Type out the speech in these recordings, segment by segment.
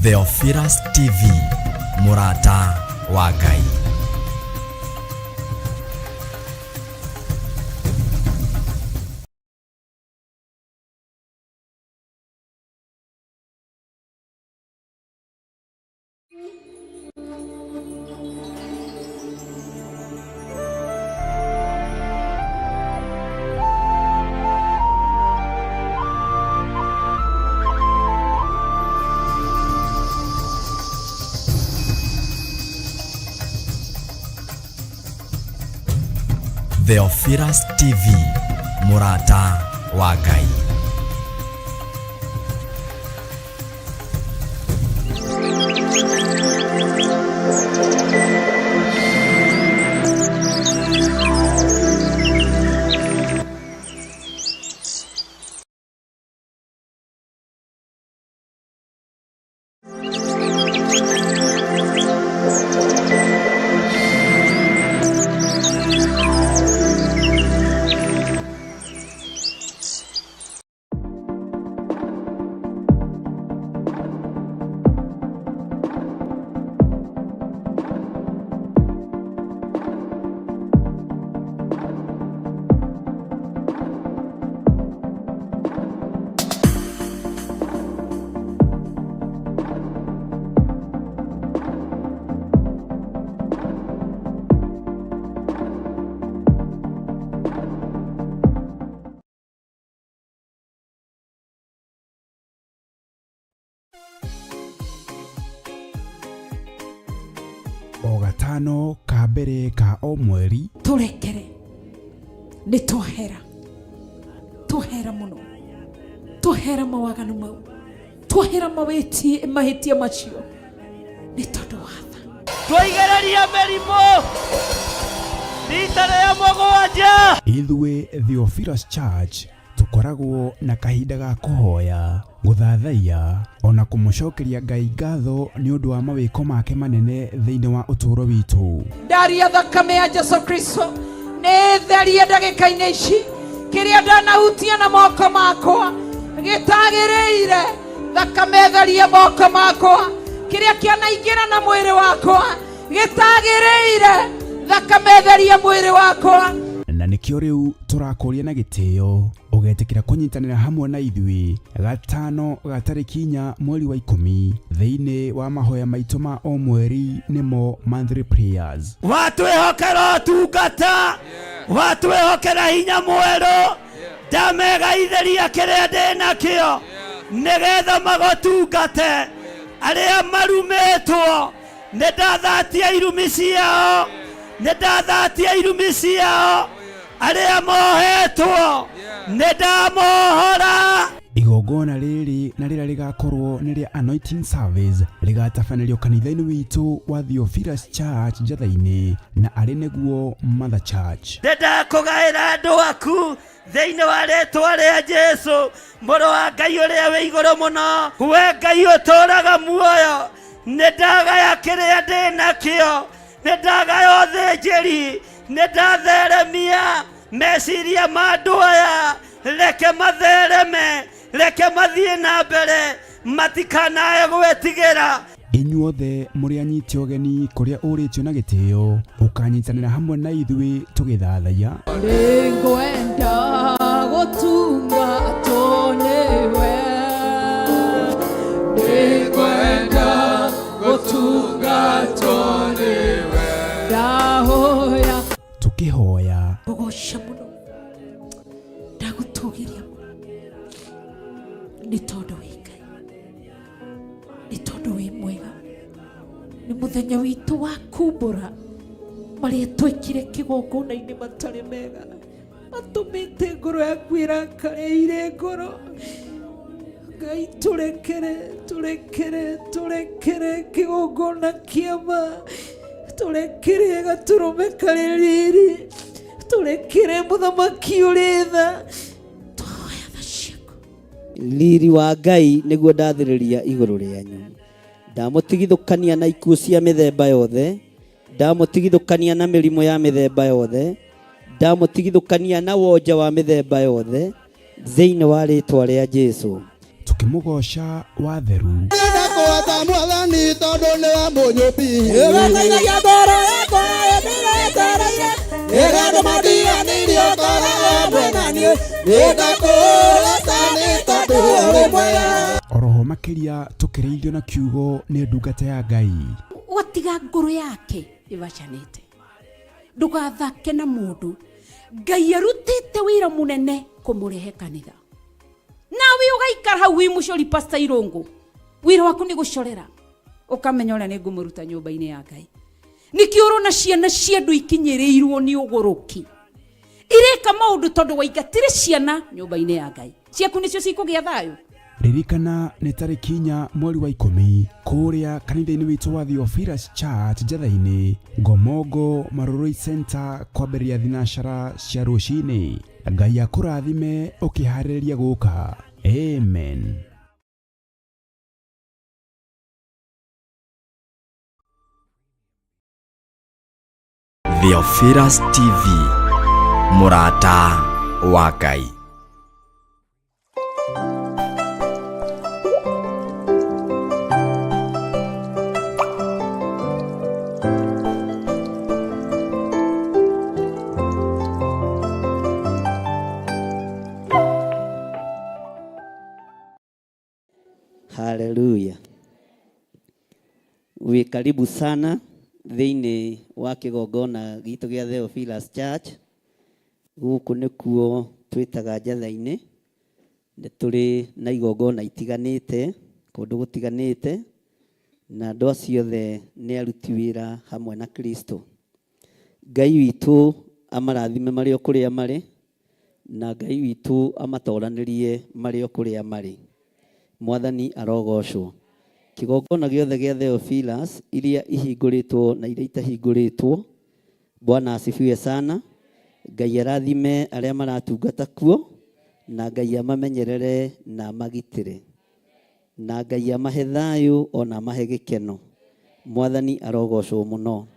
Theophilus TV, Murata wa Ngai. Theophilus TV, Murata wa Ngai. O gatano ka mbere ka o mweri turekere ni twahera muno twahera mawaganu mau twahera mahitia macio ni tondu watha twigereria merimo rita ria mugwanja. Ithuĩ Theophilus Church tukoragwo na kahinda ga kuhoya, guthathaia ona kumucokeria Ngai ngatho ni undu wa mawiko make manene thiini wa uturo witu. Ndaria thakame ya Jesu Kristo ni theria ndagika-ini ici kiria ndanahutia na moko makwa gitagireire thakame theria moko makwa kiria kianaingira na mwiri wakwa gitagireire thakame theria mwiri wakwa. Na nikio riu turakuria na gitio ugetikira kunyitanira hamwe na ithui gatano ga tariki 4 mweri wa 10 thiini wa mahoya maitu ma o mweri nimo monthly prayers. Watwihokera tungata watwihokera hinya mweru ndamegaitheria kiria ndina kio nigetha magotungate aria marumitwo nindathatia irumi ciao nindathatia irumi ciao aria mohetwo nindamohora. Igongona riri na rira rigakorwo ni ria anointing service rigatabanĩrio kanitha-inĩ witũ wa Theophilus Church Njatha-inĩ na arĩ nĩguo Mother Church. Ndĩndakũgaĩra andũ aku thĩinĩ wa rĩĩtwa rĩa Jesũ mũrũ wa Ngai ũrĩa wĩ igũrũ mũno, we Ngai ũtũũraga muoyo. Nĩndagaya kĩrĩa ndĩnakĩo, nĩndagaya ũthĩnjĩri, nĩndatheremia meciria ma andũ aya, reke mathereme, reke mathiĩ na mbere, matikanae gwĩtigĩra. Inyuothe mũrĩ anyiti ũgeni kũrĩa ũrĩtio na gĩtĩo ũkanyitanĩra hamwe na ithuĩ tũgĩthathaia. Nĩngwenda gũtungatwo nĩwe, nĩngwenda gũtungatwo nĩwe, ndahoya tũkĩhoya gũgoca mũno ndagũtũgĩria nĩ tondũ wĩ Ngai, nĩ tondũ wĩ mwega, nĩ mũthenya witũ wa kumbũra marĩa twĩkire kĩgongona-inĩ matarĩ mega, matũmĩte ngoro yaku ĩrakare irĩ ngoro. Ngai tũrekere kĩgongona kĩama, tũrekere gatũrũme karĩ riri, tũrekere mũthamaki ũrĩ tha, tũhoya tha ciaku. Riri wa Ngai nĩguo ndathĩrĩria igũrũ rĩanyu, ndamũtigithũkania na ikuũ cia mĩthemba yothe, ndamũtigithũkania na mĩrimũ ya mĩthemba yothe, ndamũtigithũkania na wonja wa mĩthemba yothe thĩinĩ wa rĩĩtwa rĩa Jesũ. Tukĩmũgoca watheru. Wata mwathani tondu ni wa munyumbi. Ĩgataithagia ngoro yakwa ĩndĩretereire. Ĩgandũmandiganĩirio ngoro mwena niĩ. Nĩngakũgooca nĩ tondũ ũrĩ mwega. Oroho makiria tukireithio na kiugo ni ndungata ya Ngai. Watiga ngoro yake ivacanite. Ndugathake na mundu. Ngai arutite wira munene kumurehe kanitha. Nawe ugaikara hau wi mucori Pastor Irungu. Wira waku ni gucorera. Ukamenya uria ni ngumuruta nyumba-ini ya Ngai. Niki urona ciana cia ndu ikinyirirwo ni uguruki. Ireka maundu tondu waigatire ciana nyumba-ini ya Ngai. Ciaku nicio cikugia thayo. Ririkana nĩ tarĩki 4 mweri wa 10 kũrĩa kanitha-inĩ witũ wa Theophilus Church Njatha-inĩ Ngomongo Maroroi Center kwambĩrĩria thinacara cia rũcinĩ. Ngai akũrathime ũkĩharĩrĩria gũka. Amen. Theophilus TV, mũrata wa Ngai. Haleluya. Wi karibu sana thĩinĩ wa kĩgongona gitũ gĩa Theophilus Church. Gũkũ nĩkuo twĩtaga Njatha-inĩ. Nĩ tũrĩ na igongona itiganĩte, kũndũ gũtiganĩte, na andũ acio othe nĩ aruti wĩra hamwe na Kristo. Ngai witũ amarathime marĩ o kũrĩa marĩ, na Ngai witũ amatoranĩrie marĩ o kũrĩa marĩ. Mwathani arogocwo. Kĩgongona gĩothe gĩa Theophilus iria ihingũrĩtwo na iria itahingũrĩtwo, Bwana asifiwe sana. Ngai arathime arĩa maratungata kuo, na Ngai amamenyerere na amagitĩre, na Ngai amahe thayũ ona amahe gĩkeno. Mwathani arogocwo mũno.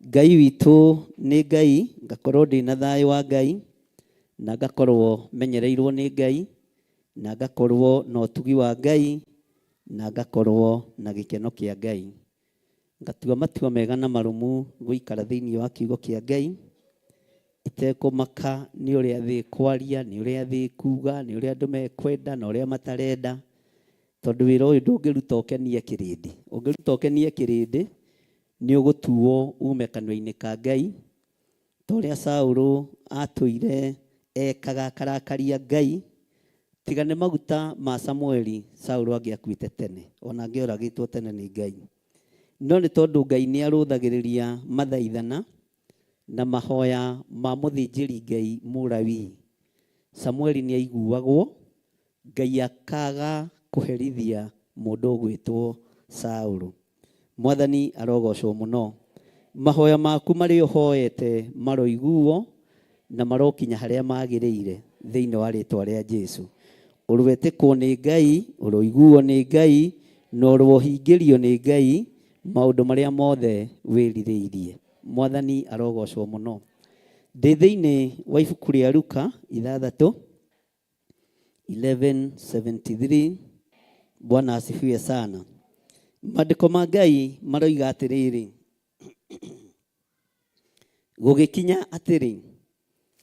Ngai witũ nĩ Ngai, ngakorwo ndĩna thayũ wa Ngai, na ngakorwo menyereirwo nĩ Ngai, na ngakorwo na ũtugi wa Ngai, na ngakorwo na gĩkeno kĩa Ngai. Ngatua matua mega na marũmu gũikara thĩinĩ wa kiugo kĩa Ngai, itekũmaka nĩ ũrĩa thĩ kwaria, nĩ ũrĩa thĩ kuga, nĩ ũrĩa andũ mekwenda na ũrĩa matarenda, tondũ wĩra ũyũ ndũngĩruta ũkenie kĩrĩndĩ. Ũngĩruta ũkenie kĩrĩndĩ nĩ ũgũtuo ume kanua-inĩ ka Ngai, ta ũrĩa Saũlũ atũire ekaga akarakaria Ngai. Tiga nĩ maguta ma Samueli, Saũlũ angĩakuĩte tene, ona angĩoragĩtwo tene nĩ Ngai. No nĩ tondũ Ngai nĩ arũthagĩrĩria mathaithana na mahoya ma mũthĩnjĩri Ngai Mũlawii, Samueli nĩ aiguagwo, Ngai akaga kũherithia mũndũ ũgwĩtwo Saũlũ. Mwathani arogocwo mũno. Mahoya maku marĩ ũhoete maroiguo na marokinya harĩa magĩrĩire thĩinĩ wa rĩĩtwa rĩa Jesũ. Ũrwetĩkwo nĩ Ngai, ũroiguo nĩ Ngai, na ũrohingĩrio nĩ Ngai maũndũ marĩa mothe wĩrirĩirie. Mwathani arogocwo mũno. Ndĩ thĩinĩ wa ibuku rĩa Luka 6:11-73. Bwana asifiwe sana. Maandĩko ma Ngai maroiga atĩrĩrĩ, gũgĩkinya atĩrĩ,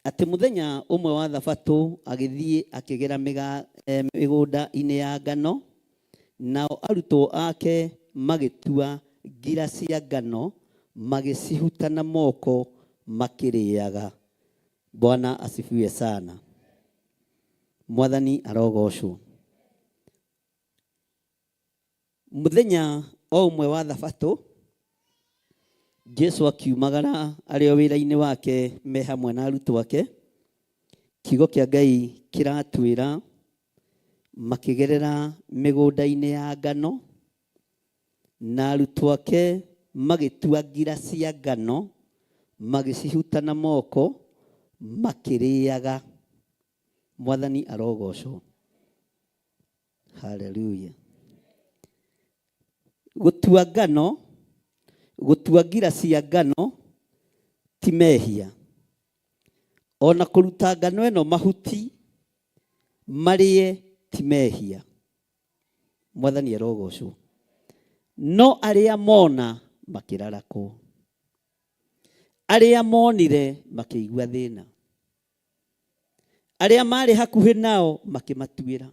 atĩ mũthenya ũmwe wa Thabatũ agĩthiĩ akĩgera mĩgũnda-inĩ ya ngano, nao arutwo ake magĩtua ngira cia ngano, magĩcihuta na moko makĩrĩaga. Bwana asifiwe sana. Mwathani arogocwo. Mũthenya o ũmwe wa Thabatũ, Jesũ akiumagara arĩ o wĩra-inĩ wake me hamwe na arutwo ake. Kiugo kĩa Ngai kĩratwĩra makĩgerera mĩgũnda-inĩ ya ngano, na arutwo ake magĩtua ngira cia ngano, magĩcihuta na moko makĩrĩaga. Mwathani arogocwo. Haleluya. Gũtua ngano, gũtua ngira cia ngano ti mehia. Ona kũruta ngano ĩno mahuti marĩe ti mehia. Mwathani arogocwo. no arĩa mona makĩrarakwo, arĩa monire makĩigua thĩna, arĩa marĩ hakuhĩ nao makĩmatuĩra.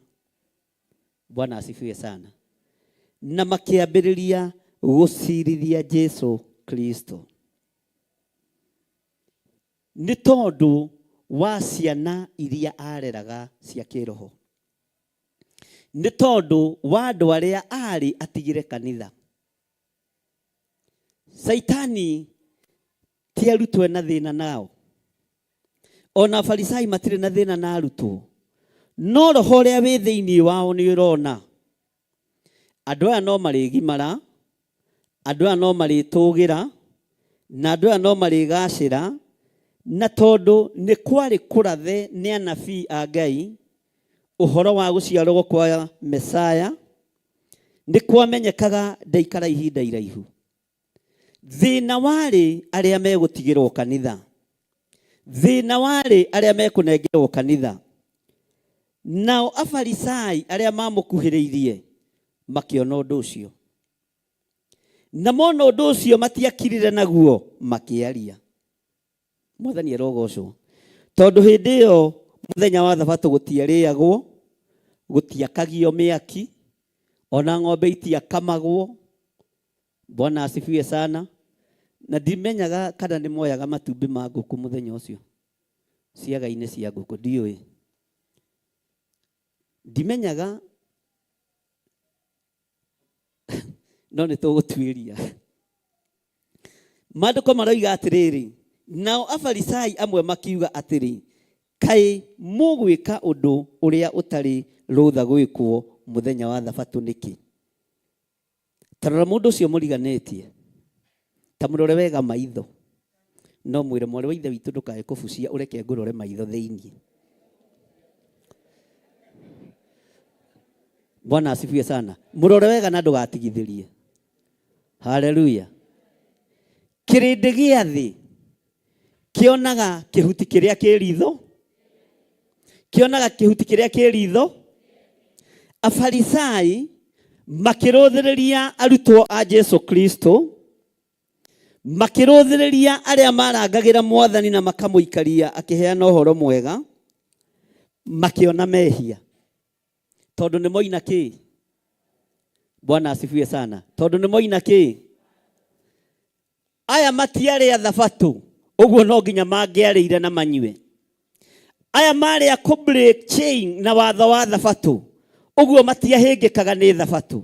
Bwana asifiwe sana. Na makĩambĩrĩria gũcirithia Jesu Kristo. Nĩ tondũ wa ciana iria areraga cia kĩroho, nĩ tondũ wa andũ arĩa arĩ atigire kanitha. Saitani ti arutwo na thĩna nao, ona Afarisai matirĩ na thĩna na arutwo, no roho ũrĩa wĩ thĩinĩ wao nĩ ũrona andũ aya no marĩgimara, andũ aya no marĩtũgĩra, na andũ aya no marĩgacĩra. Na tondũ nĩ kwarĩ kũrathe nĩ anabii a Ngai ũhoro wa gũciarwo kwa Mesaya, nĩ kwamenyekaga ndaikara ihinda iraihu. Thĩna warĩ arĩa megũtigĩrwo kanitha, thĩna warĩ arĩa mekũnengerwo kanitha. Nao Afarisai arĩa mamũkuhĩrĩirie makĩona ũndũ ũcio, na mona ũndũ ũcio matiakirire naguo makĩaria. Mwathani arogocwo. Tondũ hĩndĩ ĩyo mũthenya wa Thabatũ gũtiarĩagwo, gũtiakagio mĩaki, ona ng'ombe itiakamagwo. Bwana asifiwe sana. Na ndimenyaga kana nĩ moyaga matumbĩ ma ngũkũ mũthenya ũcio, ciaga-inĩ cia ngũkũ, ndiũĩ. Ndimenyaga, no nĩ tũgũtuĩria. Maandĩko maroiga atĩrĩrĩ, nao Afarisai amwe makiuga atĩrĩ, kaĩ mũgwĩka ũndũ ũrĩa ũtarĩ rũtha gwĩkwo mũthenya wa Thabatũ nĩkĩ? Tarora mũndũ ũcio mũriganĩtie, ta mũrore wega maitho, no mwĩre mwarĩ wa ithe witũ ndũkae kũbucia, ũreke ngũrore maitho thĩinĩ. Bwana asifiwe sana. Mũrore wega na ndũgatigithĩrie. Haleluya. Kĩrĩndĩ gĩa thĩ kĩonaga kĩhuti kĩrĩa kĩ ritho, kĩonaga kĩhuti kĩrĩa kĩ ritho. Afarisai makĩrũthĩrĩria arutwo a Jesu Kristo, makĩrũthĩrĩria arĩa marangagĩra Mwathani na makamũikaria akĩheana ũhoro mwega, makĩona mehia. Tondũ nĩ moina kĩ? Bwana asifiwe sana. Tondũ nĩ moina kĩ? Aya matiarĩ a Thabatũ, ũguo no nginya mangĩarĩire na manyue. Aya marĩ a kũ-break chain na watho wa Thabatũ, ũguo matiahĩngĩkaga nĩ Thabatũ.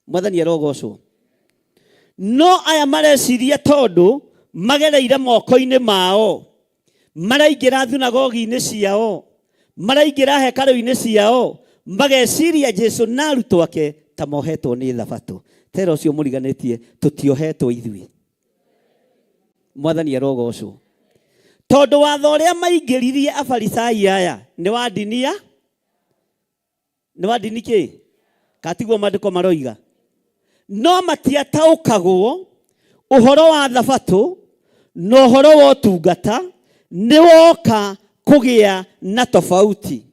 Mwathani arogocwo. No aya mareciria tondũ magereire moko-inĩ mao, maraingĩra thunagogi-inĩ ciao, maraingĩra hekarũ-inĩ ciao, mageciria Jesu na arutwo ake ta mohetwo nĩ Thabatũ. Tera ũcio mũriganĩtie, tũtiohetwo ithuĩ. Mwathani arogocwo. Tondũ watho ũrĩa maingĩririe Afarisai aya nĩ wa ndini ya? Nĩ wa ndini kĩ? Katiguo maandĩko maroiga. No matiataũkagwo ũhoro wa Thabatũ na ũhoro wa ũtungata nĩ woka kũgĩa na tofauti.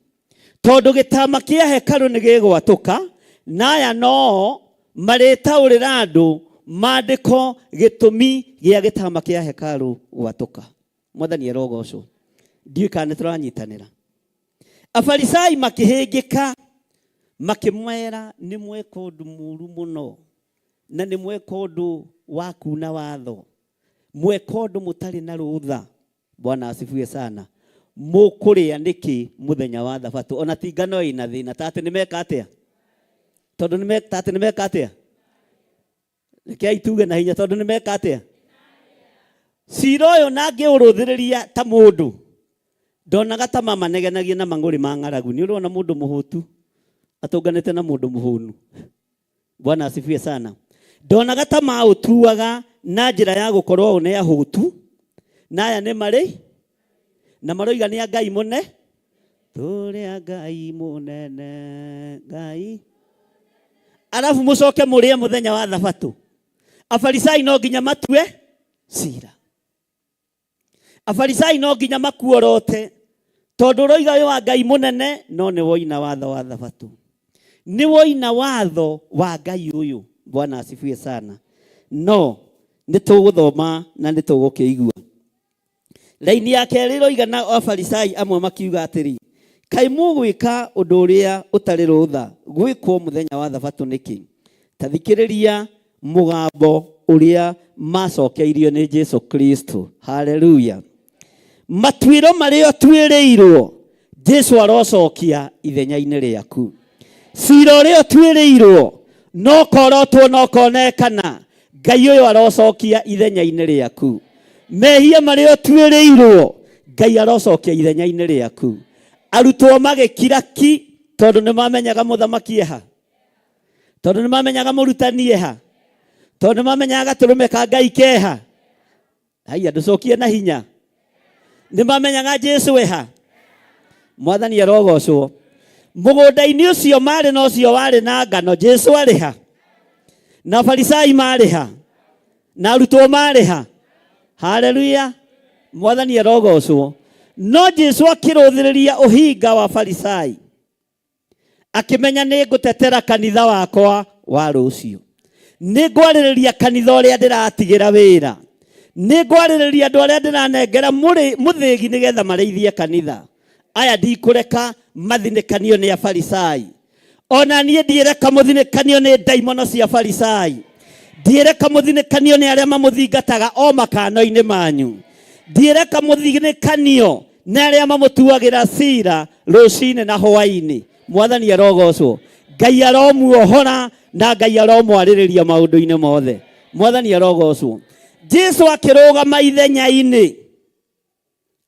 Tondũ gĩtama kĩa hekarũ nĩ gĩgwatũka, na aya no marĩtaũrĩra andũ maandĩko gĩtũmi gĩa gĩtama kĩa hekarũ gwatũka. Mwathani arogocwo. Ndiũĩ kana nĩ tũranyitanĩra. Afarisai makĩhĩngĩka, makĩmwĩra nĩ mweka ũndũ mũũru mũno, na nĩ mweka ũndũ wa kuuna watho, mweka ũndũ mũtarĩ na rũtha. Bwana asifiwe sana. Mũkũrĩa nĩkĩ mũthenya wa Thabatũ? Ona ti ngano ĩna thĩna, ta atĩ nĩ meka atĩa? Tondũ nĩ meka atĩ nĩ meka atĩa? Rekei tuge na hinya, tondũ nĩ meka atĩa? Cira ũyũ na ngĩũrũthĩrĩria ta mũndũ, ndonaga ta mamanegenagia na mang'ũrĩ ma ng'aragu. Nĩ ũrona mũndũ mũhũtu atũnganĩte na mũndũ mũhũnu. Bwana asifiwe sana. Ndonaga ta maũtuaga na njĩra ya gũkorwo nĩ ahũtu, na aya nĩ marĩ, na maroiga nĩ a Ngai mũne. Tũrĩ a Ngai mũnene, Ngai. Arabu mũcoke mũrĩe mũthenya wa Thabatũ. Afarisai no nginya matue cira. Afarisai no nginya makuorote, tondũ roiga ũyũ wa Ngai mũnene no nĩ woina watho wa Thabatũ. Nĩ woina watho wa Ngai ũyũ. Bwana asifiwe sana. No nituguthoma na nitugukiigua. Laini ya kerĩ roigana Afarisai amwe makiuga atĩrĩ, kai mũgwĩka ũndũ ũrĩa ũtarĩ rũtha gwĩkwo mũthenya wa thabatũ nĩkĩ? Ta thikĩrĩria mũgambo ũrĩa macokeirio nĩ Jesu Kristo. Haleluya. Matuĩro marĩa tuĩrĩirwo Jesu arocokia ithenya-inĩ rĩaku. Cira ũrĩa tuĩrĩirwo no korotwo no konekana Ngai ũyũ arocokia ithenya-inĩ rĩaku. Mehia marĩa tuĩrĩirwo Ngai arocokia ithenya-inĩ rĩaku. Arutwo magĩkira ki tondũ nĩ mamenyaga mũthamaki eha, tondũ nĩ mamenyaga mũrutani eha, tondũ nĩ mamenyaga gatũrũme ka Ngai keha. Haya ndũcokie na hinya. Nĩ mamenyaga Jesu eha. Mwathani arogocwo. Mũgũnda-inĩ ũcio marĩ na ũcio warĩ na ngano, Jesu arĩ ha? Na Farisai marĩ ha? Na arutwo marĩ ha? Haleluya. Mwathani arogocwo. No Jesu akĩrũthĩrĩria ũhinga wa Farisai, akĩmenya nĩ ngũtetera kanitha wakwa wa rũciũ. Nĩ ngwarĩrĩria kanitha ũrĩa ndĩratigĩra wĩra. Nĩ ngwarĩrĩria andũ arĩa ndĩranengera mũthĩgi nĩgetha marĩithie kanitha. Aya ndikũreka mathinĩkanio nĩ Afarisai. Ona niĩ ndireka mũthinĩkanio nĩ ndaimono cia Farisai. Ndireka mũthinĩkanio nĩ arĩa mamũthingataga o makano-inĩ manyu. Ndireka mũthinĩkanio nĩ arĩa mamũtuagĩra cira rũcinĩ na hwaĩ-inĩ. Mwathani arogocwo. Ngai aromuohora na Ngai aromwarĩrĩria maũndũ-inĩ mothe. Mwathani arogocwo. Jesu akĩrũgama ithenya-inĩ,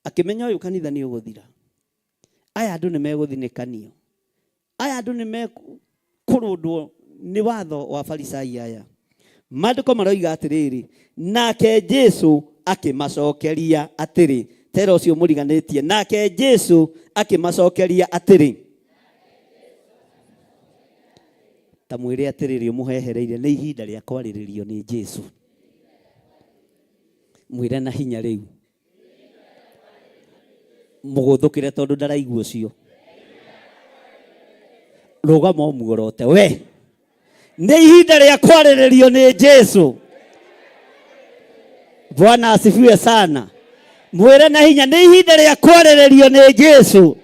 akĩmenya ũyũ kanitha nĩ ũgũthira. Aya andũ nĩ megũthinĩkanio. Aya andũ nĩ mekũrũndwo nĩ watho wa Farisai aya. Maandĩko maroiga atĩrĩrĩ, nake Jesu akĩmacokeria atĩrĩ, tera ũcio mũriganĩtie, nake Jesu akĩmacokeria atĩrĩ, ta mwĩre atĩrĩrĩ ũmũhehereire, nĩ ihinda rĩa kwarĩrĩrio nĩ Jesu. Mwĩre na hinya rĩu. Mũgũthũkĩre tondũ ndaraigua ũcio. Rũgama ũmuorote we. Nĩ ihinda rĩa kwarĩrĩrio nĩ Jesu. Bwana asifiwe sana. Mwĩre na hinya, nĩ ihinda rĩa kwarĩrĩrio nĩ Jesu.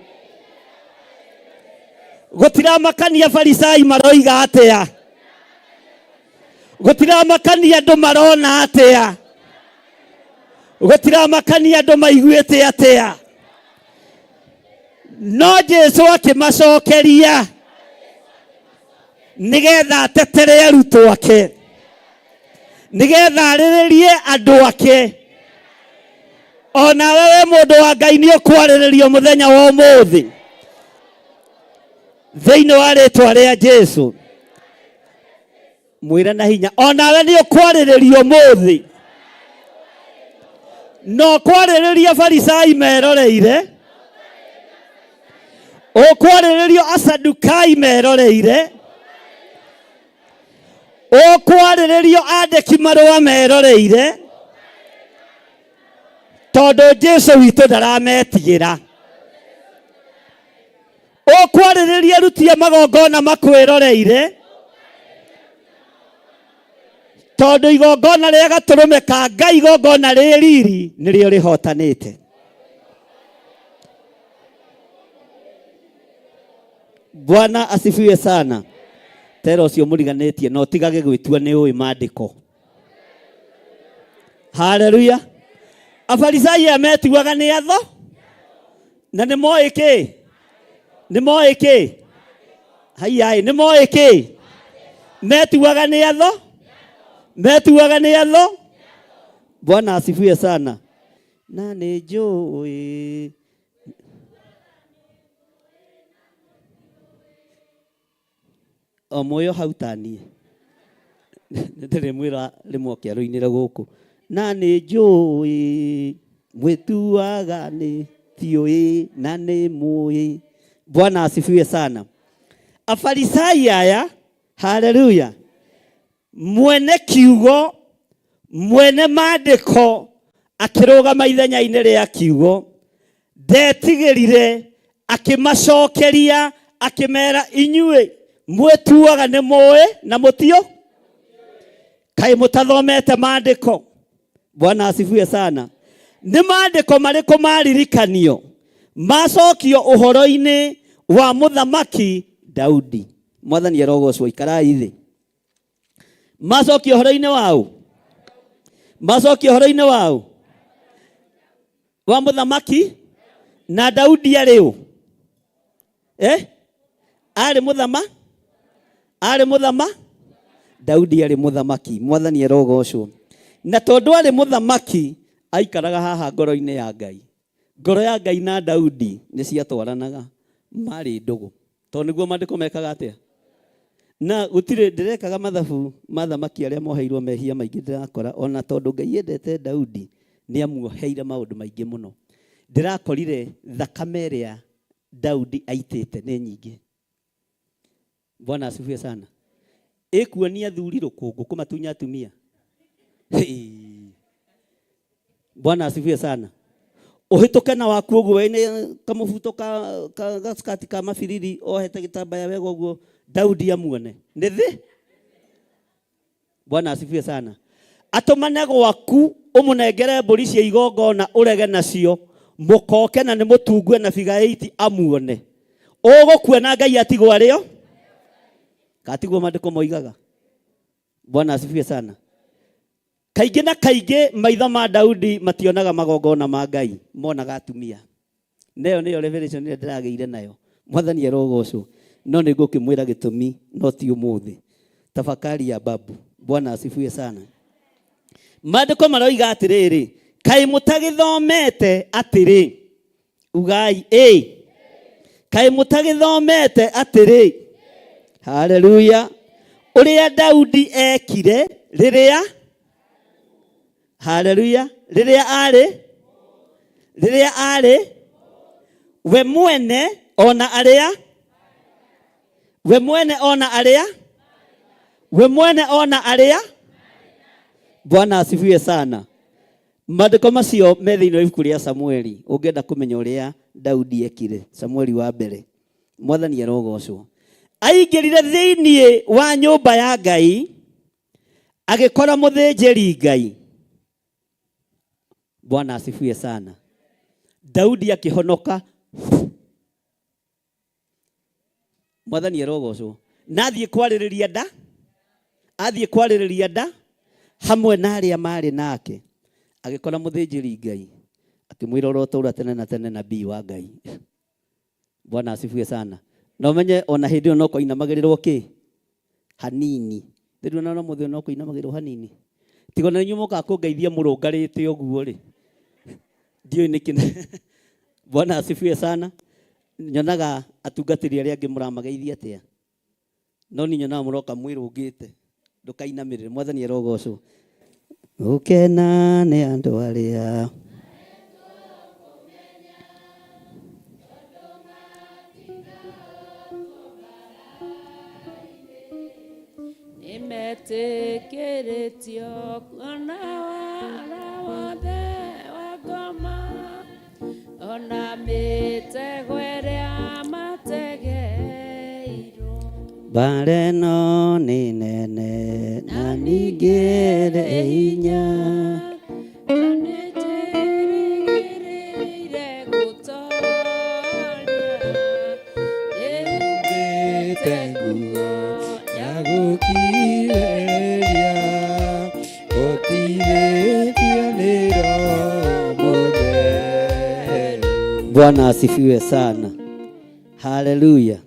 Gũtiramakania Farisai maroiga atĩa. Gũtiramakania andũ marona atĩa. Gũtiramakania andũ maiguĩte atĩa. No Jesu akĩmacokeria nĩgetha atetere arutwo ake, nĩgetha arĩrĩrie andũ ake. Ona wewe mũndũ wa Ngai nĩ ũkwarĩrĩrio mũthenya wa ũmũthĩ thĩinĩ wa rĩĩtwa rĩa Jesu. Mwĩre na hinya, ona we nĩ ũkwarĩrĩrio ũmũthĩ. No kwarĩrĩria Farisai meroreire, ũkwarĩrĩrio Asadukai meroreire, ũkwarĩrĩrio andĩki marũa meroreire, tondũ Jesu witũ ndarametigĩra. Ũkwarĩrĩria aruti a magongona makwĩroreire, tondũ igongona rĩa gatũrũme ka Ngai, igongona rĩ riri, nĩrĩo rĩhotanĩte. Bwana asifiwe sana. Tera ũcio mũriganĩtie no tigage gwĩtua nĩ ũĩ maandĩko. Haleluya. Afarisai aya metuaga nĩ atho na nĩ moĩ kĩ? Nĩ moĩ kĩ? Haiya, nĩ moĩ kĩ? Metuaga nĩ atho? Metuaga nĩ atho? Bwana asifiwe sana. Na nĩ njũĩ o moyo hau taniĩ ndĩrĩ mwĩra rĩmwe kĩaro-inĩ gũkũ. Na nĩ njũĩ mwĩtuaga nĩ tiũĩ na nĩ mũĩ. Bwana asifiwe sana. Afarisai aya, haleluya, mwene kiugo, mwene maandĩko akĩrũgama ithenya-inĩ rĩa kiugo, ndetigĩrire akĩmacokeria akĩmera, inyuĩ mwĩtuaga nĩ mũĩ na mũtio. Kai mutathomete maandiko. Bwana asifiwe sana. Nĩ maandĩko marĩkũ maririkanio macokio ũhoro-inĩ wa mũthamaki Daudi? Mwathani arogocwo, ikarai thĩ. Macokio ũhoro-inĩ wao, macokio ũhoro-inĩ wao wa mũthamaki na Daudi arĩ ũ? Arĩ mũthama? Daudi arĩ mũthamaki. Mwathani arogocwo. Na tondũ arĩ mũthamaki aikaraga haha ngoro-inĩ ya Ngai. Ngoro ya Ngai na Daudi nĩ ciatwaranaga, marĩ ndũgũ. Tondũ nĩguo maandĩko mekaga atĩa? Na gũtirĩ ndĩrekaga mathabu mathamaki arĩa moheirwo mehia maingĩ ndĩrakora, ona tondũ Ngai endete Daudi nĩ amuoheire maũndũ maingĩ mũno. Ndĩrakorire thakame ĩrĩa Daudi aitĩte nĩ nyingĩ. Bwana asifiwe sana. Ĩkuonia athuri rũkũngũ kũmatunya atumia. Bwana asifiwe sana. Ũhĩtũke na waku ũguo wĩna kamũbuto ka skati ka mabiriri ohete gĩtambaya wega ũguo Daudi amuone. Nĩ thĩ? Bwana asifiwe sana. Atũmane gwaku ũmũnengere mbũri cia igongona ũrege nacio, mũkoke na nĩ mũtungue na biga 8 amuone. Ũgũkuona Ngai atigwo arĩo? Katigwo maandĩko moigaga. Bwana asifiwe sana. Kaingĩ na kaingĩ maitho ma Daudi mationaga magongona ma Ngai, monaga atumia. Nĩyo nĩyo revelation ĩrĩa ndĩragĩire nayo. Mwathani arogocwo. No nĩ ngũkĩmwĩra gĩtũmi no ti ũmũthĩ. Tafakari ya babu. Bwana asifiwe sana. Maandĩko maroiga atĩrĩrĩ, kaĩ mũtagĩthomete atĩrĩ, ugai kaĩ mũtagĩthomete atĩrĩ, haleluya, ũrĩa Daudi ekire rĩrĩa, haleluya, rĩrĩa arĩ we mwene ona arĩa, we mwene ona arĩa. Bwana asifiwe sana. Maandĩko macio me thĩinĩ wa ibuku rĩa Samueli, ũngĩenda kũmenya ũrĩa Daudi ekire. Samueli wa mbere. Mwathani arogocwo. Aingĩrire thĩinĩ wa nyũmba ya Ngai, agĩkora mũthĩnjĩri Ngai. Bwana asifiwe sana. Daudi akĩhonoka. Mwathani arogocwo. Na athiĩ kwarĩrĩria nda hamwe na arĩa marĩ nake. Agĩkora mũthĩnjĩri Ngai, akĩmwĩra ũrotũũra tene na tene nabii wa Ngai. Bwana asifiwe sana. Na ũmenye ona hĩndĩ ĩyo no kũinamagĩrĩrwo kĩ? Hanini. Ndĩrĩ ona mũthĩ no kũinamagĩrwo hanini. Tiga na inyuĩ mũka kũngeithia mũrũngarĩte ũguo rĩ. Ndiũ nĩkĩ. Bwana asifiwe sana. Nyonaga atungatĩri arĩa angĩ mũramageithia atĩa. No ni nyonaga mũroka mwĩrũngĩte. Ndũkainamĩrĩre. Mwathani arogocwo. Gũkena nĩ andũ arĩa nĩmetĩkĩrĩtio kuona wara wothe wa ngoma, ona mĩtego ĩrĩa mategeirwo. Mbara ĩno nĩ nene na ningĩ ĩrĩ hinya, na nĩnjĩrĩgĩrĩire gũtooria, nĩhumbĩte nguo ya gũkirĩrĩria, ũtigĩtio nĩ Roho Mũtheru. Bwana asifiwe sana. Haleluya.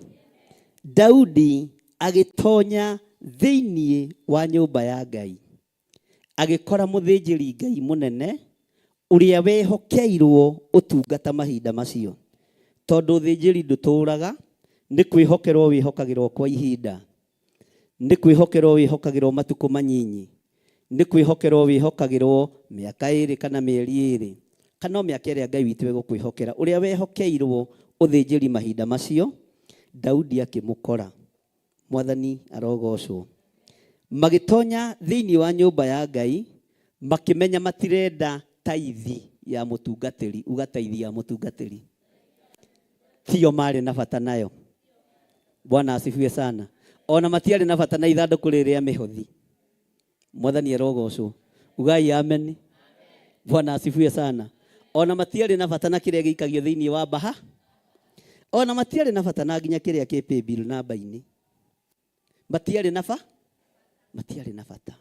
Daudi agĩtonya thĩinĩ wa nyũmba ya Ngai, agĩkora mũthĩnjĩri Ngai mũnene ũrĩa wehokeirwo ũtungata mahinda macio. Tondũ ũthĩnjĩri ndũtũũraga, nĩ kwĩhokerwo wĩhokagĩrwo kwa ihinda, nĩ kwĩhokerwo wĩhokagĩrwo matukũ manyinyi, nĩ kwĩhokerwo wĩhokagĩrwo mĩaka 2 kana mĩeri 2, kana mĩaka ĩrĩa Ngai witũ egũkwĩhokera. Ũrĩa wehokeirwo ũthĩnjĩri mahinda macio, Daudi akĩmũkora. Mwathani arogocwo. Magĩtonya thĩinĩ wa nyũmba ya Ngai, makĩmenya matirenda taithi ya mũtungatĩri, ugataithi ya mũtungatĩri. Tiyo marĩ na bata nayo. Bwana asifiwe sana. Ona matiarĩ na bata na ithandũkũ rĩrĩa mĩhothi. Mwathani arogocwo. Ugai amen. Bwana asifiwe sana. Ona matiarĩ na bata na kĩrĩa gĩikagio thĩinĩ wa baha. Ona matiarĩ na bata na nginya kĩrĩa kĩ paybill namba-inĩ. Matiarĩ na bata.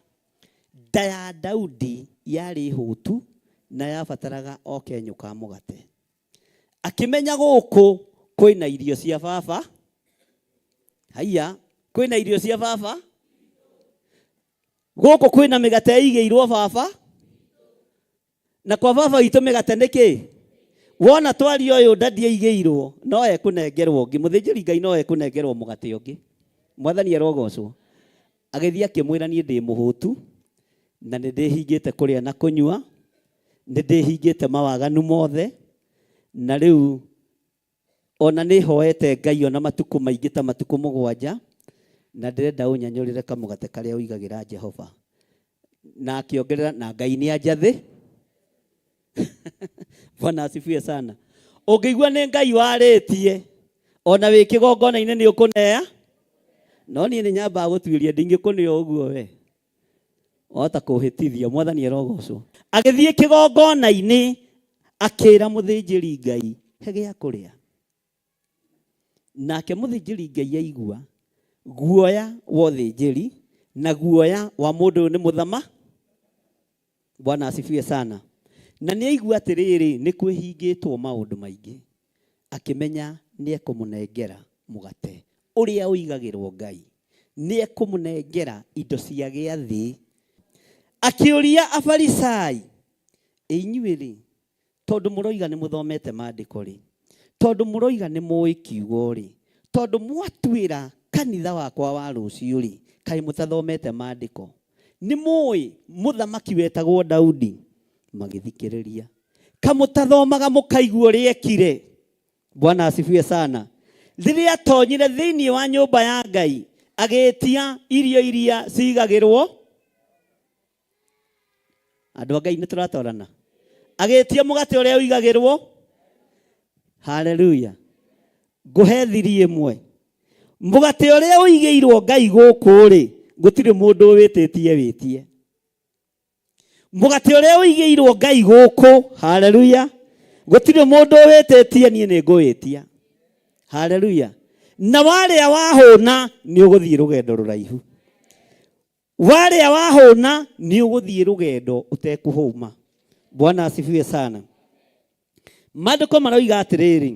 Nda ya Daudi yarĩ hũtu na yabataraga o kenyũ ka mũgate. Akĩmenya gũkũ kwĩna irio cia baba. Haiya, kwĩna irio cia baba. Gũkũ kwĩna mĩgate ĩigĩirwo baba. Na kwa baba witũ mĩgate nĩkĩ? Wona twari ũyũ ndadi aigĩirwo no ekũnengerwo ũngĩ. Mũthĩnjĩri Ngai no ekũnengerwo mũgate ũngĩ. Mwathani arogocwo. Agĩthiĩ akĩmwĩra niĩ ndĩ mũhũtu na nĩ ndĩhingĩte kũrĩa na kũnyua, nĩ ndĩhingĩte mawaganu mothe, na rĩu ona nĩ hoete Ngai ona matukũ maingĩ ta matukũ 7, na ndĩrenda ũnyanyũrĩre kamũgate karĩa ũigagĩra Jehova. Na akĩongerera na Ngai nĩ anjathĩ. Bwana asifiwe sana. Ũngĩigua nĩ Ngai warĩtie ona wĩ kĩgongona-inĩ nĩ ũkũnea. No niĩ nĩ nyambaga gũtuĩria ndingĩkũneo ũguo we. Wahota kũhĩtithia. Mwathani arogocwo. Agĩthiĩ kĩgongona-inĩ akĩra mũthĩnjĩri Ngai he gĩa kũrĩa. Nake mũthĩnjĩri Ngai aigua guoya wa ũthĩnjĩri na guoya wa mũndũ nĩ mũthama. Bwana asifiwe sana. Na nĩ aigua atĩrĩrĩ nĩ kwĩhingĩtwo maũndũ maingĩ. Akĩmenya nĩ ekũmũnengera mũgate ũrĩa ũigagĩrwo Ngai. Nĩ ekũmũnengera indo cia gĩathĩ. Akĩũria Afarisai, inyuĩ-rĩ, tondũ mũroiga nĩ mũthomete maandĩko rĩ, tondũ mũroiga nĩ mũĩ kiugo rĩ, tondũ mwatuĩra kanitha wakwa wa rũciũ rĩ, kaĩ mũtathomete maandĩko. Nĩ mũĩ mũthamaki wetagwo Daudi. Magĩthikĩrĩria. Kamũtathomaga mũkaigua ũrĩa ekire. Bwana asifiwe sana. Rĩrĩa atonyire thĩinĩ wa nyũmba ya Ngai agĩtia irio iria cigagĩrwo. Andũ a Ngai nĩ tũratwarana. Agĩtia mũgate ũrĩa ũigagĩrwo. Haleluya. Ngũhe thiri ĩmwe. Mũgate ũrĩa ũigĩirwo Ngai gũkũ rĩ, gũtirĩ mũndũ wĩtĩtie wĩtie. Mũgate ũrĩa ũigĩirwo Ngai gũkũ, haleluya, gũtirĩ mũndũ wĩtĩtie, niĩ nĩ ngũwĩtia. Haleluya. Na warĩa wahũna nĩ ũgũthiĩ rũgendo rũraihu. Warĩa wahũna nĩ ũgũthiĩ rũgendo ũtekũhũma. Bwana asifiwe sana. Maandĩko maroiga atĩrĩrĩ,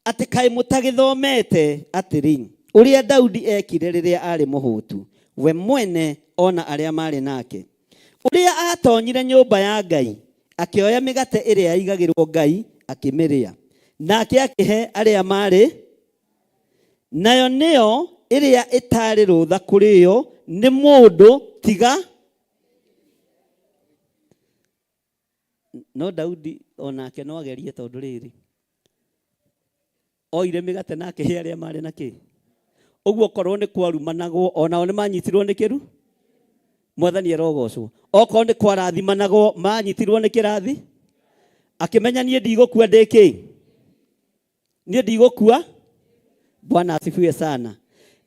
atĩ kaĩ mũtagĩthomete atĩrĩ ũrĩa Daudi ekire rĩrĩa arĩ mũhũtu, we mwene ona arĩa marĩ nake. Ũrĩa atonyire nyũmba ya Ngai akĩoya mĩgate ĩrĩa yaigagĩrwo Ngai akĩmĩrĩa, nake akĩhe arĩa marĩ nayo, nĩyo ĩrĩa ĩtarĩ rũtha kũrĩyo nĩ mũndũ tiga. No Daudi onake no agerie tondũ rĩrĩ oire mĩgate na akĩhe arĩa marĩ na kĩ. Ũguo korwo nĩ kwarumanagwo onao nĩ manyitirwo nĩ kĩru. Mwathani arogocwo. Okorwo nĩ kwarathimanagwo manyitirwo nĩ kĩrathi. Akĩmenya niĩ ndigũkua ndĩkĩ. Niĩ ndigũkua. Bwana asifiwe sana.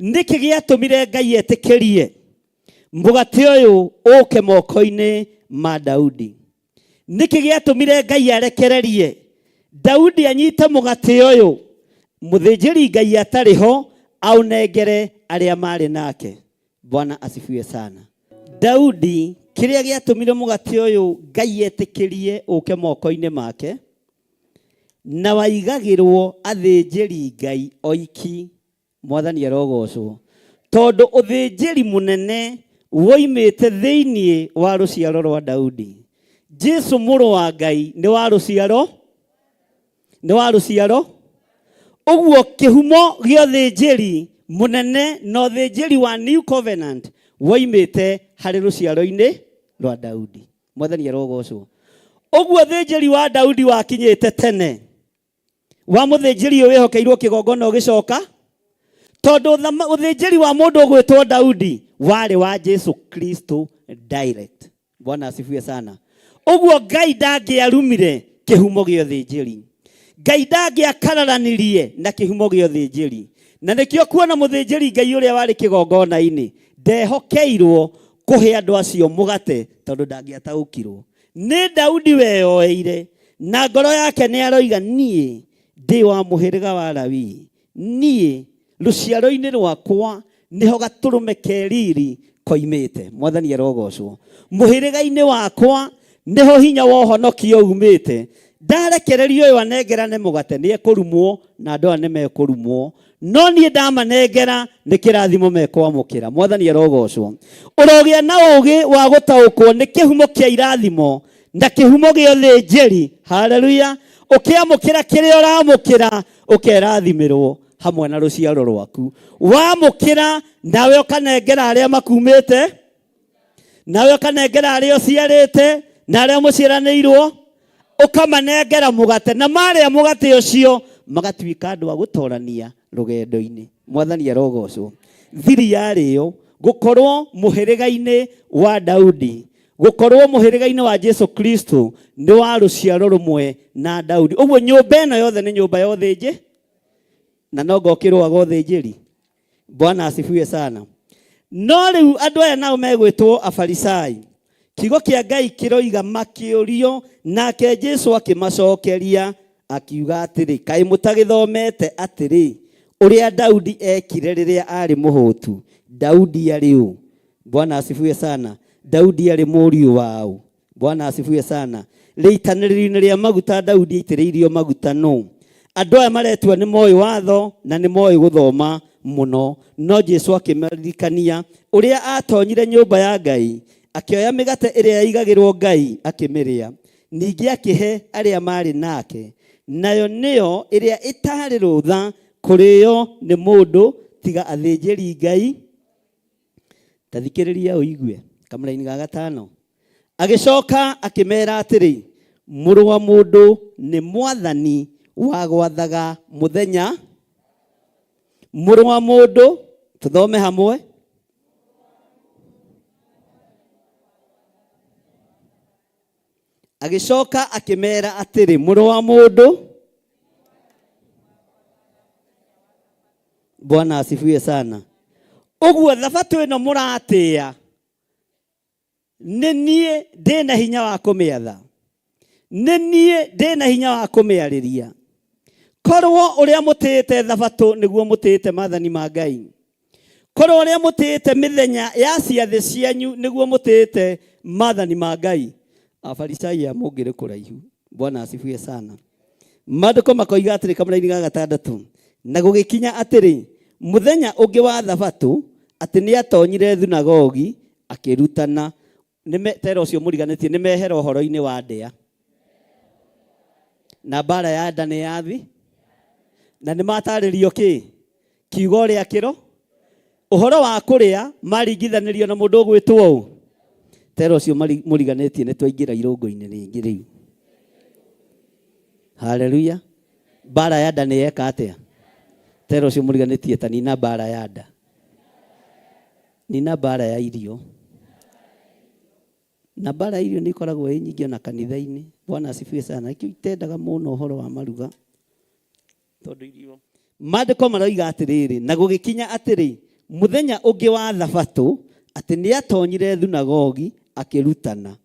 Nĩkĩ gĩatũmire Ngai etĩkĩrie mũgate ũyũ ũke moko-inĩ ma Daudi? Nĩkĩ gĩatũmire Ngai arekererie Daudi anyite mũgate ũyũ mũthĩnjĩri Ngai atarĩ ho aunengere arĩa marĩ nake? Bwana asifiwe sana. Daudi kĩrĩa gĩatũmire mũgate ũyũ Ngai etĩkĩrie ũke moko-inĩ make na waigagĩrwo athĩnjĩri Ngai oiki. Mwathani arogocwo. Tondũ ũthĩnjĩri mũnene woimĩte thĩinĩ wa rũciaro rwa Daudi. Jesu mũrũ wa Ngai nĩ wa rũciaro. Nĩ wa rũciaro. Ũguo kĩhumo gĩa ũthĩnjĩri mũnene na ũthĩnjĩri wa New Covenant woimĩte harĩ rũciaro-inĩ rwa Daudi. Mwathani arogocwo. Ũguo ũthĩnjĩri wa Daudi wakinyĩte tene. Wa mũthĩnjĩri ũyũ wĩhokeirwo kĩgongona ũgĩcoka. Tondũ ũthĩnjĩri wa mũndũ ũgwĩtwo Daudi warĩ wa Jesu Kristo direct. Bwana asifiwe sana. Ũguo Ngai ndangĩarumire kĩhumo gĩa ũthĩnjĩri. Ngai ndangĩakararanirie na kĩhumo gĩa ũthĩnjĩri. Na nĩkĩo kuona mũthĩnjĩri Ngai ũrĩa warĩ kĩgongona-inĩ ndehokeirwo kuhe andu acio mugate tondu ndangiataukirwo. Ni Daudi weyoeire na ngoro yake ni aroiga nie ndi wa muhiriga wa Lawi, nie ruciaro-ini rwakwa niho gaturume keriri koimite. Mwathani arogocwo. Muhiriga-ini wakwa niho hinya wa ũhonokio umite. Ndarekererio uyu anengerane mugate ni ekurumwo na andu aya nimekurumwo, no nie ndamanengera ni kirathimo mekwamukira. Mwathani arogocwo. Urogia na ugi wa gutaukwo ni kihumo kia irathimo na kihumo gio thinjiri. Haleluya. Ukiamukira kiria uramukira ukerathimirwo hamwe na ruciaro rwaku. Wamukira nawe ukanengera aria makumite, nawe ukanengera aria uciarite na aria muciaranirwo, ukamanengera mugate na maria mugate ucio magatuika andu a gutorania rugendo-ini. Mwathani arogocwo. Thiri yario gukorwo muhiriga-ini wa Daudi, gukorwo muhiriga-ini wa Jesu Kristo ni wa ruciaro rumwe na Daudi. Uguo nyumba ino yothe ni nyumba ya uthinji na no ngokirwa go uthinjiri. Bwana asifiwe sana. No riu andu aya nao megwitwo afarisai. Kigo kia Ngai kiroiga makiurio nake Jesu akimacokeria akiuga atiri, kai mutagithomete atiri uria Daudi ekire riria ari muhutu. Daudi ari u. Bwana asifiwe sana. Daudi ari muriu wao. Bwana asifiwe sana. Riitaniriri-ini ria maguta Daudi itiriirio maguta no. Andu aya maretua ni moi watho na ni moi guthoma muno, no Jesu akimarikania uria atonyire nyumba ya Ngai akioya migate iria yaigagirwo Ngai akimiria, ningi akihe aria mari nake, nayo niyo iria itari rutha kurio ni mundu tiga athinjiri Ngai. Tathikiriria uigue kamera-ini ga gatano. Agicoka akimera atiri, muru wa mundu ni mwathani wa gwathaga muthenya. Muru wa mundu, tuthome hamwe. Agicoka akimera atiri, muru wa mundu. Bwana asifiwe sana. Uguo thabatu ino muratia ni nie ndina hinya wa kumiatha, ni nie ndina hinya wa kumiariria. Korwo uria mutite thabatu niguo mutite mathani ma Ngai. Korwo uria mutite mithenya ya ciathi cianyu niguo mutite mathani ma Ngai. Afarisai amugire kuraihu. Bwana asifiwe sana. Maandiko makoiga atiri kamera-ini ga gatandatu, na gugikinya atiri muthenya ungi wa thabatu ati ni atonyire thunagogi akirutana. Tero ucio muriganitie ni mehera uhoro-ini wa ndea na bara ya nda ni yathi na ni mataririo ki kiugo ria kiro uhoro wa kuria maringithanirio na mundu gwitwo u. Tero ucio muriganitie ni twaingira irungu-ini ringi riu. Haleluya. Bara ya nda ni yeka atia? Tero ucio muriganitie ta nina bara ya nda, nina bara ya irio. Na bara irio ni koragwo nyingi na kanitha-ini. Bwana asifiwe sana. Ikio itendaga muno uhoro wa maruga tondu irio. Maandiko maroiga atiriri, na gugikinya atiri muthenya ungi wa thabatu ati ni atonyire thunagogi akirutana,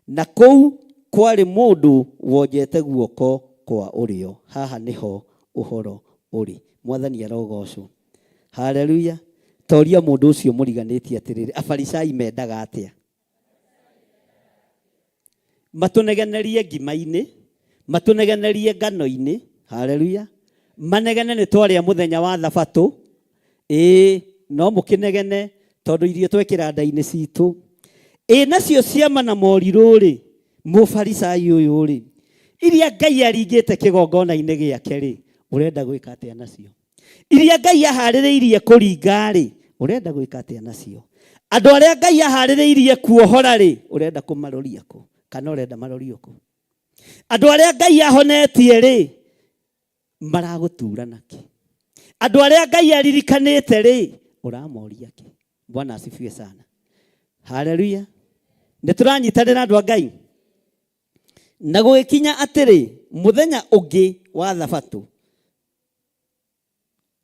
na kou kwari mundu wonjete guoko kwa urio. Haha niho uhoro uri. Mwathani arogocwo. Haleluya. Toria mundu ucio muriganitie atiriri, afarisai mendaga atia? Matunegenerie ngima-ini, matunegenerie ngano-ini. Haleluya. Manegene ni twaria muthenya wa thabatu. No mukinegene tondu irio twekira nda-ini citu. Nacio ciama na moriru ri, mufarisai uyu ri, iria Ngai aringite kigongona-ini giake ri, urenda gwika atia nacio? Iria Ngai ahaririirie kuringa ri, urenda gwika atia nacio? Andu aria Ngai ahaririirie kuohora ri, urenda kumaroria ku? Kana urenda marorio ku? Andu aria Ngai ahonetie ri, maragutura naki? Andu aria Ngai aririkanite ri, uramoria ki? Bwana asifiwe sana. Haleluya. Nituranyitanira andu a Ngai. Na gugikinya atiri muthenya ungi wa thabatu,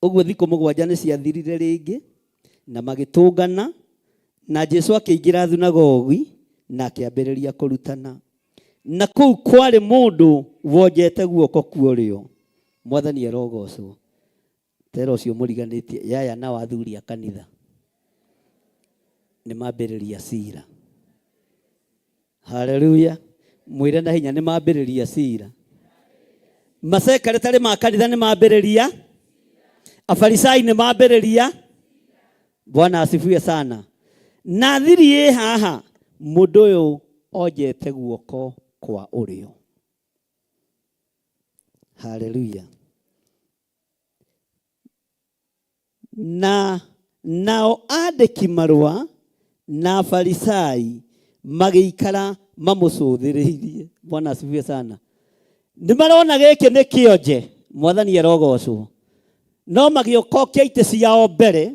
uguo thiku mugwanja ni ciathirire ringi na magitungana na Jesu akĩingĩra thunagogi na akĩambĩrĩria kũrutana. Na kũu kwarĩ mũndũ wonjete guoko kwa ũrĩo. Mwathani arogocwo. Tero ũcio mũriganĩtie yaya na athuri a kanitha nĩ mambĩrĩria cira. Haleluya. Mwĩre na hinya nĩ mambĩrĩria cira. Masekretari ma kanitha nĩ mambĩrĩria. Afarisai nĩ mambĩrĩria. Bwana asifiwe sana. Na thiri haha mũndũ ũyũ onjete guoko kwa ũrĩo. Haleluya. Na nao andĩki marũa na Afarisai magĩikara mamũcũthĩrĩirie. Bwana asifiwe sana. Nĩ marona gĩkĩ nĩ kĩonje. Mwathani arogocwo. No magĩokokia itĩ ciao mbere.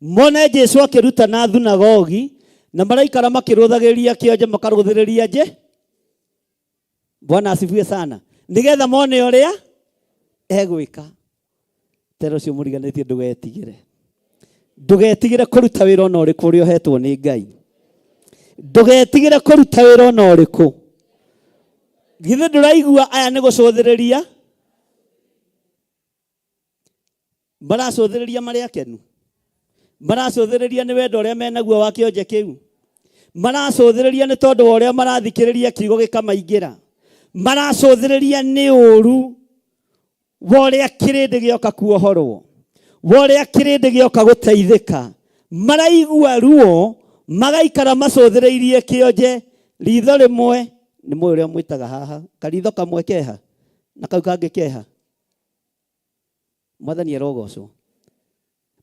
Mone Jesu akĩruta na thunagogi. Na maraikara makĩrũthagĩria kĩonje makarũthĩrĩria nje. Bwana asifiwe sana. Nigetha mone ũrĩa egwĩka. Tero ũcio mũriganĩtie ndũgetigĩre. Ndũgetigĩre kũruta wĩra ona ũrĩkũ ũrĩa ũhetwo nĩ Ngai. Ndũgetigĩre kũruta wĩra ona ũrĩkũ. Githĩ ndũraigua aya nĩ gũcũthĩrĩria? Maracũthĩrĩria marĩ akenu. Maracũthĩrĩria nĩ wendo ũrĩa menaguo wa kĩonje kĩu. Maracũthĩrĩria nĩ tondũ wa ũrĩa marathikĩrĩria kiugo gĩkamaingĩra. Maracũthĩrĩria nĩ ũru wa ũrĩa kĩrĩndĩ gĩoka kuohorwo. Wa ũrĩa kĩrĩndĩ gĩoka gũteithĩka. Maraigua ruo magaikara macũthĩrĩirie kĩonje. Ritho rĩmwe nĩ mũĩ ũrĩa mwĩtaga haha. Karitho kamwe keha na kau kangĩ keha. Mwathani arogocwo.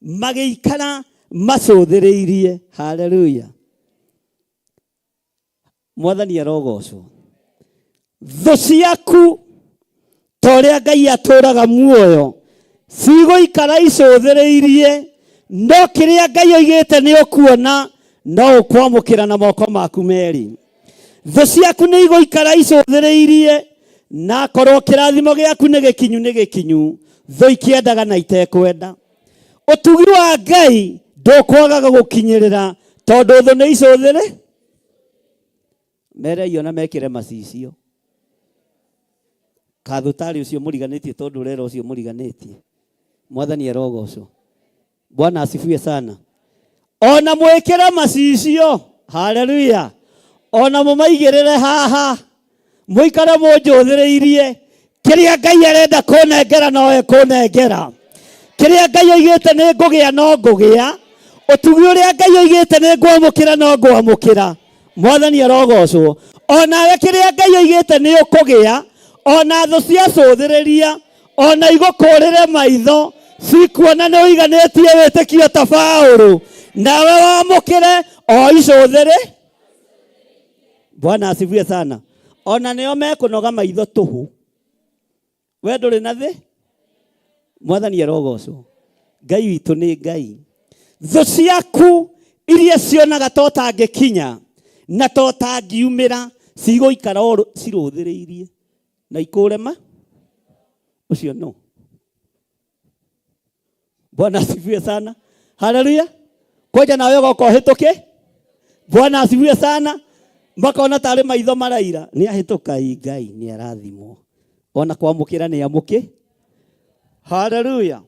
Magĩikara macũthĩrĩirie. Haleluya. Mwathani arogocwo. Thũ ciaku ta ũrĩa Ngai atũraga muoyo cigũikara icũthĩrĩirie. No kĩrĩa Ngai oigĩte nĩ ũkuona no ũkwamũkĩra na moko maku merĩ. Thũ ciaku nĩ igũikara icũthĩrĩirie. Na korwo kĩrathimo gĩaku nĩ gĩkinyu. Thũ ikĩendaga na itekwenda. Ũtugi wa Ngai ndũkwaga gũkinyĩrĩra tondũ thũ nĩ icũthĩrĩ. Mereio na mekĩre macicio. Kathutari ũcio mũriganĩtie tondũ ũrera ũcio mũriganĩtie. Mwathani arogocwo. Bwana asifiwe sana. Ona mwĩkĩre macicio. Haleluya. Ona mũmaigĩrĩre haha. Mũikare mũnjũthĩrĩirie. Kĩrĩa Ngai arenda kũnengera no ekũnengera. Kĩrĩa Ngai oigĩte nĩ ngũgĩa no ngũgĩa. Ũtugi ũrĩa Ngai oigĩte nĩ ngwamũkĩra no ngwamũkĩra. Mwathani arogocwo. Onawe kĩrĩa Ngai oigĩte nĩ ũkũgĩa. Ona thũ ciacũthĩrĩria. Ona igũkũrĩre maitho. Cikuona nĩ ũiganĩtie wĩtĩkio ta Paũlũ. Nawe wamũkĩre o icũthĩrĩ. Bwana asifiwe sana. Ona nĩo mekũnoga maitho tũhũ. We ndũrĩ na thĩ. Mwathani arogocwo. Ngai witũ nĩ Ngai. Thũ ciaku iria cionaga to tangĩkinya na to tangiumĩra cigũikara cirũthĩrĩirie na ikũrema. Ũcio no. Bwana asifiwe sana. Haleluya. Koja nawe ũgoka ũhĩtũke. Bwana asifiwe sana. Makona tarĩ maitho maraira. Nĩ ahĩtũka Ngai nĩ arathimwo. Ona kwamũkĩra nĩ amũkĩ. Haleluya.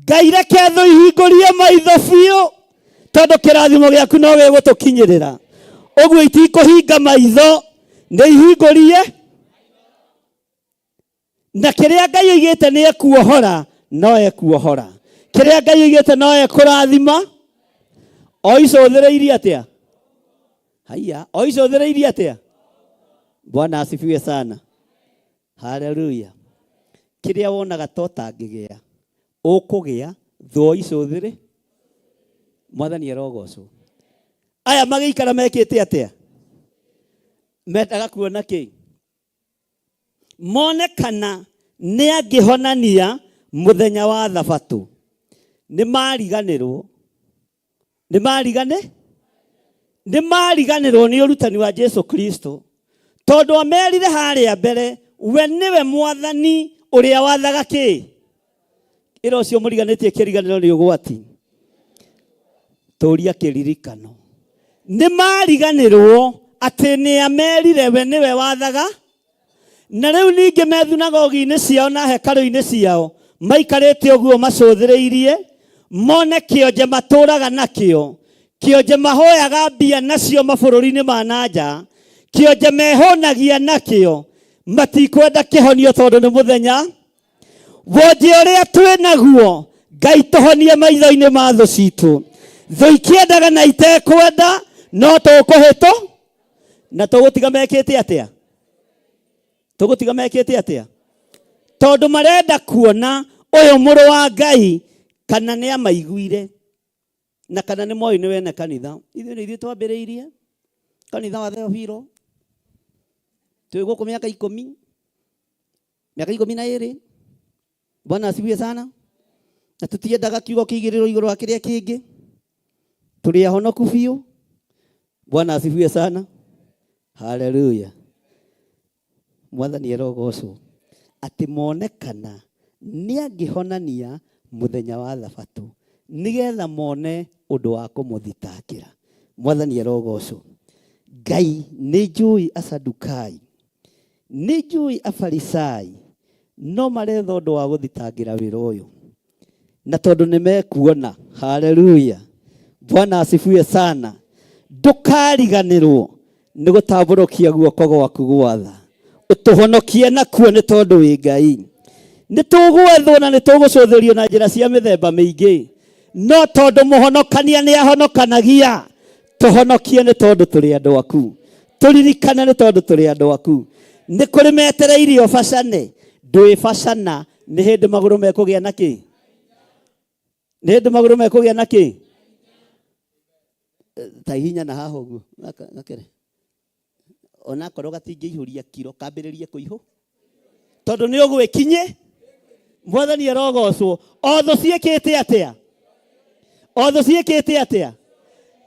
Ngai reke thũ ihingũrie maitho biũ. Tondũ kĩrathimo gĩaku no gĩgũtũkinyĩrĩra. Ũguo itikũhinga maitho. Nĩ ihingũrie. Na kĩrĩa Ngai oigĩte nĩ ekuohora no ekuohora. Kĩrĩa Ngai oigĩte no ekũrathima. O icũthĩrĩirie atĩa? Haya. O icũthĩrĩirie atĩa? Bwana asifiwe sana. Haleluya. Kĩrĩa wonaga to tangĩgĩa. Ũkũgĩa thũ icũthĩrĩ. Mwathani arogocwo. Aya magĩikara mekĩte atĩa? Mendaga kuona kĩ? Mone kana nĩ angĩhonania mũthenya wa Thabatũ. Nĩ mariganĩrwo. Nĩ marigane? Nĩ mariganĩrwo nĩ ũrutani wa Jesu Kristo. Tondũ amerire harĩa mbere we nĩwe mwathani ũrĩa wathaga kĩ? Ĩra ũcio mũriganĩtie kĩriganĩro nĩ ũgwati. Tũria kĩririkano. Nĩ mariganĩrwo atĩ nĩ amerire we nĩwe wathaga, na rĩu ningĩ me thunagogi-inĩ ciao na hekarũ-inĩ ciao maikarĩte ũguo macũthĩrĩirie mone kĩonje matũraga nakĩo, kĩonje mahoyaga mbia nacio mabũrũri-inĩ ma nanja, kĩonje mehũnagia nakĩo, matikwenda kĩhonio tondũ nĩ mũthenya. Wonje ũrĩa twĩ naguo Ngai tũhonie maitho-inĩ ma thũ citũ. Thũ ikĩendaga na itekwenda no tũkũhĩtũ na tũgũtiga mekĩte atĩa? Tũgũtiga mekĩte atĩa? Tondũ marenda kuona ũyũ mũrũ wa Ngai kana nĩ amaiguire na kana nĩ moĩ nĩ wene kanitha. Ithuĩ nĩ ithuĩ twambĩrĩirie kanitha wa Theophilo, twĩ gũkũ mĩaka 10, mĩaka 12. Bwana asifiwe sana. Na tutiendaga kiugo kĩigĩrĩrwo igũrũ wa kĩrĩa kĩngĩ, tũrĩ ahonoku biũ. Bwana asifiwe sana. Haleluya. Mwathani erogocwo atĩ monekana nĩ angĩhonania mũthenya wa Thabatũ nĩgetha mone ũndũ wa kũmũthitangĩra. Mwathani erogocwo. Ngai nĩ njũĩ Asadukai, nĩ njũĩ Afarisai, no maretha ũndũ wa gũthitangĩra wĩra ũyũ, na tondũ nĩ mekuona. Haleluya. Bwana asifiwe sana. Ndũkariganĩrwo nĩ gũtambũrũkia guoko gwaku gwatha, ũtũhonokie nakuo nĩ tondũ wĩ Ngai. Nĩ tũgwethwo na nĩ tũgũcũthĩrio na njĩra cia mĩthemba mĩingĩ, no tondũ mũhonokania nĩ ahonokanagia, tũhonokie nĩ tondũ tũrĩ andũ aku, tũririkane nĩ tondũ tũrĩ andũ aku. Nĩ kũrĩ metereirio bacane, ndũĩ bacana nĩ hĩndĩ magũrũ mekũgĩa na kĩ? Nĩ hĩndĩ magũrũ mekũgĩa na kĩ? Ta hinya na haha ũguo gakere, ona korwo gatingĩihũria kiro kambĩrĩrie kũihũ tondũ nĩ ũgwĩkinye. Mwathani erogocwo. O thũ ciĩkĩte atĩa? O thũ ciĩkĩte atĩa?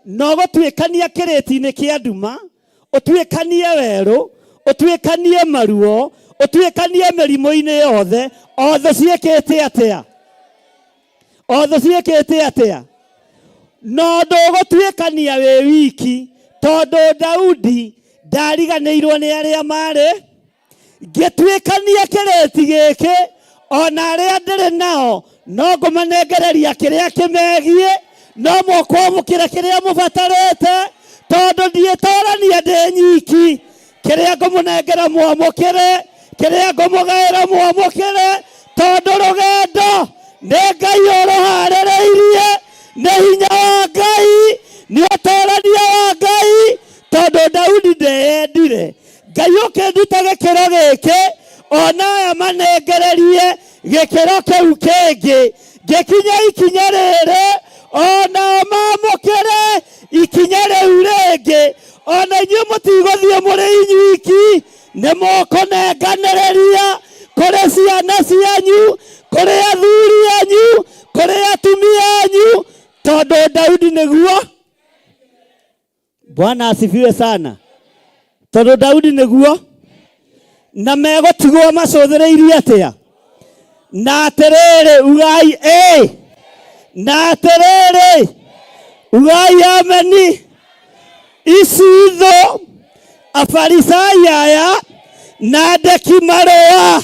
No gũtuĩkania kĩrĩti-inĩ kĩa nduma, ũtuĩkanie werũ, ũtuĩkanie maruo, ũtuĩkanie mĩrimũ-inĩ yothe. O thũ ciĩkĩte atĩa? O thũ ciĩkĩte atĩa? No ndũgũtuĩkania wĩ wiki, tondũ Daudi ndariganĩirwo nĩ arĩa marĩ. Ngĩtuĩkania kĩrĩti gĩkĩ, ona arĩa ndĩrĩ nao no ngũmanengereria kĩrĩa kĩmegiĩ, no mũkwamũkĩra kĩrĩa mũbatarĩte, tondũ ndiĩtorania ndĩ nyiki. Kĩrĩa ngũmũnengera mwamũkĩre, kĩrĩa ngũmũgaĩra mwamũkĩre, tondũ rũgendo nĩ Ngai ũrũharĩrĩirie, nĩ hinya wa Ngai, nĩ ũtorania wa Ngai, tondũ Daudi ndeyendire. Ngai ũkĩnduta gĩkĩro gĩkĩ, ona aya manengererie gĩkĩro kĩu kĩngĩ, ngĩkinya ikinya rĩrĩ, ona mamũkĩre ikinya rĩu rĩngĩ. Ona inyuĩ mũtigũthiĩ mũrĩ inyuiki, nĩ mũkũnenganĩrĩria kũrĩ ciana cianyu, kũrĩ athuri anyu, kũrĩ atumia anyu, tondũ Daudi nĩguo. Bwana asifiwe sana. Tondũ Daudi nĩguo, na megũtigwo macũthĩrĩirie atĩa? Na atĩrĩrĩ ugai na atĩrĩrĩ ugai ameni. Ici thũ Afarisai aya na andĩki marũa,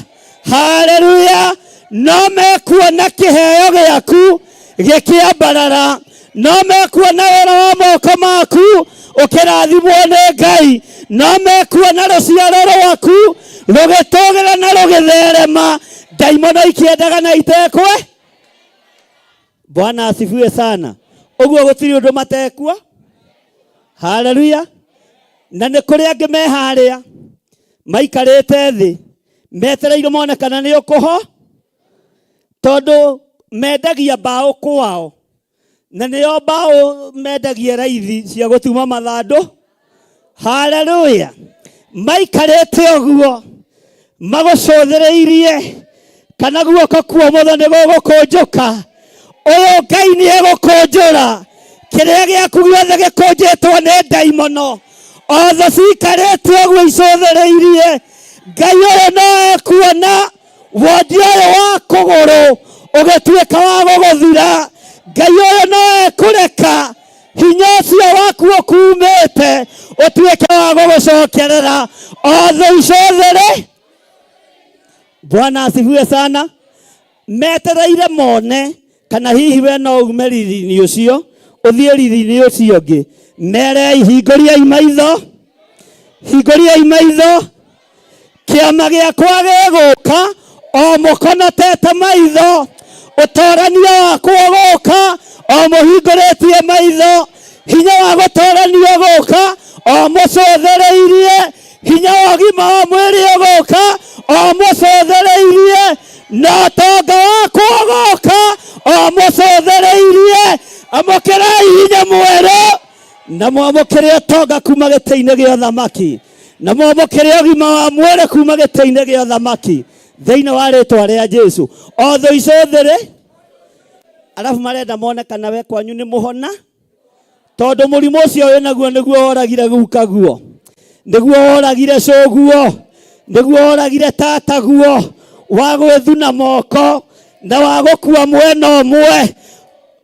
haleluya, no mekuona kĩheo gĩaku gĩkĩambarara, no mekuona wĩra wa moko maku ũkĩrathimwo nĩ Ngai, no mekuona rũciaro rwaku rũgĩtũgĩra na rũgĩtherema, ndaimono ikĩendaga na itekwe. Bwana asifiwe sana. Ũguo gũtirĩ ũndũ matekua. Haleluya. Na nĩ kũrĩ angĩ meharĩa maikarĩte thĩ metereire monekana nĩ ũkũho, tondũ mendagia mbaũ kwao, na nĩo mbaũ mendagia raithi cia gũtuma mathandũ. Haleluya. Maikarĩte ũguo magũcũthĩrĩirie, kana guoko kwa ũmotho nĩ gũgũkũnjũka. Ũyũ Ngai nĩ egũkũnjũra. Kĩrĩa gĩaku gĩothe gĩkũnjĩtwo nĩ ndaimono, othe cikarĩte ũguo icũthĩrĩirie. Ngai ũyũ no ekuona wonje ũyũ wa kũgũrũ ũgĩtuĩka wa gũgũthira. Ngai ũyũ no ekũreka hinya ũcio waku ũkumĩte ũtuĩke wa gũgũcokerera othe icothere. Bwana asifiwe sana. Metereire mone kana hihi we no ume rithinĩ ũcio ũthiĩ rithinĩ ũcio ũngĩ. Mere hingũriai maitho, hingũriai maitho, kĩama gĩakwa gĩgũka o mũkonotete maitho, ũtoranio wakwa ũgũka o mũhingũrĩtie maitho, hinya wa gũtoranio ũgũka o mũcũthĩrĩirie, hinya wa ũgima wa mwĩrĩ ũgũka o mũcũthĩrĩirie, na ũtonga wakwa ũgũka o mũcũthĩrĩirie. Amũkĩrai hinya mwerũ na mwamũkĩre ũtonga kuma gĩtĩ-inĩ gĩa ũthamaki, na mwamũkĩre ũgima wa mwĩrĩ kuma gĩtĩ-inĩ gĩa ũthamaki thĩinĩ wa rĩtwa rĩa Jesu. Othe icũthĩrĩ, arabu marenda mone kana we kwanyu nĩ mũhona, tondũ mũrimũ ũcio wĩ naguo nĩguo woragire gukaguo, nĩguo woragire cũguo, nĩguo woragire tataguo, wa gwĩthuna moko na wa gũkua mwena ũmwe.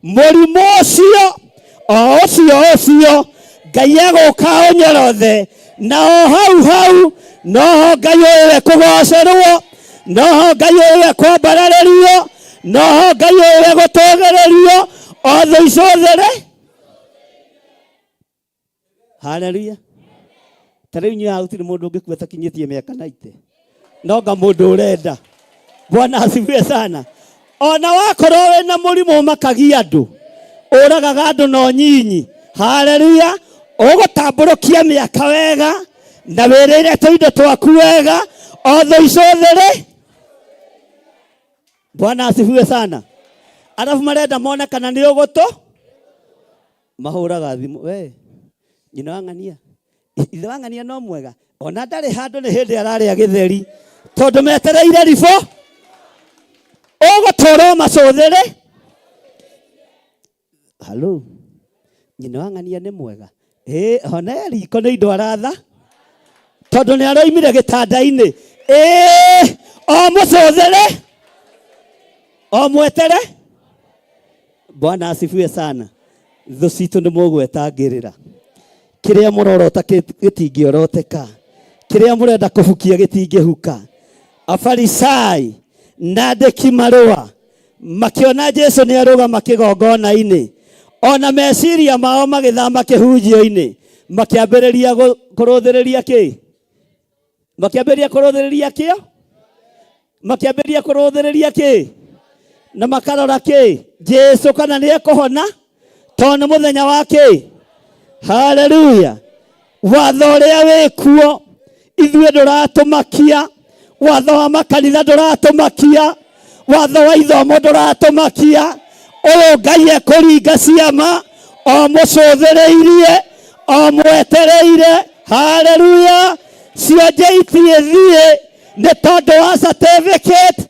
Mũrimũ ũcio ũcio Ngai egũka ũnyorothe, na o hau hau noho Ngai ũyũ kũgocerwo, noho Ngai ũyũ kwambararĩrio, noho Ngai ũyũ gũtũgĩrĩrio. Othe icũthĩrĩ. Haleluya. Tarĩu nyua gũtirĩ mũndũ ũngĩkua takinyĩtie mĩaka 90, nonga mũndũ ũrenda. Bwana asifiwe sana. Ona wakorwo wĩna mũrimũ makagia andũ, ũragaga andũ no nyinyi. Haleluya. Ũgũtambũrũkia mĩaka wega na wĩrĩire tũindo twaku wega. Othe icũthĩrĩ. Bwana asifiwe sana. Arabu marenda mone kana nĩ ũgũtũ, mahũraga thimũ. We nyina wang'ania, ithe wang'ania no mwega, ona ndarĩ handũ nĩ hĩndĩ ararĩa gĩtheri, tondũ metereire ribũ. Ũgũtũrwo macũthĩrĩ. Halo, nyina wang'ania nĩ mwega. Hone riko nĩ indo aratha, tondũ nĩ aroimire gĩtanda-inĩ. O mũcũthĩrĩ, o mwetere. Bwana asifiwe sana. Thũ citũ nĩ mũgwetangĩrĩra. Kĩrĩa mũrorota gĩtingĩoroteka, kĩrĩa mũrenda kũbukia gĩtingĩhuka. Afarisai na andĩki marũa makĩona Jesu nĩ arũgama kĩgongona-inĩ, ona meciria mao magĩthama kĩhunjio-inĩ, makĩambĩrĩria kũrũthĩrĩria kĩ? Makĩambĩrĩria kũrũthĩrĩria kĩo? Makĩambĩrĩria kũrũthĩrĩria kĩ? Na makarora kĩ? Jesu kana nĩ ekũhona, tondũ nĩ mũthenya wa kĩ? Haleluya. Watho ũrĩa wĩkuo ithuĩ ndũratũmakia, watho wa makanitha ndũratũmakia, watho wa ithomo ndũratũmakia. Ũyũ Ngai ekũringa ciama, o mũcũthĩrĩirie, o mwetereire. Haleluya. Cionje itiĩthiĩ nĩ tondũ wa certificate,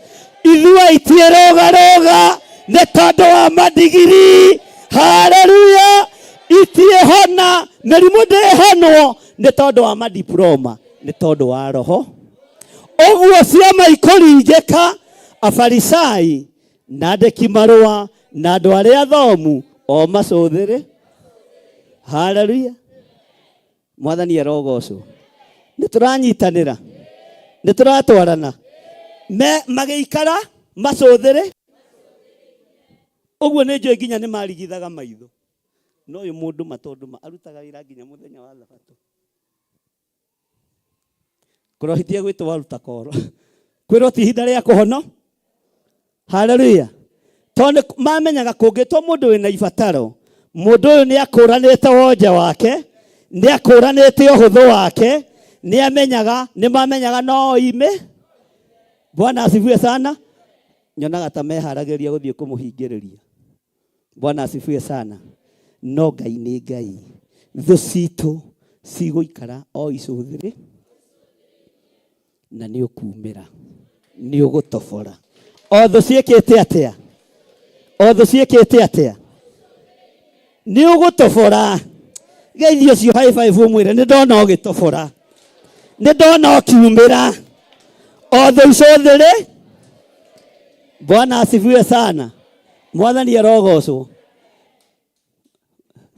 ithuĩ itiĩrũgarũga nĩ tondũ wa madigiri. Haleluya. Itiĩhona, mĩrimũ ndĩhonwo nĩ tondũ wa madiploma, nĩ tondũ wa roho. Ũguo ciama ikũringĩka. Afarisai na andĩki marũa na andũ arĩa athomu o macũthĩrĩ. Haleluya. Mwathani arogocwo. Nĩ tũranyitanĩra, nĩ tũratwarana. Magĩikara macũthĩrĩ. Ũguo nĩ njũĩ nginya nĩ marigithaga maitho. No ũyũ mũndũ matondũ arutaga wĩra nginya mũthenya wa Thabatũ. Kũrohitie gwĩtwo waruta koro. Kwĩrwo ti ihinda rĩa kũhono. Haleluya. Tondũ mamenyaga kũngĩtwo mũndũ wĩna ibataro, mũndũ ũyũ nĩ akũranĩte wonje wake, nĩ akũranĩte ũhũthũ wake, nĩ amenyaga, nĩ mamenyaga no ime. Bwana asifiwe sana. Nyonaga ta meharagĩria gũthiĩ kũmũhingĩrĩria. Bwana asifiwe sana. No Ngai nĩ Ngai. Thũ citũ cigũikara o icũthĩrĩ, na nĩ ũkumĩra, nĩ ũgũtobora. O thũ ciĩkĩte atĩa? O thũ ciĩkĩte atĩa? Nĩ ũgũtobora. Geithio ũcio high five ũmwĩre nĩ ndona ũgĩtobora, nĩ ndona ũkiumĩra. O thũ icũthĩrĩ. Bwana asifiwe sana. Mwathani arogocwo.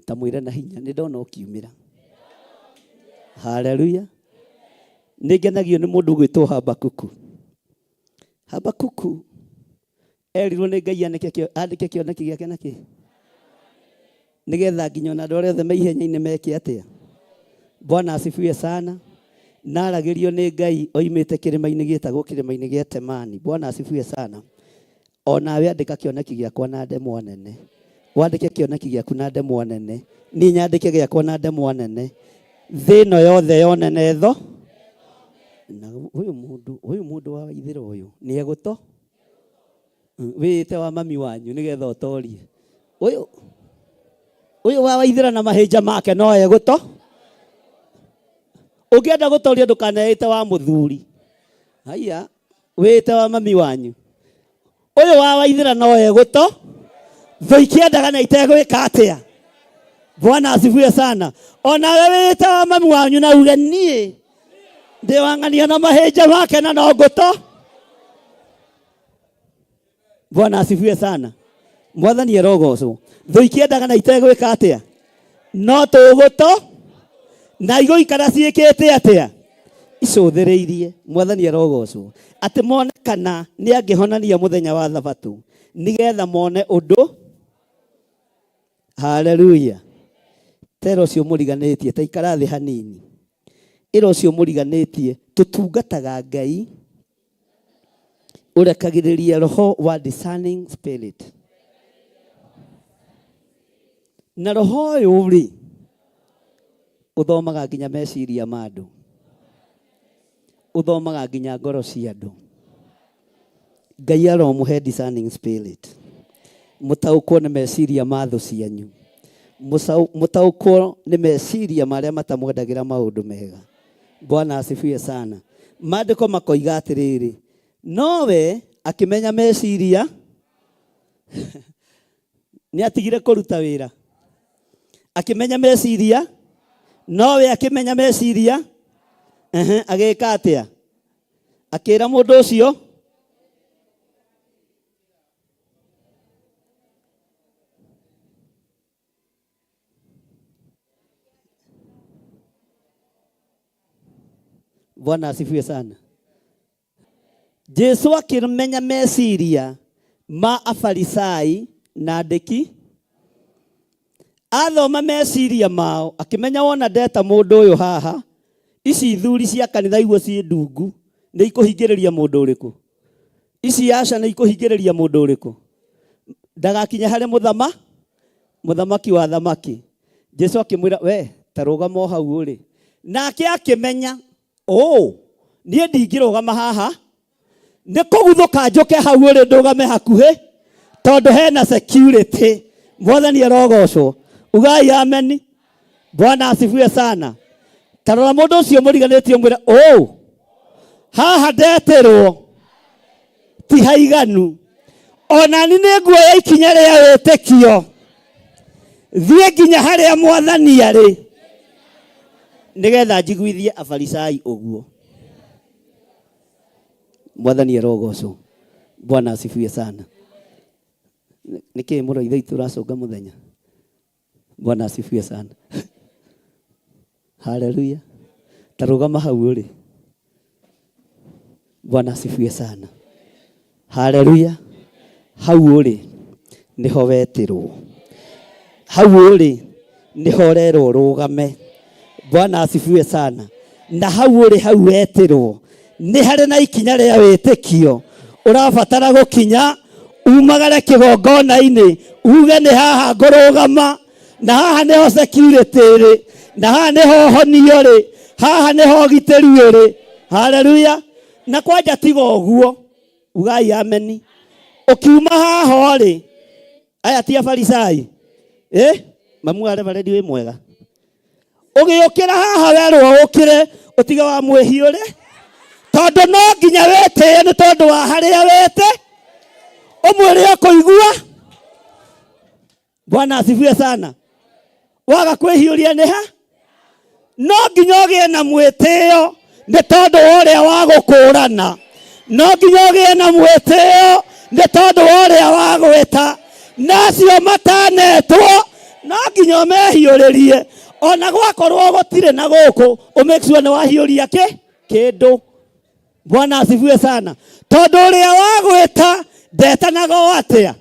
tamwire na hinya nĩ ndona ũkiumĩra. Haleluya. Nĩngenagio nĩ mũndũ gwĩtwo Habakuku. Habakuku erirwo nĩ Ngai andĩke kĩoneki gĩake na kĩ, nĩgetha nginya na andũ arĩa othe me ihenya-inĩ meke atĩa. Bwana asifiwe sana. Naragĩrio nĩ Ngai oimĩte kĩrĩma-inĩ gĩtagwo kĩrĩma-inĩ gĩa Temani. Bwana asifiwe sana. Onawe andĩka kĩoneki gĩakwa na ndemwa nene. Wandĩke kĩoneki gĩaku na ndemwa nene. Niĩ nyandĩke gĩakwa na ndemwa nene. Thĩ ĩno yothe yonene tho. Na ũyũ mũndũ wa Waithĩra ũyũ nĩ egũto. Wĩte wa mami wanyu nĩgetha ũtorie. Ũyũ wa Waithĩra na mahĩnja make no egũto. Ũngĩenda gũtoria ndũkaneĩte wa mũthuri. Haya, wĩte wa mami wanyu. Ũyũ wa Waithĩra no egũto. Thũ ikĩendaga na itegwĩka atĩa. Bwana asifiwe sana. Onawe wĩte wa mami wanyu na uge niĩ ndĩwang'ania na mahĩnja make na no ngũto. Bwana asifiwe sana. Mwathani erogocwo. Thũ ikĩendaga na itegwĩka atĩa. No tũgũto. Na igũikara ciĩkĩte atĩa. Icũthĩrĩirie. Mwathani erogocwo. Atĩ monekana nĩ angĩhonania mũthenya wa Thabatũ nĩgetha mone ũndũ. Haleluya. Tero ũcio mũriganĩtie ta ikara thĩ hanini. Ĩro ũcio mũriganĩtie tũtungataga Ngai ũrekagĩrĩria roho wa discerning spirit. Na roho ũyũ rĩ ũthomaga nginya meciria ma andũ. Ũthomaga nginya ngoro cia andũ. Ngai aromũhe discerning spirit. Mũtaũkwo nĩ meciria ma thũ cianyu. Mũtaũkwo nĩ meciria marĩa matamwendagĩra maũndũ mega. Bwana asifiwe sana. Maandĩko makoiga atĩrĩrĩ, nowe akĩmenya meciria nĩ atigire kũruta wĩra. Akĩmenya meciria, nowe akĩmenya meciria, agĩka atĩa? Akĩra mũndũ ũcio Bwana asifiwe sana. Jesu akĩmenya meciria ma Afarisai na andĩki. Athoma meciria mao akĩmenya wona ndeta mũndũ ũyũ haha, ici ithuri cia kanitha igua ciĩ ndungu nĩ ikũhingĩrĩria mũndũ ũrĩkũ. Ici aca nĩ ikũhingĩrĩria mũndũ ũrĩkũ. Ndagakinya harĩ mũthamaki wa thamaki. Jesu akĩmwĩra we ta rũgama o hau ũrĩ. Nake akĩmenya niĩ ndingĩrũgama haha, nĩ kũguthũka njũke hau ũrĩ ndũgame hakuhĩ tondũ hena security. Mwathani arogocwo. Ugai amen. Bwana asifiwe sana. Tarora mũndũ ũcio mũriganĩtie mwĩre haha ndeterwo ti haiganu. Onani nĩ nguoya ikinya rĩa wĩtĩkio thiĩ nginya harĩa Mwathani arĩ nĩgetha njiguithie Afarisai ũguo. Mwathani arogocwo. Bwana asifiwe sana. Nĩkĩ mũraitha tũracũnga mũthenya. Bwana asifiwe sana. Haleluya. Tarũgama hau ũrĩ. Bwana asifiwe sana. Haleluya. Hau ũrĩ nĩho wetirwo. Hau ũrĩ nĩho rerwo rũgame. Bwana asifiwe sana. Na hau ũrĩ hau wetirwo nĩ harĩ na ikinya rĩa wĩtĩkio. Ũrabatara gũkinya umagare kĩgongona-inĩ uge nĩ haha ngũrũgama, na haha nĩho security rĩ, na haha nĩho honio rĩ, haha nĩho gitĩri rĩ. Haleluya. Na kwanja tiga ũguo. Ugai ameni. Ukiuma haha rĩ, aya ti Afarisai mamu arĩ baredi wĩ mwega. Ũgĩũkĩra haha werwo ũkĩre ũtige wa mwĩhi ũrĩ, tondũ no nginya wĩtĩe nĩ tondũ wa harĩa wĩte ũmwĩre ũkũigua. Bwana asifiwe sana. Waga kwĩhiũria nĩ ha? No nginya ũgĩe na mwĩtĩo nĩ tondũ wa ũrĩa wa gũkũrana. No nginya ũgĩe na mwĩtĩo nĩ tondũ wa ũrĩa wa gwĩta. Nacio matanetwo no nginya mehiũrĩrie ona gwakorwo gũtirĩ na gũkũ make sure nĩ wahiũria kĩndũ. Bwana asifiwe sana. Tondũ ũrĩa wagwĩta ndetanaga atĩa.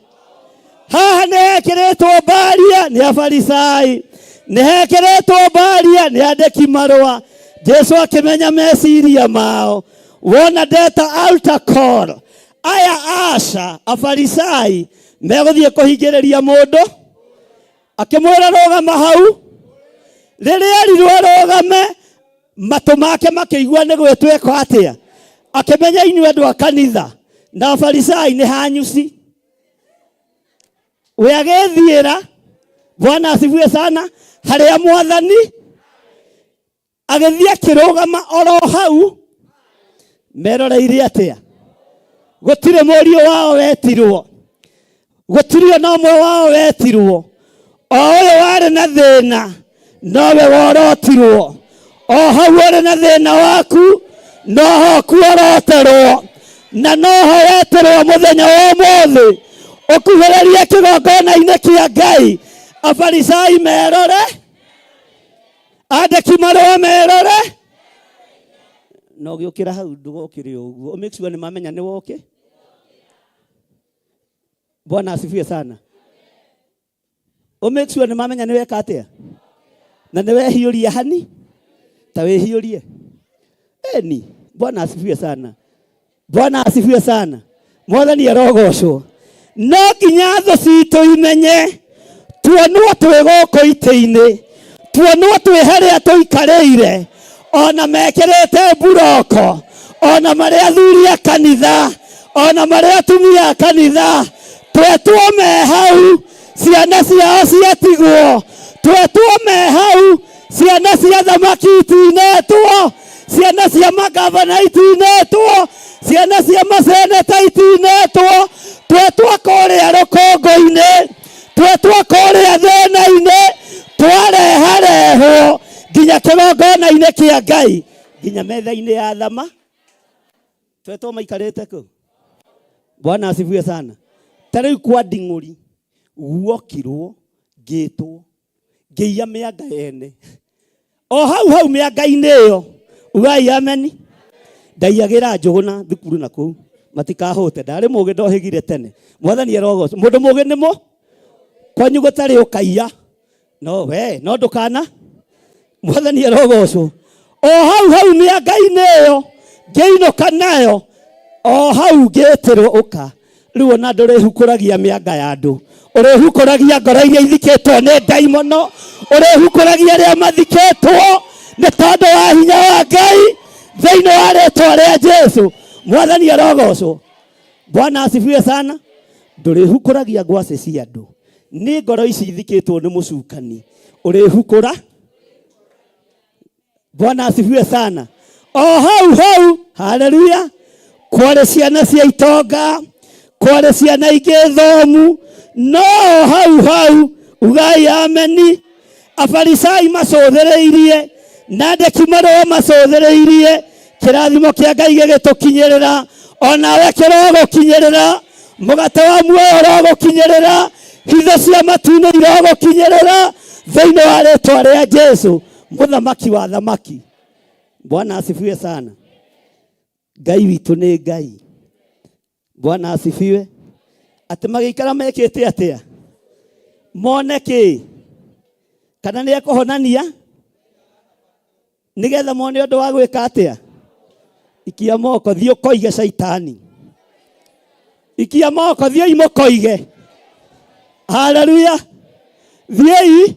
Haha nĩ hekĩrĩtwo baria nĩ Afarisai, nĩ hekĩrĩtwo baria nĩ andĩki marũa. Jesu akĩmenya meciria mao, wona ndeta altar call, aya aca Afarisai megũthiĩ kũhingĩrĩria mũndũ, akĩmwĩra rũgama hau. Rĩrĩa erirwo rũgame, matũ make makĩigua nĩ gwĩtwĩka atĩa. Akĩmenya inyuĩ andũ a kanitha na Afarisai nĩ hanyuci. We agĩthiĩra, Bwana asifiwe sana, harĩa Mwathani, agĩthiĩ akĩrũgama oro hau. Meroreire atĩa? Gũtirĩ mũriũ wao wetirwo, gũtirĩ ona ũmwe wao wetirwo. O ũyũ warĩ na thĩna nowe worotirwo. O hau warĩ na thĩna waku noho kuoroterwo, na noho weterwo mũthenya wa ũmũthĩ ũkuhĩrĩrie kĩgongona-inĩ kĩa Ngai. Afarisai merore, andĩki marũa merore. No gĩũkĩra hau ndũgokĩre ũguo, make sure nĩ mamenya nĩ woke. Bwana asifiwe sana. Make sure nĩ mamenya nĩ weka atĩa na nĩ wehiũria hani ta wehiũrie. Eni, Bwana asifiwe sana. Bwana asifiwe sana. Mwathani arogocwo. No nginya thũ citũ imenye tuonwo twĩ gũkũ itĩ-inĩ, tuonwo twĩ harĩa tũikarĩire, ona mekĩrĩte buroko, ona marĩ athuri a kanitha, ona marĩ atumia a kanitha, twetwo me hau, ciana ciao ciatigwo, twetwo me hau, ciana cia thamaki itinetwo, ciana cia magavana itinetwo, ciana cia maseneta itinetwo, twetwo kũrĩa rũkũngũ-inĩ, twetwo kũrĩa thĩna-inĩ, twarehwo nginya kĩgongona-inĩ kĩa Ngai, nginya metha-inĩ ya thama, twetwo maikarĩte kũ. Bwana asifiwe sana. Ta rĩu kwa nding'ũri guokirwo ngĩtwo ngĩiya mĩanga ene o hau mĩanga-inĩ ĩyo. Ugai ameni. Ndaiagĩra njũgũna thukuru na kũu matikahũte, ndarĩ mũgĩ ndohĩgire tene. Mwathani arogocwo. Mũndũ mũgĩ nĩ mũ kwanyu gũtarĩ ũkaiya, no we no ndũkana. Mwathani arogocwo. O hau mĩanga-inĩ ĩyo ngĩinũka nayo, o hau ngĩtĩrwo ũka. Rĩu ona ndũrĩhukũragia mĩanga ya andũ, ũrĩhukũragia ngoro iria ithikĩtwo nĩ ndaimono, ũrĩhukũragia arĩa mathikĩtwo nĩ tondũ wa hinya wa Ngai thĩinĩ wa rĩĩtwa rĩa Jesu. Mwathani arogocwo. Bwana asifiwe sana. Ndũrĩhukũragia ngwacĩ cia andũ, nĩ ngoro ici ithikĩtwo nĩ mũcukani, ũrĩhukũra. Bwana asifiwe sana. O hau haleluya, kwarĩ ciana cia itonga, kwarĩ ciana ingĩ thomu, no hau ugai ameni. Afarisai macũthĩrĩirie na andĩki marũa macũthĩrĩirie, kĩrathimo kĩa Ngai gĩgĩtũkinyĩrĩra, onawe kĩrogũkinyĩrĩra, mũgate wa muoyo ũrogũkinyĩrĩra, hitho cia matu-inĩ irogũkinyĩrĩra thĩinĩ wa rĩĩtwa rĩa Jesu, mũthamaki wa thamaki. Bwana asifiwe sana. Ngai witũ nĩ Ngai. Bwana asifiwe. Atĩ magĩikara mekĩte atĩa? Mone kĩ? Kana nĩ ekũhonania? Nĩgetha mone ũndũ wa gwĩka atĩa? Ikia moko thiĩ ũkoige Shaitani. Ikia moko thiĩ imũkoige. Haleluya. Thiĩ.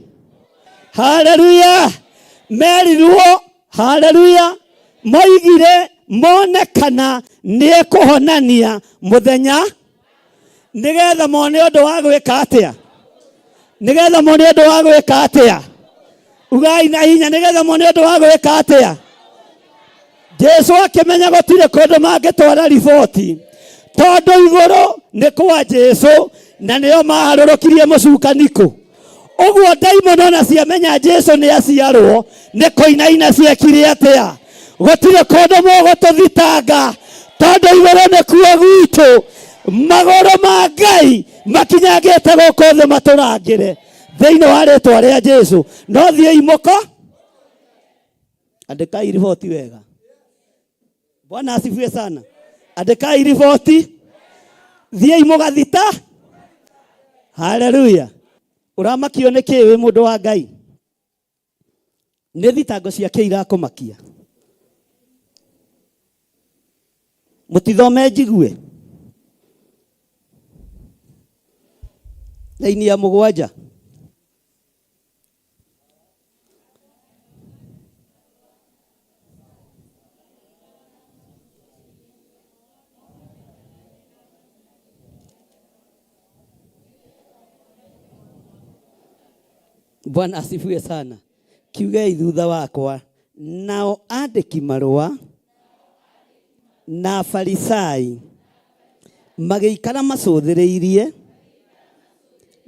Haleluya. Merirwo. Haleluya. Moigire mone kana nĩ ekũhonania mũthenya, nĩgetha mone ũndũ wa gwĩka atĩa? Nĩgetha mone ũndũ wa gwĩka atĩa? Ugai na hinya, nĩgetha mone ũndũ wa gwĩka atĩa? Jesu akĩmenya gũtirĩ kũndũ mangĩtwara riboti, tondũ igũrũ nĩ kwa Jesu na nĩo maharũrũkirie mũcukani kũ. Ũguo ndaimono na ciamenya Jesu nĩ aciarwo, nĩ kũinaina ciekire atĩa? Gũtirĩ kũndũ mũgũtũthitanga, tondũ igũrũ nĩ kuo gwitũ. Magũrũ ma Ngai makinyangĩte gũkũ thĩ matũrangĩre. thĩinĩ wa rĩĩtwa rĩa Jesũ. No thiĩi mũko, andĩkai riboti wega. Bwana asifiwe sana. Andĩkai riboti, thiĩi mũgathita. Haleluya. Ũramakio nĩ kĩĩ wĩ mũndũ wa Ngai? Nĩ thitango ciake irakũmakia. Mũtithome njigue. Laini ya mũgwanja. Bwana asifiwe sana. Kiuge thutha wakwa, nao andĩki marũa na Farisai magĩikara macũthĩrĩirie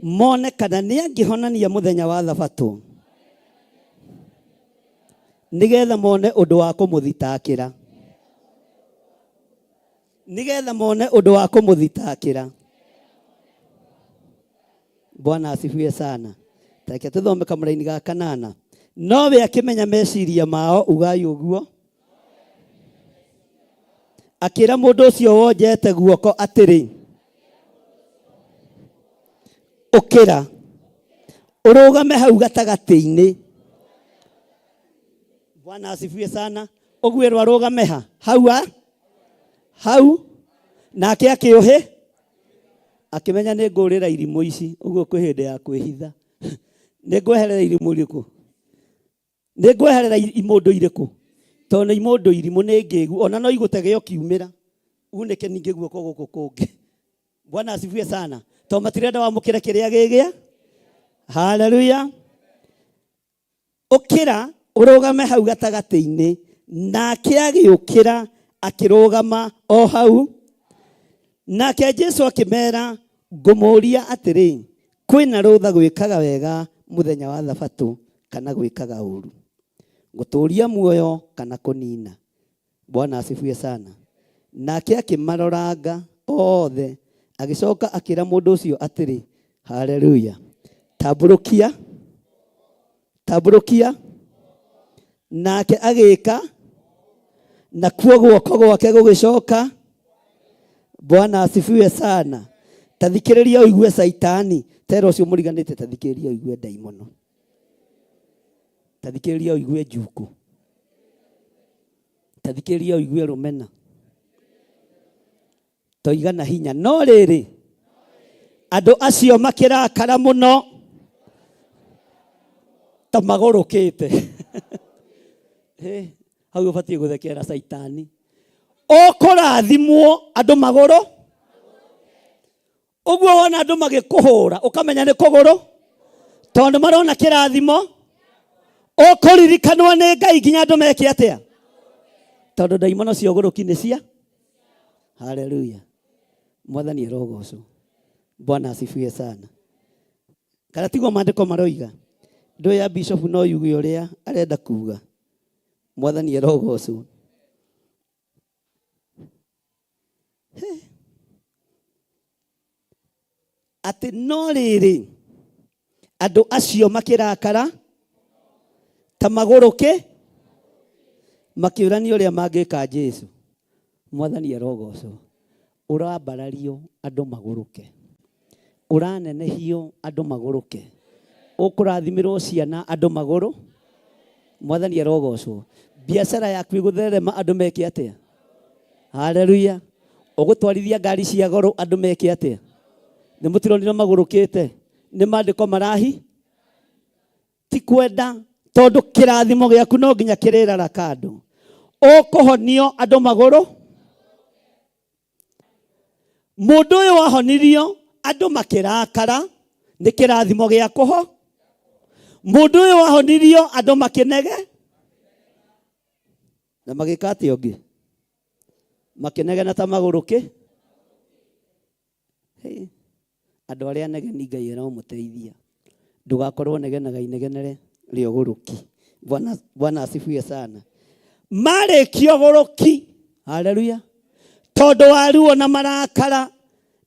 mone kana nĩ angĩhonania mũthenya wa Thabatũ, nĩgetha mone ũndũ wa kũmũthitakĩra. Nĩgetha mone ũndũ wa kũmũthitakĩra. Bwana asifiwe sana. Reke tuthome kamũra-inĩ ga 8. Nowe akĩmenya meciria mao, ugai ũguo, akĩra mũndũ ũcio wonjete guoko atĩrĩ, ũkĩra ũrũgame hau gatagatĩ-inĩ. Bwana asifiwe sana. Ũgwĩrwo arũgame ha? Hau nake akĩũhĩ, akĩmenya nĩ ngũrĩra irimũ ici. Ũguo kwĩ hĩndĩ ya kwĩhitha. Nĩ ngweherera irimũ irĩkũ? Nĩ ngweherera imũndũ irĩkũ? Tondũ imũndũ irimũ nĩ ngĩgu, ona no igũtege ũkiumĩra unĩke ningĩ guoko gũkũ kũngĩ. Bwana asifiwe sana. Tondũ matirenda wamũkĩre kĩrĩa gĩgĩa. Haleluya. Ũkĩra ũrũgame hau gatagatĩ-inĩ, nake agĩũkĩra akĩrũgama o hau. Nake Jesũ akĩmera, ngũmũũria atĩrĩ, kwĩna rũtha gwĩkaga wega mũthenya wa Thabatũ kana gwĩkaga ũru, gũtũũria muoyo kana kũnina? Bwana asifiwe sana. Nake akĩmaroranga othe, agĩcoka akĩra mũndũ ũcio atĩrĩ, haleluya, tambũrũkia. Nake agĩka, nakuo guoko gwake gũgĩcoka. Bwana asifiwe sana. Tathikĩrĩria ũigue Saitani. Tera ũcio mũriganĩte, tathikĩrĩria ũigue ndaimono. Tathikĩrĩria ũigue njuku. Tathikĩrĩria ũigue rũmena. Toigana hinya. No rĩrĩ, andũ acio makĩrakara mũno, ta magũrũkĩte. Hau ũbatiĩ gũthekera Saitani. Ũkũrathimwo andũ magũrũ. Ũguo wona andũ magĩkũhũra ũkamenya nĩ kũgũrũ, tondũ marona kĩrathimo. Ũkũririkanwo nĩ Ngai nginya andũ meke atĩa? Tondũ ndaimono cia ũgũrũki nĩ cia. Haleluya. Mwathani arogocwo. Bwana asifiwe sana. Kana tiguo maandĩko maroiga? Ndũ ya bishop no yuge ũrĩa arenda kuga. Mwathani arogocwo. Atĩ no rĩrĩ, andũ acio makĩrakara ta magũrũke, makĩũrania ũrĩa mangĩka Jesũ. Mwathani arogocwo. Ũrambarario andũ magũrũke, ũranenehio andũ magũrũke, ũkũrathimĩrwo ciana andũ magũrũ. Mwathani arogocwo. Biacara yaku ĩgũtherema andũ meke atĩa? Haleluya. Ũgũtwarithia ngari cia goro andũ meke atĩa? Nĩ mũtironire magũrũkĩte? Nĩ maandĩko marahi? Ti kwenda, tondũ kĩrathimo gĩaku no nginya kĩrĩrara kando. Ũkũhonio andũ magũrũ. Mũndũ ũyũ wahonirio andũ makĩrakara, nĩ kĩrathimo gĩa kũho. Mũndũ ũyũ wahonirio andũ makĩnege, na magĩka atĩa ũngĩ? Makĩnegena ta magũrũkĩ. Andũ arĩa negeni Ngai aramũteithia. Ndũgakorwo negenaga inegenere rĩa ũgũrũki. Bwana asifiwe sana. Marĩkio ũgũrũki. Haleluya. Tondũ wa ruo na marakara,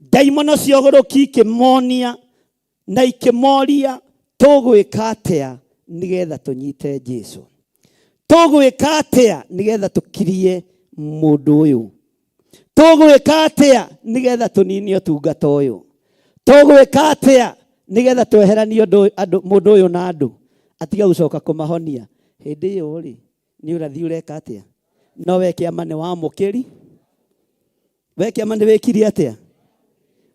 ndaimono cia ũgũrũki ikĩmonia na ikĩmoria, tũgwĩka atĩa nĩgetha tũnyite Jesũ? Tũgwĩka atĩa nĩgetha tũkirie mũndũ ũyũ? Tũgwĩka atĩa nĩgetha tũninie ũtungata ũyũ? Tũgwĩka atĩa nĩgetha tweheranie mũndũ ũyũ na andũ atiga gũcoka kũmahonia? Hĩndĩ ĩyo rĩ, nĩ ũrathi ũreka atĩa? No we kĩama nĩ wamũkĩri? We kĩama nĩ wĩkiri atĩa?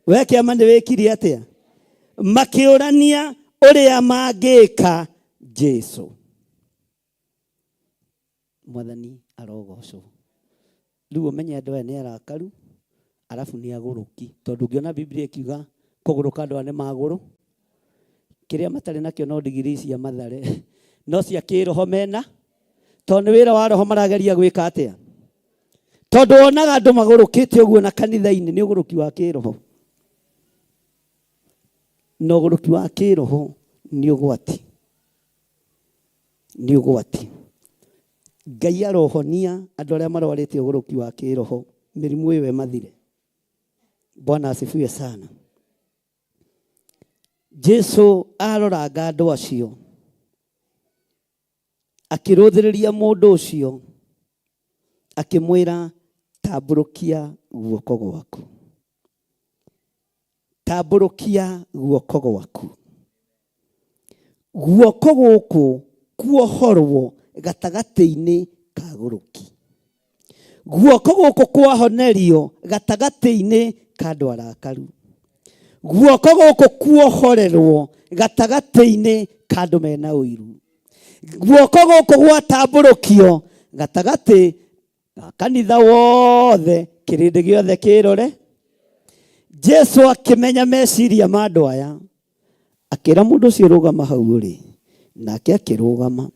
We kĩama nĩ wĩkiri atĩa? Makĩũrania ũrĩa mangĩka Jesũ. Mwathani arogocwo. Rĩu ũmenye andũ aya nĩ arakaru, arabu nĩ agũrũki. Tondũ ũngĩona Biblia ikiuga kũgũrũka andũ aya nĩ magũrũ, kĩrĩa matarĩ nakĩo no ndigiri cia mathare, no cia kĩroho mena, tondũ nĩ wĩra wa roho marageria gwĩka atĩa. Tondũ wonaga andũ magũrũkĩte ũguo na kanitha-inĩ, nĩ ũgũrũki wa kĩroho. Na ũgũrũki wa kĩroho nĩ ũgwati. Nĩ ũgwati. Ngai arohonia andũ arĩa marwarĩte ũgũrũki wa kĩroho, mĩrimũ ĩyo ĩmathire. Bwana asifiwe sana. Jesũ aroranga andũ acio, akĩrũthĩrĩria mũndũ ũcio, akĩmwĩra tambũrũkia guoko gwaku. Tambũrũkia guoko gwaku. Guoko gũkũ kuohorwo gatagatĩ-inĩ ka gũrũki. Guoko gũkũ kwahonerio gatagatĩ-inĩ ka andũ arakaru. Guoko gũkũ kuohorerwo gatagatĩ-inĩ ka andũ mena ũiru. Guoko gũkũ gwatambũrũkio gatagatĩ ga kanitha wothe, kĩrĩndĩ gĩothe kĩrore. Jesũ akĩmenya meciria ma andũ aya, akĩra mũndũ ũcio rũgama hau ũrĩ, nake akĩrũgama.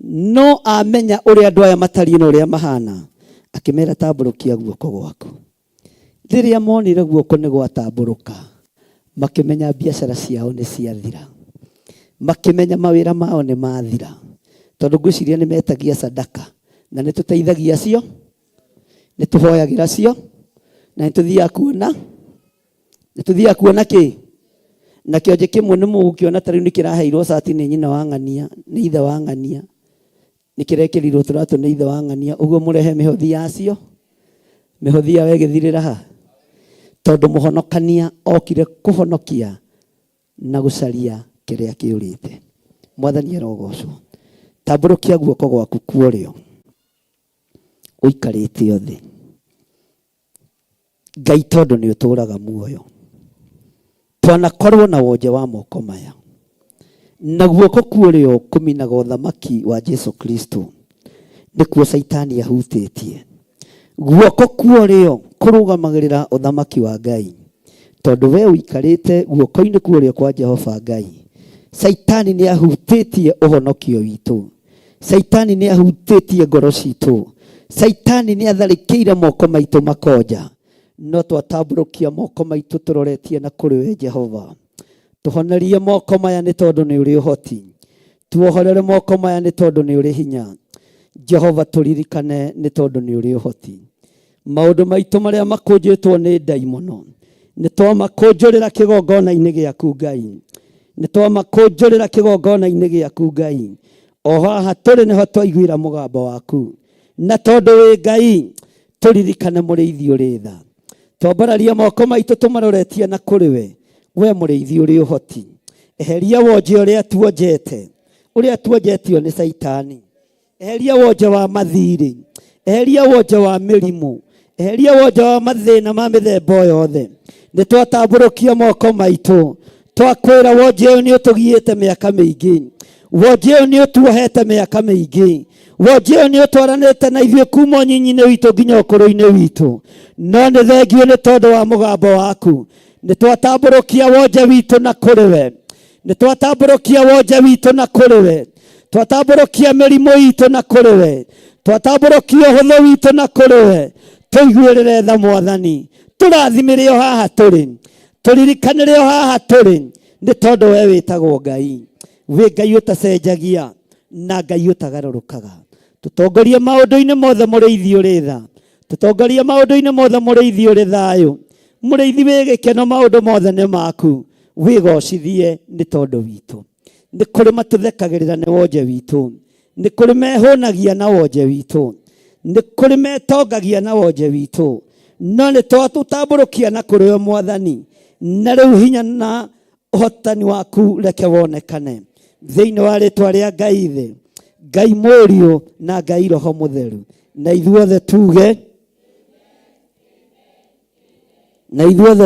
No amenya ũrĩa andũ aya matariĩ na ũrĩa mahana, akĩmera tambũrũkia guoko gwaku. Rĩrĩa monire guoko nĩ gwatambũrũka, makĩmenya biacara ciao nĩ ciathira, makĩmenya mawĩra mao nĩ mathira. Tondũ ngwĩciria nĩ metagia sadaka, na nĩ tũteithagia cio, nĩ tũhoyagĩra cio, na nĩ tũthiaga kuona. Nĩ tũthiaga kuona kĩ? Na kĩonje kĩmwe nĩ mũgũkĩona ta rĩu nĩ kĩraheirwo cati nĩ nyina wa ng'ania, nĩ ithe wa ng'ania. Nĩ kĩrekĩrirwo tũratũ nĩ ithe wa ng'ania. Ũguo mũrehe mĩhothi yacio. Mĩhothi yao ĩgĩthirĩra ha? Tondũ mũhonokania okire kũhonokia na gũcaria kĩrĩa kĩũrĩte. Mwathani arogocwo. Tambũrũkia guoko gwaku kuorĩo, ũikarĩte thĩ. Ngai tondũ nĩ ũtũũraga muoyo, twanakorwo na wonje wa moko maya, na guoko kuorĩo kũminaga ũthamaki wa Jesũ Kristo, nĩkuo Saitani ahutĩtie. Guoko kuorĩo kũrũgamagĩrĩra ũthamaki wa Ngai, tondũ we ũikarĩte guoko-inĩ kuorĩo kwa Jehova Ngai. Saitani nĩ ahutĩtie ũhonokio witũ. Saitani nĩ ahutĩtie ngoro citũ. Saitani nĩ atharĩkĩire moko maitũ makonja. No twatambũrũkia moko maitũ tũroretie na kũrĩ we Jehova. Tũhonerie moko maya nĩ tondũ nĩ ũrĩ ũhoti. Tuohorere moko maya nĩ tondũ nĩ ũrĩ hinya. Jehova tũririkane nĩ tondũ nĩ ũrĩ ũhoti. Maũndũ maitũ marĩa makũnjĩtwo nĩ ndaimono, nĩ twamakũnjũrĩra kĩgongona-inĩ gĩaku Ngai. Nĩ twamakũnjũrĩra kĩgongona-inĩ gĩaku Ngai. O haha tũrĩ nĩho twaiguĩra mũgambo waku. Na tondũ wĩ Ngai, tũririkane mũrĩithi ũrĩ tha. Twambararia moko maitũ tũmaroretie na kũrĩ we. We mũrĩithi ũrĩ ũhoti. Eheria wonje ũrĩa tuonjete, ũrĩa tuonjetio nĩ Saitani. Eheria wonje wa mathirĩ, eheria wonje wa mĩrimũ, eheria wonje wa mathĩna ma mĩthemba yothe. Nĩ twatambũrũkia moko maitũ, twakwĩra wonje ũyũ nĩ ũtũgiĩte mĩaka mĩingĩ. Wonje ũyũ nĩ ũtuohete mĩaka mĩingĩ. Wonje ũyũ nĩ ũtwaranĩte na ithuĩ kuma ũnyinyi-inĩ witũ nginya ũkũrũ-inĩ witũ. No nĩ thengiũ nĩ tondũ wa mũgambo waku. Nĩ twatambũrũkia wonje witũ na kũrĩ we. Nĩ twatambũrũkia wonje witũ na kũrĩ we. Twatambũrũkia mĩrimũ itũ na kũrĩ we. Twatambũrũkia ũhũthũ witũ na kũrĩ we. Tũiguĩrĩre tha Mwathani. Tũrathimĩre o haha tũrĩ. Tũririkanĩre o haha tũrĩ. Nĩ tondũ we wĩtagwo Ngai. Wĩ Ngai ũtacenjagia na Ngai ũtagarũrũkaga. Tũtongorie maũndũ-inĩ mothe mũrĩithi ũrĩ tha. Tũtongorie maũndũ-inĩ mothe mũrĩithi ũrĩ thayũ. Mũrĩithi wĩ gĩkeno maũndũ mothe nĩ maku. Wĩgocithie nĩ tondũ witũ. nĩ kũrĩ matũthekagĩrĩra nĩ wonje witũ, nĩ kũrĩ mehũnagia na wonje witũ, nĩ kũrĩ metongagia na wonje witũ, no nĩ twatũtambũrũkia na kũrĩ we Mwathani, na rĩu hinya na ũhotani waku reke wonekane thĩinĩ wa rĩtwa rĩa Ngai Ithe, Ngai Mũriũ na Ngai Roho Mũtheru, na ithuothe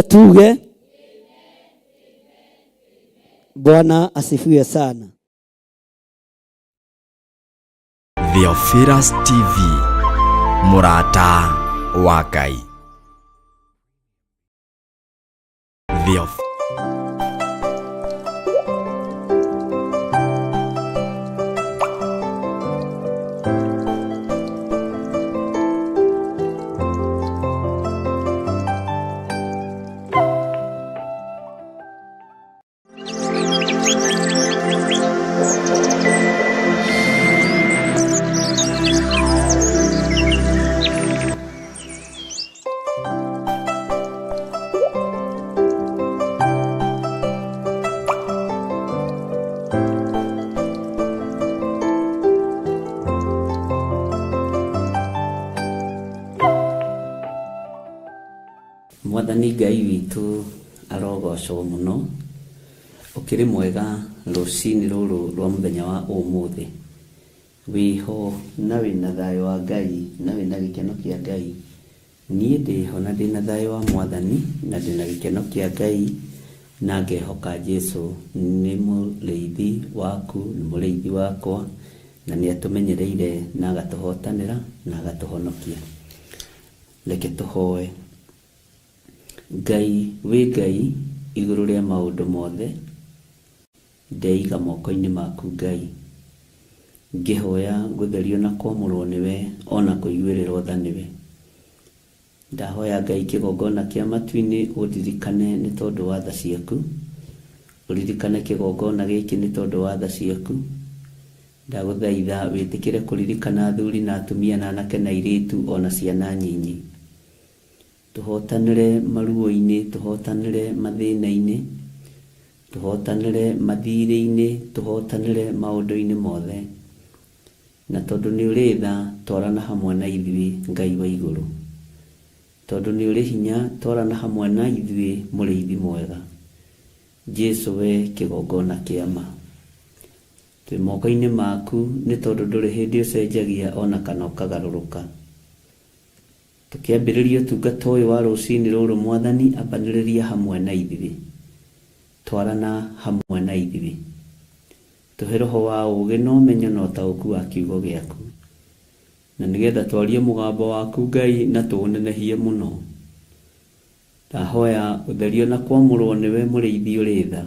tuge, Bwana asifiwe sana. Theophilus TV, mũrata wa Ngai. Mwathani Ngai witũ arogocwo mũno, ũkĩrĩ mwega rũcinĩ rũrũ rwa mũthenya wa ũmũthĩ, wĩho na wĩna thayũ wa Ngai na wĩna gĩkeno kĩa Ngai. Niĩ ndĩho na ndĩna thayũ wa Mwathani na ndĩna gĩkeno kĩa Ngai, na ngehoka Jesũ nĩ mũrĩithi waku, nĩ mũrĩithi wakwa, na nĩ atũmenyereire na agatũhotanĩra na agatũhonokia. Reke tũhoe. Ngai wĩ Ngai igũrũ rĩa maũndũ mothe, ndeiga moko-inĩ maku Ngai, ngĩhoya gũtherio na kwamũrwo nĩwe ona kũiguĩrĩrwo tha nĩwe. Ndahoya Ngai kĩgongona kĩa matu-inĩ ũndirikane nĩ tondũ wa tha ciaku, ũririkane kĩgongona gĩkĩ nĩ tondũ wa tha ciaku. Ndagũthaitha wĩtĩkĩre kũririkana athuri na atumia na anake na airĩtu ona ciana nyinyi. Tũhotanĩre maruo-inĩ, tũhotanĩre mathĩna-inĩ, tũhotanĩre mathirĩ-inĩ, tũhotanĩre maũndũ-inĩ mothe. Na tondũ nĩ ũrĩ tha, twarana hamwe na ithuĩ Ngai wa igũrũ. Tondũ nĩ ũrĩ hinya, twarana hamwe na ithuĩ mũrĩithi mwega. Jesũ we kĩgongona kĩa ma, twĩ moko-inĩ maku nĩ tondũ ndũrĩ hĩndĩ ũcenjagia ona kana ũkagarũrũka. Tũkĩambĩrĩria ũtungata ũyũ wa rũcinĩ rũrũ Mwathani, ambanĩrĩria hamwe na ithuĩ, twarana hamwe na ithuĩ, tũhe roho wa ũũgĩ na ũmenyo na ũtaũku wa kiugo gĩaku, na nĩgetha twarie mũgambo waku Ngai na tũũnenehie mũno. Ndahoya ũtherio na kwamũrwo nĩwe mũrĩithi ũrĩ tha,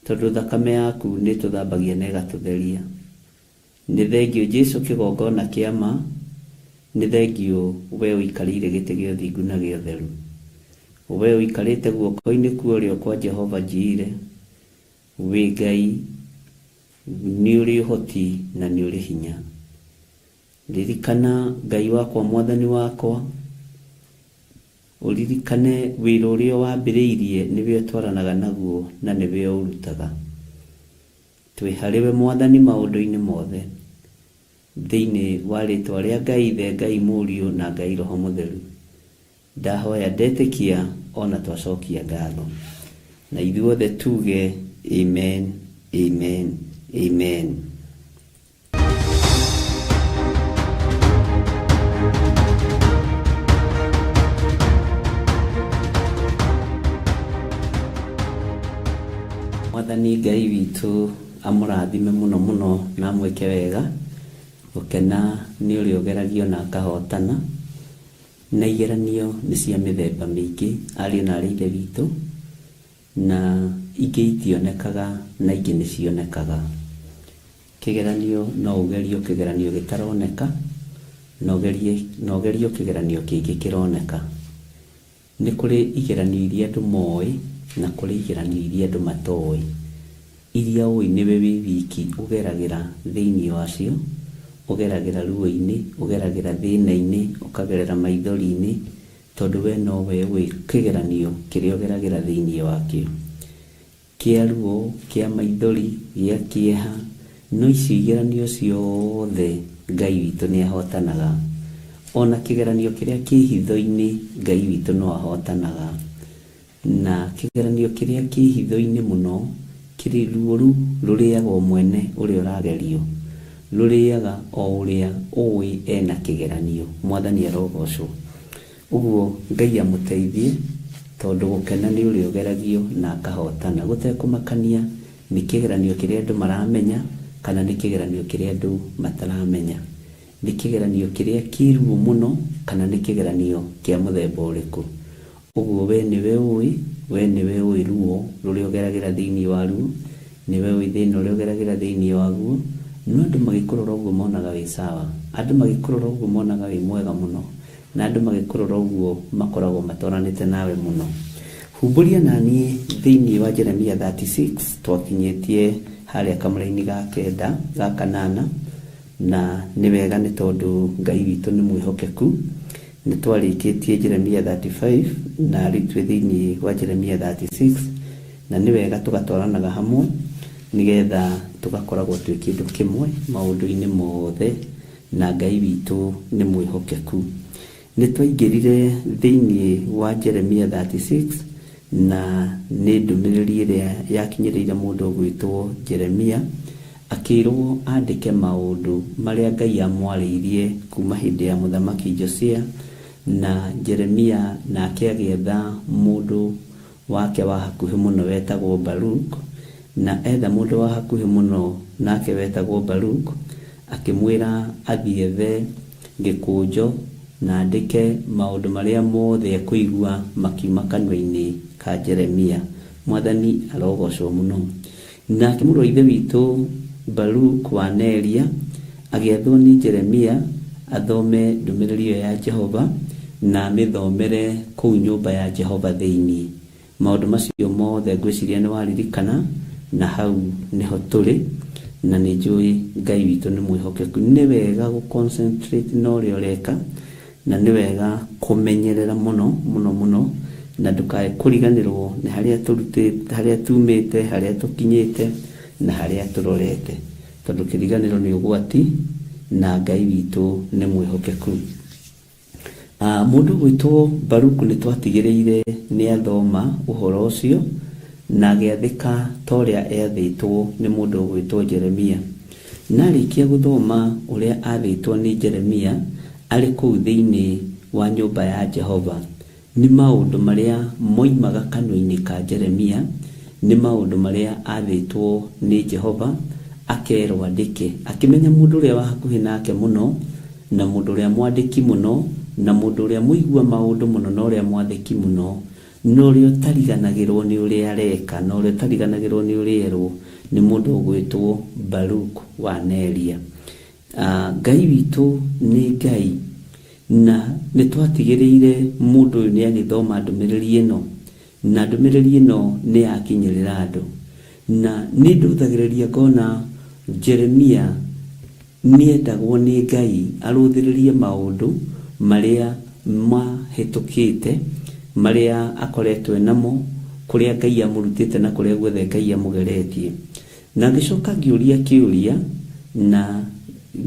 tondũ thakame yaku nĩ tũthambagia na ĩgatũtheria. Nĩ thengio Jesũ kĩgongona kĩa ma, nĩ thengio we ũikarĩire gĩtĩ gĩa ũthingu na gĩa ũtheru, we ũikarĩte guoko-inĩ kuorĩo kwa Jehova Jireh. Wĩ Ngai, nĩ ũrĩ ũhoti na nĩ ũrĩ hinya. Ririkana Ngai wakwa, Mwathani wakwa, ũririkane wĩra ũrĩa wambĩrĩirie nĩwe ũtwaranaga naguo na nĩwe ũrutaga. Twĩ harĩwe Mwathani maũndũ-inĩ mothe, thĩinĩ wa rĩtwa rĩa Ngai Ithe, Ngai Mũriũ na Ngai Roho Mũtheru. Ndahoya ndetĩkia ona twacokia ngatho, na ithuothe tuge amen, amen, amen. Mwathani Ngai witũ amũrathime mũno mũno na mwĩke wega, gũkena nĩ ũrĩ ũgeragio na akahotana, na igeranio nĩ cia mĩthemba mĩingĩ ariũ na arĩ ithe witũ, na ingĩ itionekaga na ingĩ nĩ cionekaga. Kĩgeranio no ũgerio kĩgeranio gĩtaroneka, na ũgerio kĩgeranio kĩngĩ kĩroneka. Nĩ kũrĩ igeranio iria andũ moĩ na kũrĩ igeranio iria andũ matoĩ. Iria ũĩ nĩwe wĩ wiki ũgeragĩra thĩinĩ wacio, ũgeragĩra ruo-inĩ, ũgeragĩra thĩna-inĩ, ũkagerera maithori-inĩ, tondũ we nowe ũĩ kĩgeranio kĩrĩa ũgeragĩra thĩinĩ wakĩo. Kĩa ruo, kĩa maithori, gĩa kĩeha, no icio igeranio ciothe Ngai witũ nĩ ahotanaga. Ona kĩgeranio kĩrĩa kĩ hitho-inĩ Ngai witũ no ahotanaga. Na kĩgeranio kĩrĩa kĩ hitho-inĩ mũno kĩrĩ ruo rũu rũrĩaga o mwene ũrĩa ũragerio, rũrĩaga o ũrĩa ũĩ ena kĩgeranio. Mwathani arogocwo. Ũguo Ngai amũteithie, tondũ gũkena nĩ ũrĩa ũgeragio na akahotana, gũtekũmakania nĩ kĩgeranio kĩrĩa andũ maramenya kana nĩ kĩgeranio kĩrĩa andũ mataramenya, nĩ kĩgeranio kĩrĩa kĩ ruo mũno kana nĩ kĩgeranio kĩa mũthemba ũrĩkũ. Ũguo we nĩwe ũĩ ruo rũrĩa ũgeragĩra thĩinĩ wa ruo, nĩwe ũĩ thĩna ũrĩa ũgeragĩra thĩinĩ waguo. No andũ magĩkũrora ũguo monaga wĩ sawa, andũ magĩkũrora ũguo monaga wĩ mwega mũno, na andũ magĩkũrora ũguo makoragwo matwaranĩte nawe mũno. Humbũria naniĩ thĩinĩ wa Jeremia 36 twakinyĩtie harĩa kamũra-inĩ ga 9 ga 8, na nĩ wega nĩ tondũ Ngai witũ nĩ mwĩhokeku. Nĩ twarĩkĩtie Jeremia 35 na rĩu twĩ thĩinĩ wa Jeremia 36, na nĩ wega tũgatwaranaga hamwe nĩgetha tũgakoragwo twĩ kĩndũ kĩmwe maũndũ-inĩ mothe, na Ngai witũ nĩ mwĩhokeku. Nĩ twaingĩrire thĩinĩ wa Jeremia 36 na nĩ ndũmĩrĩri ĩrĩa yakinyĩrĩire mũndũ ũgwĩtwo Jeremia, akĩrwo andĩke maũndũ marĩa Ngai amwarĩirie kuma hĩndĩ ya mũthamaki Josia, na Jeremia nake agĩetha mũndũ wake wa hakuhĩ mũno wetagwo Baruk, na etha mũndũ wa hakuhĩ mũno nake wetagwo Baruk, akĩmwĩra athiĩ ethe gĩkũnjo na andĩke maũndũ marĩa mothe ekũigua makiuma kanua-inĩ ka Jeremia. Mwathani arogocwo mũno. Nake mũrũ wa ithe witũ Baruk wa Neria agĩathwo nĩ Jeremia athome ndũmĩrĩri ĩyo ya Jehova na mĩthomere kũu nyũmba ya Jehova thĩinĩ. Maũndũ macio mothe ngwĩciria nĩ waririkana, na hau nĩho tũrĩ, na nĩ njũĩ Ngai witũ nĩ mwĩhokeku. Nĩ wega gũ-concentrate na ũrĩa ũreka, na nĩ wega kũmenyerera mũno mũno mũno, na ndũkae kũriganĩrwo nĩ harĩa tumĩte, harĩa tũkinyĩte na harĩa tũrorete, tondũ kĩriganĩro nĩ ũgwati na Ngai witũ nĩ mwĩhokeku. Mũndũ gwĩtwo Baruku nĩ twatigĩrĩire nĩ athoma ũhoro ũcio na agĩathĩka ta ũrĩa ethĩtwo nĩ mũndũ gwĩtwo Jeremia. Na arĩkia gũthoma ũrĩa athĩtwo nĩ Jeremia arĩ kũu thĩinĩ wa nyũmba ya Jehova, nĩ maũndũ marĩa moimaga kanua-inĩ ka Jeremia, nĩ maũndũ marĩa athĩtwo nĩ Jehova akerwo andĩke, akĩmenya mũndũ ũrĩa wa hakuhĩ nake mũno, na mũndũ ũrĩa mwandĩki mũno, na mũndũ ũrĩa mũigua maũndũ mũno, na ũrĩa mwathĩki mũno, na ũrĩa ũtariganagĩrwo nĩ ũrĩa areka, na ũrĩa ũtariganagĩrwo nĩ ũrĩa erwo, nĩ mũndũ ũgwĩtwo Baruk wa Neria. Ngai witũ nĩ Ngai, na nĩ twatigĩrĩire mũndũ ũyũ nĩ agĩthoma ndũmĩrĩri ĩno, na ndũmĩrĩri ĩno nĩ yakinyĩrĩra andũ, na nĩ ndũthagĩrĩria ngona Jeremia nĩendagwo nĩ Ngai arũthĩrĩrie maũndũ marĩa mahĩtũkĩte, marĩa akoretwo namo, kũrĩa Ngai amũrutĩte na kũrĩa guothe Ngai amũgeretie. Na ngĩcoka ngĩũria kĩũria na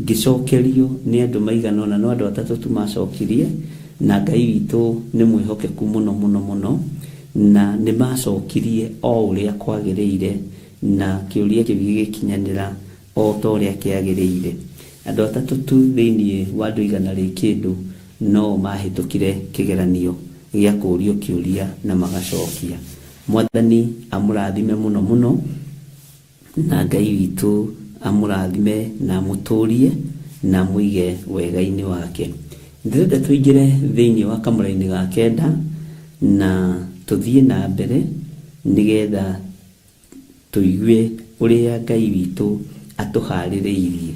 ngĩcokerio nĩ andũ maigana ũna, no andũ atatũ tu macokirie, na Ngai witũ nĩ mwĩhokeku mũno mũno mũno, na nĩ macokirie o ũrĩa kwagĩrĩire, na kĩũria kĩu gĩgĩkinyanĩra o ta ũrĩa kĩagĩrĩire. Andũ atatũ tu thĩinĩ wa andũ igana rĩ kĩndũ no mahĩtũkire kĩgeranio gĩa kũũrio kĩũria na magacokia. Mwathani amũrathime mũno mũno, na Ngai witũ amũrathime na amũtũrie na mũige wega-inĩ wake. Ndĩrenda tũingĩre thĩinĩ wa kamũra-inĩ ga 9 na tũthiĩ na mbere nĩgetha tũigue ũrĩa Ngai witũ atũharĩrĩirie.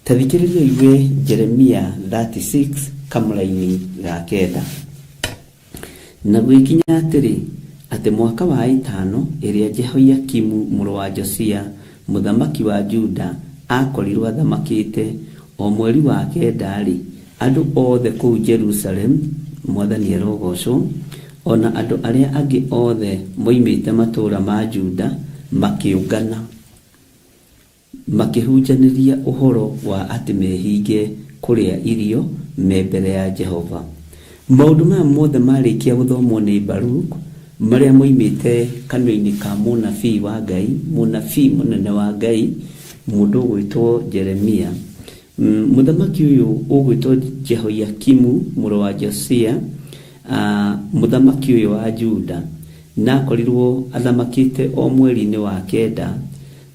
Ta thikĩrĩria igue Jeremia 36 kamũra-inĩ ga 9. Na gwĩkinya atĩrĩ, atĩ mwaka wa 5 ĩrĩa Jehoiakimu mũrũ wa Josia mũthamaki wa Juda akorirwo athamakĩte, o mweri wa 9-rĩ, andũ othe kũu Jerusalem, Mwathani arogocwo, ona andũ arĩa angĩ othe moimĩte matũũra ma Juda makĩũngana makĩhunjanĩria ũhoro wa atĩ mehinge kũrĩa irio me mbere ya Jehova. Maũndũ maya mothe marĩkia gũthomwo nĩ Baruku, marĩa moimĩte kanua-inĩ ka mũnabii wa Ngai, mũnabii mũnene wa Ngai, mũndũ ũgwĩtwo Jeremia. Mũthamaki ũyũ ũgwĩtwo Jehoiakimu mũrũ wa Josia, mũthamaki ũyũ wa Juda, na akorirwo athamakĩte o mweri-inĩ wa kenda,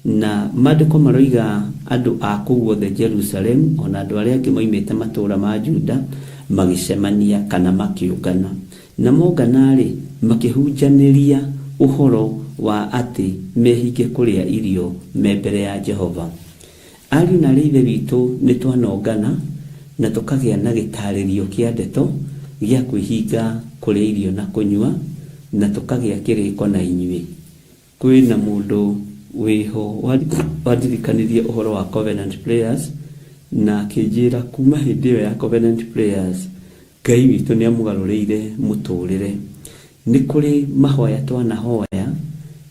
na maandĩko maroiga andũ a kũu othe Jerusalem ona andũ arĩa angĩ moimĩte matũũra ma Juda magĩcemania kana makĩũngana, na mongana-rĩ makĩhunjanĩria ũhoro wa atĩ mehinge kũrĩa irio me mbere ya Jehova. Ariũ na aarĩ a Ithe witũ nĩ twanongana na tũkagĩa na gĩtarĩrio kĩa ndeto gĩa kwĩhinga kũrĩa irio na kũnyua, na tũkagĩa kĩrĩko na inyuĩ. Kwĩna mũndũ wĩho wandirikanirie ũhoro wa covenant prayers, na akĩnjĩra kuma hĩndĩ ĩyo ya covenant prayers Ngai witũ nĩ amũgarũrĩire mũtũrĩre. Nĩ kũrĩ mahoya twanahoya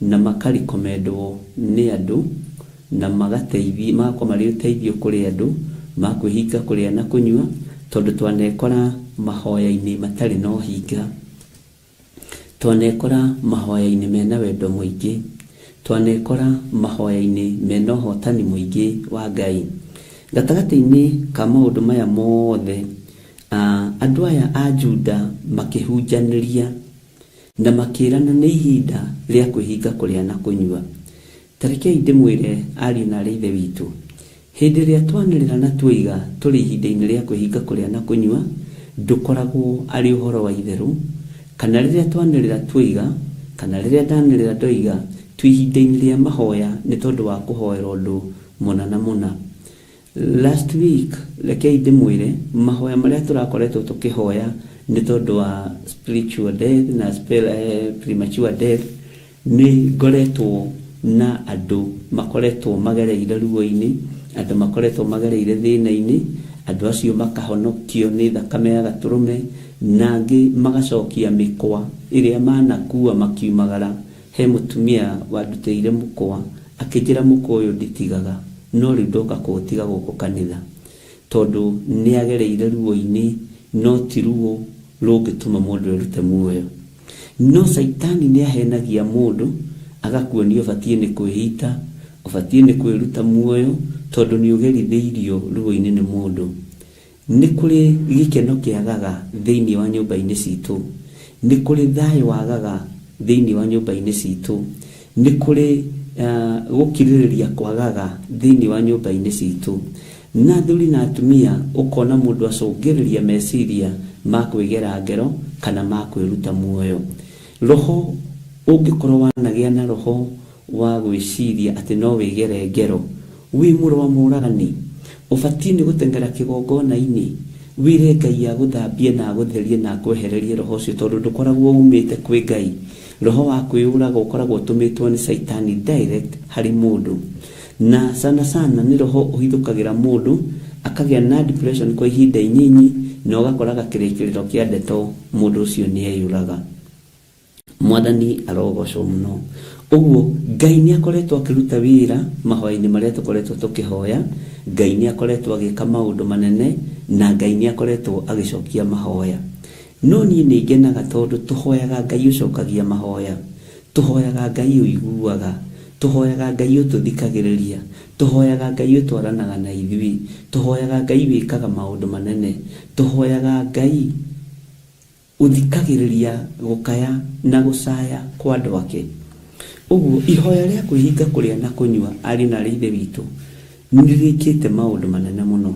na makarĩkomendwo nĩ andũ na magateithia, magakorwo marĩ ũteithio kũrĩ andũ ma kwĩhinga kũrĩa na kũnyua, tondũ twanekora mahoya-inĩ matarĩ na ũhinga, twanekora mahoya-inĩ mena wendo mũingĩ, twanekora mahoya-inĩ mena ũhotani mũingĩ wa Ngai. Gatagatĩ-inĩ ka maũndũ maya mothe, andũ aya a Juda makĩhunjanĩria na makĩrana nĩ ihinda rĩa kwĩhinga kũrĩa na kũnyua. Tarekei ndĩmwĩre ariũ na aarĩ a Ithe witũ, hĩndĩ ĩrĩa twanĩrĩra na tuoiga tũrĩ ihinda-inĩ rĩa kwĩhinga kũrĩa na kũnyua, ndũkoragwo arĩ ũhoro wa itherũ, kana rĩrĩa twanĩrĩra tuoiga, kana rĩrĩa ndanĩrĩra ndoiga tu ihinda-inĩ rĩa mahoya nĩ tondũ wa kũhoera ũndũ mũna na mũna. Last week rekei ndĩmwĩre mahoya marĩa tũrakoretwo tũkĩhoya nĩ tondũ wa spiritual death na premature death, nĩ ngoretwo na andũ makoretwo magereire ruo-inĩ, andũ makoretwo magereire thĩna-inĩ, andũ acio makahonokio nĩ thakame ya gatũrũme, na angĩ magacokia mĩkwa ĩrĩa manakua makiumagara. He mũtumia wandutĩire mũkwa akĩnjĩra mũkwa ũyũ nditigaga, no rĩu ndoka kũũtiga gũkũ kanitha, tondũ nĩ agereire ruo-inĩ, no ti ruo rũngĩtũma mũndũ erute muoyo. No Saitani nĩ ahenagia mũndũ agakuonia ũbatiĩ nĩ kwĩhita, ũbatiĩ nĩ kwĩruta muoyo, tondũ nĩ ũgerithĩirio ruo-inĩ nĩ mũndũ. Nĩ kũrĩ gĩkeno kĩagaga thĩinĩ wa nyũmba-inĩ citũ, nĩ kũrĩ thayũ wagaga thĩinĩ wa nyũmba-inĩ citũ, nĩ kũrĩ gũkirĩrĩria kwagaga thĩinĩ wa nyũmba-inĩ citũ, na athuri na atumia ũkona mũndũ acũngĩrĩria meciria ma kwĩgera ngero kana ma kwĩruta muoyo. Roho ũngĩkorwo wanagĩa na roho wa gwĩciria atĩ no wĩgere ngero, wĩ mũrũ wa mũũragani, ũbatiĩ nĩ gũteng'era kĩgongona-inĩ wĩre Ngai agũthambie na agũtherie na akwehererie roho ũcio, tondũ ndũkoragwo umĩte kwĩ Ngai. Roho wa kwĩũraga ũkoragwo ũtũmĩtwo nĩ Saitani direct harĩ mũndũ, na sana sana nĩ roho ũhithũkagĩra mũndũ akagĩa na depression kwa ihinda inyinyi, na ũgakoraga kĩrĩkĩrĩro kĩa ndeto mũndũ ũcio nĩ eyũraga. Mwathani arogocwo mũno. Ũguo Ngai nĩ akoretwo akĩruta wĩra mahoya-inĩ marĩa tũkoretwo tũkĩhoya. Ngai nĩ akoretwo agĩka maũndũ manene, na Ngai nĩ akoretwo agĩcokia mahoya. No niĩ nĩ ngenaga tondũ tũhoyaga Ngai ũcokagia mahoya, tũhoyaga Ngai ũiguaga, tũhoyaga Ngai ũtũthikagĩrĩria, tũhoyaga Ngai ũtwaranaga na ithuĩ, tũhoyaga Ngai wĩkaga maũndũ manene, tũhoyaga Ngai ũthikagĩrĩria gũkaya na gũcaya kwa andũ ake. Ũguo ihoya rĩa kwĩhinga kũrĩa na kũnyua, arĩ na Ithe witũ, nĩ rĩkĩte maũndũ manene mũno,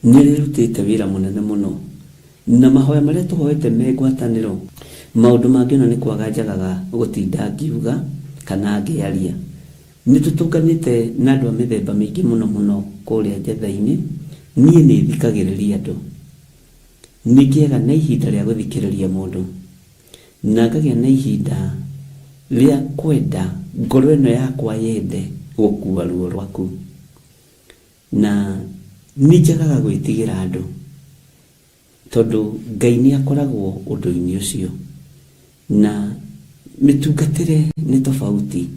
nĩ rĩrutĩte wĩra mũnene mũno, na mahoya marĩa tũhoete me ngwatanĩro, maũndũ mangĩ ona nĩ kwaga njagaga gũtinda ngiuga kana ngĩaria. Nĩ tũtũnganĩte na andũ a mĩthemba mĩingĩ mũno mũno kũrĩa njetha-inĩ. Niĩ nĩ thikagĩrĩria andũ, nĩ ngĩaga na ihinda rĩa gũthikĩrĩria mũndũ, na ngagĩa na ihinda rĩa kwenda ngoro ĩno yakwa yende gũkua ruo rwaku, na nĩ njagaga gwĩtigĩra andũ, tondũ Ngai nĩ akoragwo ũndũ-inĩ ũcio, na mĩtungatĩre nĩ tofauti.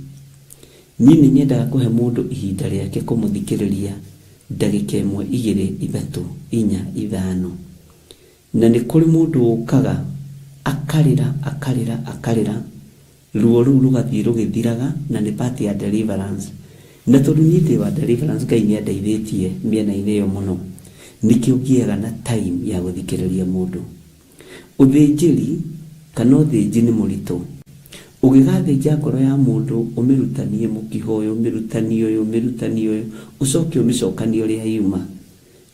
nini nyendaga kuhe mundu ihinda riake kumuthikiriria ndagika 1 2 3 4 5 na ni kuri mundu ukaga akarira ruo ruu rugathii rugithiraga na ni part ya deliverance na tondu ni wa deliverance Ngai ni andeithĩtie mĩena-inĩ ĩyo mũno nikĩo ngĩaga na time ya guthikiriria mundu uthĩnjĩri kana uthĩnji ni mũritũ ũgĩgathĩnja ngoro ya mundu umirutanie mũkiho ũyũ umirutanie ũyũ ucoke umicokanie ũrĩa yuma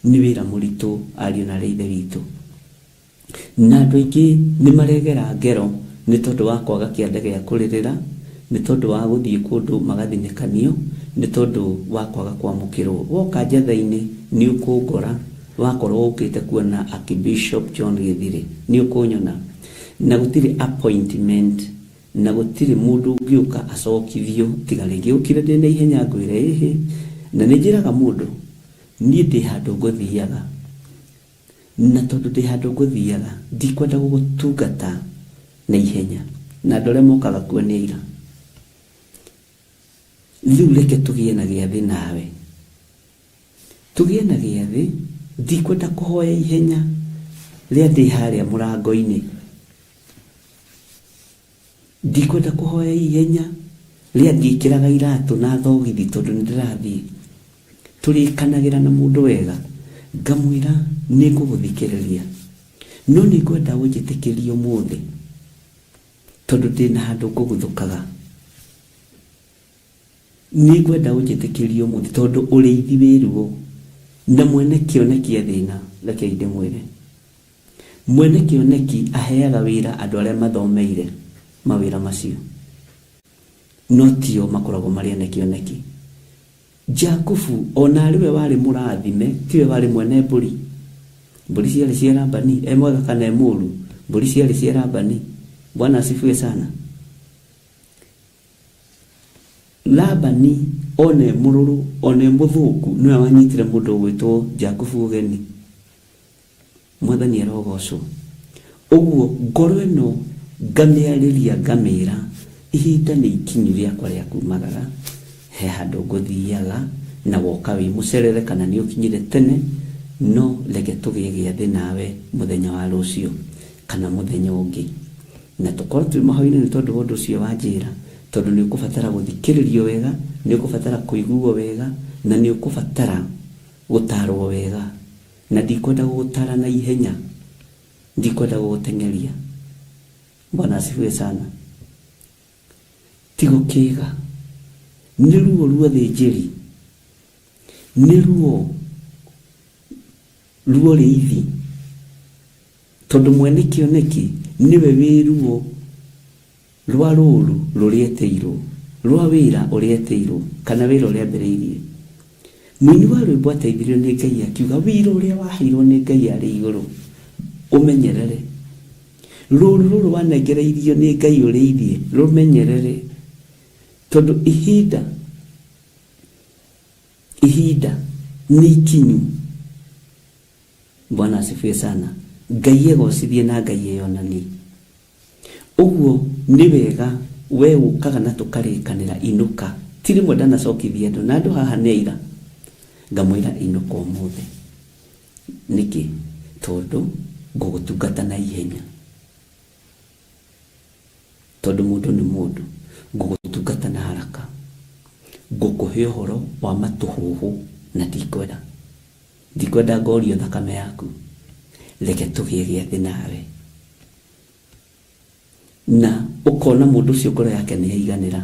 ni wĩra mũritũ ariũ na ithe witũ na andũ aingĩ nĩ maregera ngero nĩ tondũ wa kwaga kĩande gĩa kũrĩrĩra nĩ tondũ wa gũthiĩ kũndũ magathinĩkanio nĩ tondũ wa kwaga kwamũkĩrwo woka njatha-inĩ nĩ ũkũngora wakorwo ũkĩte kuona Archbishop John Gĩthirĩ nĩ ũkũnyona na gũtirĩ appointment na gũtirĩ mũndũ ũngĩũka acokithio tiga rĩngĩ ũkire ndĩ na ihenya ngwĩre na nĩ njĩraga mũndũ niĩ ndĩ handũ ngũthiaga na tondu ndi handu nguthiaga ndikwenda gugutungata na ihenya na andũ arĩa mokaga kuo nĩ aira rĩu reke tũgĩe na gĩathĩ nawe tũgĩe na gĩathĩ ndikwenda kũhoya ihenya rĩa ndĩ harĩa mũrango-inĩ ndikwenda kũhoya ihenya rĩa ngĩkĩraga iratũ na thogithi tondũ nĩ ndĩrathiĩ tũrĩkanagĩra na mũndũ wega ngamwĩra nĩ ngũgũthikĩrĩria no nĩ ngwenda ũnjĩtĩkĩrie ũmũthĩ tondũ ndĩ na handũ ngũguthũkaga nĩ ngwenda ũnjĩtĩkĩrie ũmũthĩ tondũ ũrĩithi wĩruo na mwene kĩoneki thĩna reke ndĩmwĩre mwene kĩoneki aheaga wĩra andũ arĩa mathomeire mawĩra macio no tio makoragwo marĩ ene kĩoneki Jakubu ona ariwe wari murathime tiwe wari mwene mburi ciarĩ cia Labani mwega kana mũru mburi ciarĩ cia Labani Bwana asifiwe sana Labani one mũrũrũ one mũthũku niwe wanyitire mũndũ gwĩtwo Jakubu ũgeni mwathani arogocwo ũguo ngoro ĩno ngamĩarĩria ngamĩra ihinda nĩ ikinyu rĩakwa rĩa kumagara he handũ ngũthiaga na woka wĩ mũcerere kana nĩ ũkinyire tene no reke tũgĩe gĩathĩ nawe mũthenya wa rũciũ kana mũthenya ũngĩ na tũkorwo twĩ mahoya-inĩ nĩ tondũ ũndũ ũcio wanjĩra tondũ nĩ ũkũbatara gũthikĩrĩrio wega nĩ ũkũbatara kũiguo wega na nĩ ũkũbatara gũtarwo wega na ndikwenda gũgũtara na ihenya ndikwenda gũgũteng'eria Bwana asifiwe sana tigo kĩga nĩ ruo rwa thĩnjĩri nĩ ruo rĩithi tondũ mwene kĩoneki niwe wĩ ruo rwa rũru rũrĩeteirwo rwa wĩra ũrĩeteirwo kana wĩra ũrĩa ambĩrĩirie mũini wa rwĩmbo ateithirio nĩ Ngai akiuga wĩra ũrĩa waheirwo nĩ Ngai arĩ igũrũ ũmenyerere rũru rũrũ wanengereirio nĩ Ngai ũrĩithie rũmenyerere tondũ ihinda nĩ ikinyu Bwana asifiwe sana Ngai egocithie na Ngai eyonanie ũguo nĩ wega we ũkaga na tũkarĩkanĩra inũka ti rĩmwe ndanacokithia andũ na andũ haha nĩ aira ngamwĩra inũka ũmũthĩ nĩkĩ tondũ ngũgũtungata na ihenya tondũ mũndũ nĩ mũndũ ngũgũtungata na haraka ngũkũhe ũhoro wa matũhũhũ na ndikwenda ngorio thakame yaku reke tũgĩe gĩathĩ nawe na ũkona mũndũ ũcio ngoro yake nĩ yaiganĩra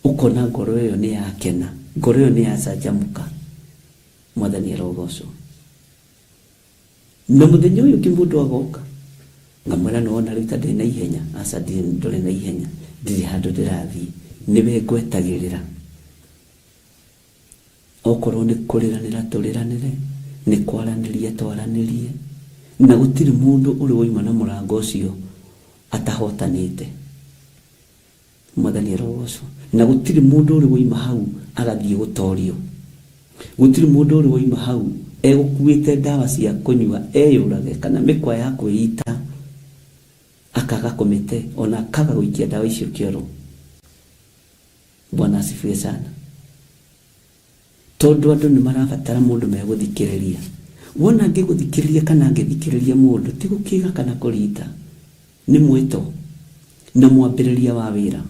ũkona ngoro ĩyo nĩ yakena ngoro ĩyo nĩ yacanjamũka mwathani arogocwo na mũthenya ũyũ ũngĩ mũndũ agoka ngamwĩra nĩ wona rĩu ta ndĩ na ihenya aca ndũrĩ na ihenya ndirĩ handũ ndĩrathiĩ nĩwe ngwetagĩrĩra okorwo nĩ kũrĩranĩra tũrĩranĩre nĩ kwaranĩria twaranĩrie na gũtirĩ mũndũ ũrĩ woima na mũrango ũcio atahotanĩte mwathani arogocwo na gũtirĩ mũndũ ũrĩ woima hau agathiĩ gũtorio gũtirĩ mũndũ ũrĩ woima hau egũkuĩte ndawa cia kũnyua eyũrage kana mĩkwa ya kwĩita akaga kũmĩte ona akaga gũikia ndawa icio kĩoro Bwana asifiwe sana. Tondu andu ni marabatara mundu meguthikiriria. Wona ngiguthikiriria kana ngithikiriria mundu ti gukiga kana kurita, ni mwito na mwambiriria wa wira.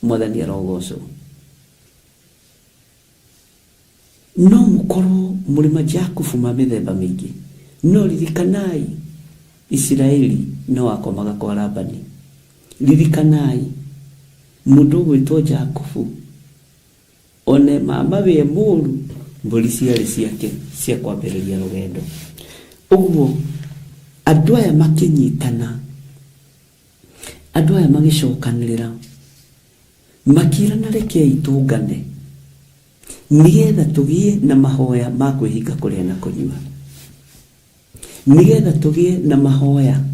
Mwathani arogocwo. No mukorwo muri majakubu ma mithemba mingi, no ririkanai Israeli no akomaga kwa Labani. Ririkanai mundu gwitwo Jakubu one mama we muru mburi ciarĩ ciake cia kwambĩrĩria rũgendo. Ũguo andũ aya makinyitana, andũ aya magicokanĩrĩra, makirana rekei tũngane nigetha tũgie na mahoya ma kwĩhinga kũrĩa na kũnyua, nigetha tũgie na mahoya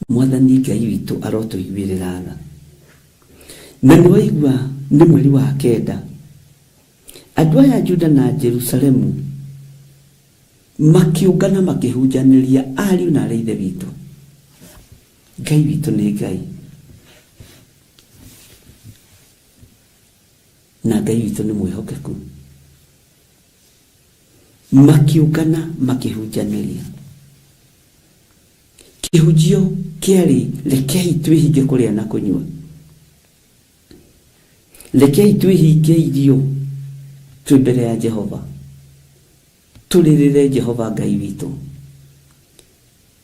Mwathani Ngai witũ arotũiguĩrĩra tha. Na nĩwaigua nĩ mweri wa kenda, andũ aya Juda na Jerusalemu makiũngana makĩhunjanĩria ariũ na arĩ ithe witũ. Ngai witũ nĩ Ngai, na Ngai witũ nĩ mwĩhokeku. Makiũngana makĩhunjanĩria. Kĩhunjio kĩarĩ rekei twĩhinge kũrĩa na kũnyua, rekei twĩhinge irio twĩ mbere ya Jehova, tũrĩrĩre Jehova Ngai witũ,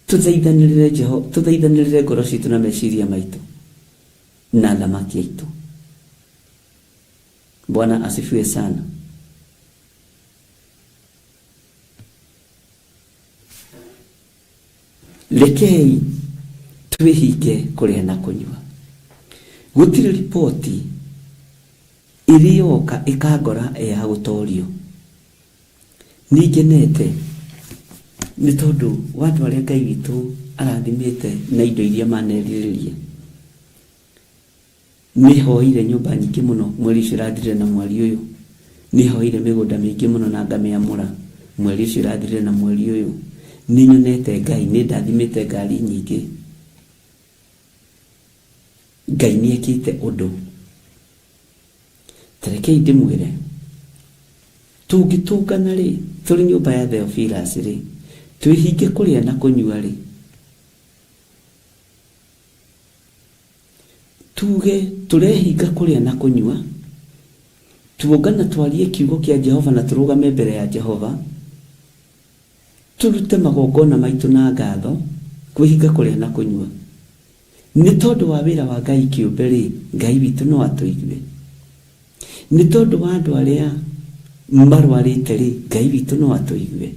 tũthaithanĩrĩre ngoro citũ na meciria maitũ na thamaki aitũ. Bwana asifiwe sana. Rekei twĩhinge kũrĩa na kũnyua. Gũtirĩ ripoti ĩrĩoka ĩkangora ya gũtorio. Nĩngenete nĩ tondũ watu arĩa Ngai witũ arathimĩte na indo iria manerirĩria. Nĩhoire nyũmba nyingĩ mũno mweri ũcio ũrathirire na mweri ũyũ. Nĩhoire mĩgũnda mĩingĩ mũno na ngamĩamũra mweri ũcio ũrathirire na mweri ũyũ. Nĩnyonete Ngai, nĩndathimĩte ngari nyingĩ. Ngai nĩekĩte ũndũ. Tarekei ndĩmwĩre, tũngĩtũngana rĩ, tũrĩ nyũmba ya Theophilus rĩ, twĩhinge kũrĩa na kũnyua rĩ, tuge tũrehinga kũrĩa na kũnyua, tuongana twarie kiugo kĩa Jehova na tũrũgame mbere ya Jehova, turute magongona maitũ na ngatho, kwĩhinga kũrĩa na kũnyua. Nĩ tondũ wa wĩra wa Ngai kĩũmbe rĩ, Ngai witũ no atũigue. Nĩ tondũ wa andũ arĩa marwarĩte rĩ, Ngai witũ no atũigue.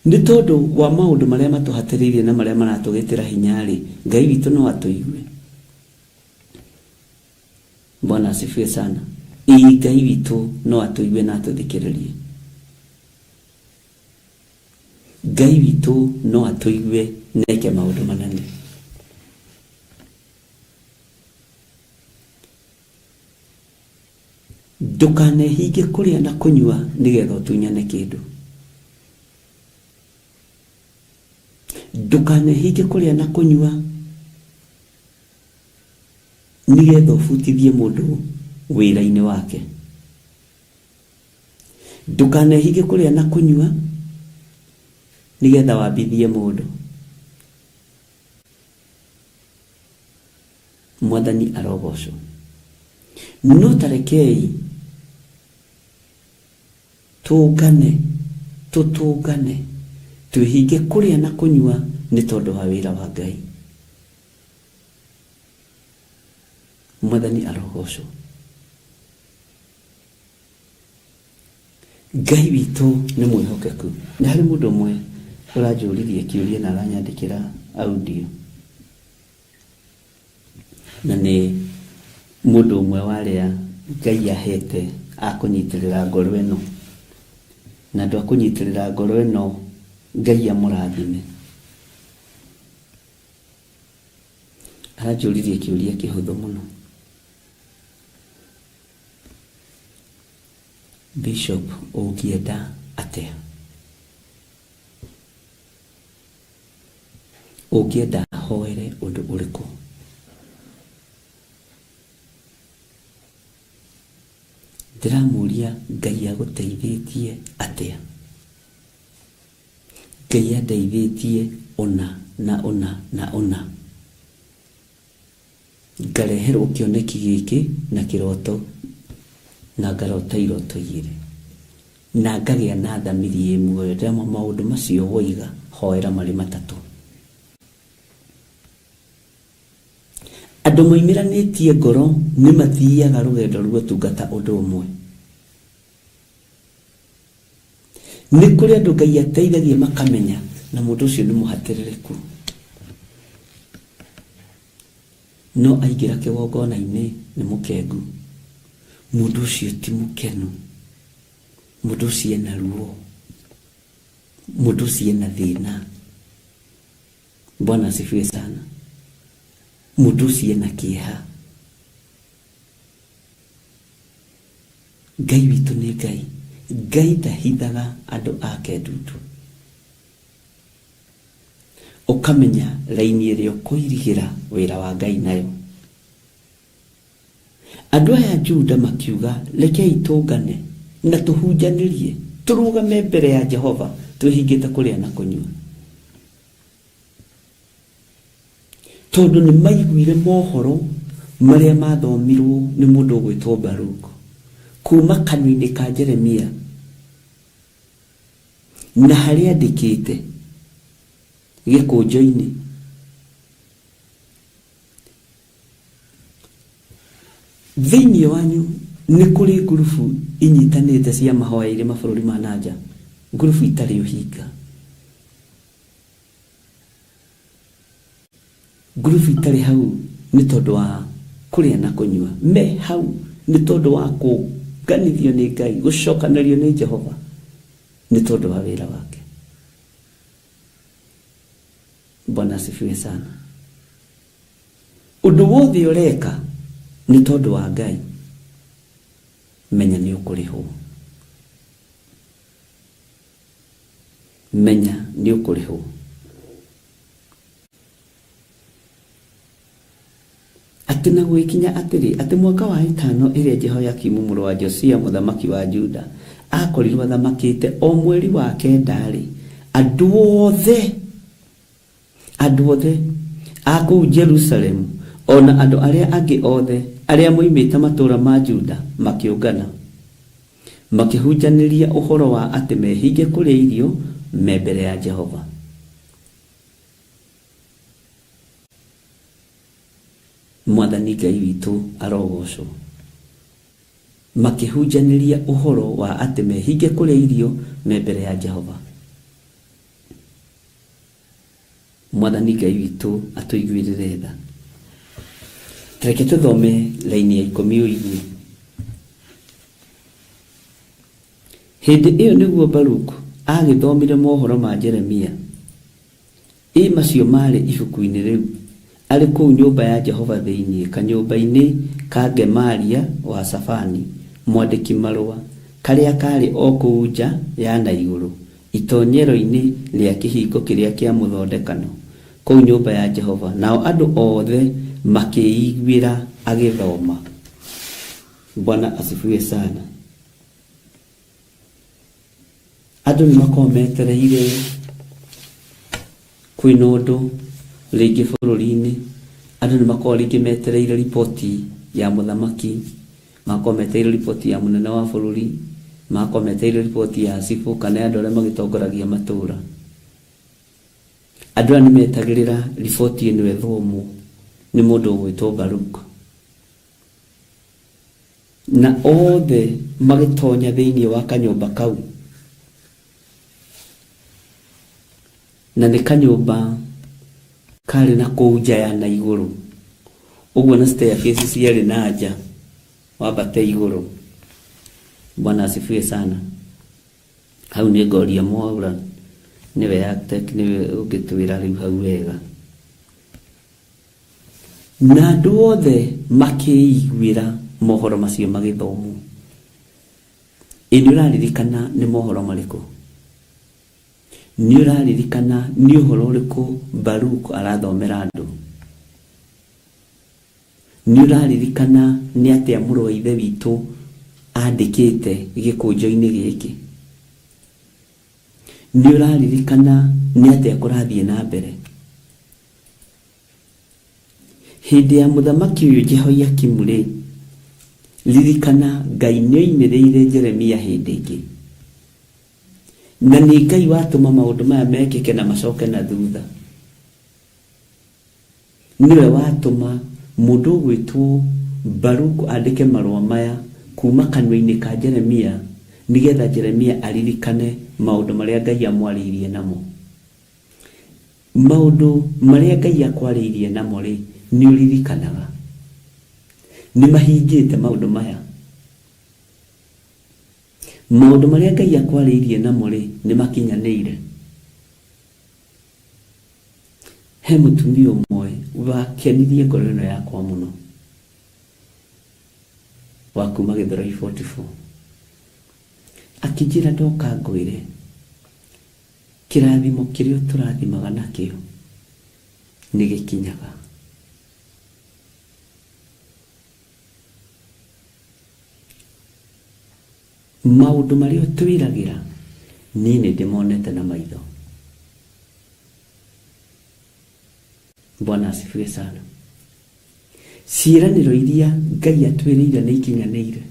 Nĩ tondũ wa maũndũ marĩa matũhatĩrĩirie na marĩa maratũgĩtĩra hinya rĩ, Ngai witũ no atũigue. Bwana asifiwe sana. Ngai witũ no atũigue na atũthikĩrĩrie. Ngai witũ no atũigue na eke maũndũ manene. Ndũkanehinge kũrĩa na kũnyua nĩgetha ũtunyane kĩndũ. Ndũkanehinge kũrĩa na kũnyua nĩgetha ũbutithie mũndũ wĩra-inĩ wake. Ndũkanehinge kũrĩa na kũnyua nĩgetha wambithie mũndũ. Mwathani arogocwo. No tarekei tũtũngane twĩhinge kũrĩa na kũnyua nĩ tondũ wa wĩra wa Ngai. Mwathani arogocwo. Ngai witũ nĩ mwĩhokeku. Nĩ harĩ mũndũ ũmwe ũranjũririe kĩũria na aranyandĩkĩra audio, na nĩ mũndũ ũmwe warĩa Ngai ahete akũnyitĩrĩra ngoro ĩno, na andũ akũnyitĩrĩra ngoro ĩno Ngai amũrathime. Aranjũririe kĩũria kĩhũthũ mũno. Bishop, ũngĩenda atĩa? Ũngĩenda hoere ũndũ ũrĩkũ? ndĩramũria Ngai agũteithĩtie atĩa? Ngai andeithĩtie ona na ona na ona. Ngareherwo kĩoneki gĩkĩ na kĩroto, na ngarota iroto igĩrĩ, na ngagĩa na thamiri ĩmwe. Ndĩrama maũndũ macio woiga hoera marĩ matatũ. Andũ moimĩranĩtie ngoro nĩ mathiaga rũgendo rwa ũtungata ũndũ ũmwe. Nĩ kũrĩ andũ Ngai ateithagia makamenya na mũndũ ũcio nĩ mũhatĩrĩrĩku, no aingĩra kĩgongona-inĩ nĩ mũkengu. Mũndũ ũcio ti mũkenu, mũndũ ũcio ena ruo, mũndũ ũcio ena thĩna. Bwana asifiwe sana. Mũndũ ũcio ena kĩeha. Ngai witũ nĩ Ngai. Ngai ndahithaga andũ ake ndundu. Ũkamenya raini ĩrĩa ũkũirigĩra wĩra wa Ngai nayo. Andũ aya Juda makiuga, rekei tũngane na tũhunjanĩrie, tũrũgame mbere ya Jehova twĩhingĩte kũrĩa na kũnyua. Tondũ nĩ maiguire mohoro marĩa mathomirwo nĩ mũndũ ũgwĩtwo Baruku kuma kanua-inĩ ka Jeremia, na harĩa andĩkĩte gĩkũnjo-inĩ. Thĩinĩ wanyu nĩ kũrĩ ngurubu inyitanĩte cia mahoya irĩ mabũrũri ma nanja, ngurubu itarĩ ũhinga, ngurubu itarĩ hau nĩ tondũ wa kũrĩa na kũnyua, me hau nĩ tondũ wa kũnganithio nĩ Ngai, gũcokanĩrio nĩ Jehova, nĩ tondũ wa wĩra wake. Bwana asifiwe sana. Ũndũ wothe ũreka nĩ tondũ wa Ngai, menya nĩ ũkũrĩhwo, menya nĩ ũkũrĩhwo. Atĩ na gwĩkinya atĩrĩ, atĩ mwaka wa 5 ĩrĩa Jehoiakimu mũrũ wa Josia mũthamaki wa Juda akorirwo athamakĩte, o mweri wa 9, andũ othe a kũu Jerusalemu, ona andũ arĩa angĩ othe arĩa moimĩte matũũra ma Juda makĩũngana, makĩhunjanĩria ũhoro wa atĩ mehinge kũrĩa irio me mbere ya Jehova. Mwathani Ngai witũ arogocwo. Makĩhunjanĩria ũhoro wa atĩ mehinge kũrĩa irio me mbere ya Jehova. Mwathani Ngai witũ atũiguĩrĩre tha. Reke tũthome raini ya 10 ũigue. Hĩndĩ ĩyo nĩguo Baruku agĩthomire mohoro ma Jeremia. Macio marĩ ibuku-inĩ rĩu, arĩ kũu nyũmba ya Jehova thĩinĩ kanyũmba-inĩ ka Gemaria wa Safani mwandĩki marũa, karĩa karĩ o kũu nja ya na igũrũ itonyero-inĩ rĩa kĩhingo kĩrĩa kĩa mũthondekano kũu nyũmba ya Jehova. Nao andũ othe makĩiguĩra agĩthoma. Bwana asifiwe sana. Andũ nĩ makometereire kwĩna ũndũ rĩngĩ bũrũri-inĩ. Andũ nĩ makorwo rĩngĩ metereire ripoti ya mũthamaki, makometereire ripoti ya mũnene wa bũrũri, makometereire ripoti ya cibũ kana andũ arĩa magĩtongoragia matũũra. Andũ aya nĩ metagĩrĩra ripoti ĩno ĩthomwo nĩ mũndũ ũgwĩtwo Baruku, na othe magĩtonya thĩinĩ wa kanyũmba kau, na nĩ kanyũmba karĩ na kũu nja ya na igũrũ, ũguo na staircase ciarĩ na nja wambate igũrũ. Bwana asifiwe sana. Hau nĩ Ngoria Mwaura niwe architect, niwe ũngĩtwĩra rĩu hau wega. Na andũ othe makĩiguĩra mohoro macio magĩthomwo. Nĩ ũraririkana nĩ mohoro marĩkũ? Nĩ ũraririkana nĩ ũhoro ũrĩkũ Baruku arathomera andũ? Nĩ ũraririkana nĩ atĩa mũrũ wa ithe witũ andikite gikunjo-ini giki ni uraririkana ni atia kurathie na mbere hindi ya muthamaki uyu Jehoiakimu ri ririkana Ngai nioimiriire Jeremia hindi ingi na ni Ngai watuma maundu maya mekike na macoke na thutha niwe watuma mundu gwitwo Baruku andike marua maya kuma kanwa-ini ka Jeremia nigetha Jeremia aririkane maundu maria Ngai amwaririe namo. Maundu maria Ngai akwaririe namo ri ni uririkanaga ni mahingite maundu maya. Maundu maria Ngai akwaririe namo ri ni makinyanĩire. He mutumia umwe wakenirie ngoro ĩno yakwa muno wa kuma Gĩthũrai 44 akijira ndoka ngwire kirathimo kirio turathimaga nakio ni gikinyaga. Maundu maria twiragira nini ndimonete na maitho. Bwana asifiwe sana. Ciĩranĩro iria Ngai atwĩrĩire nĩ ikinyanĩire.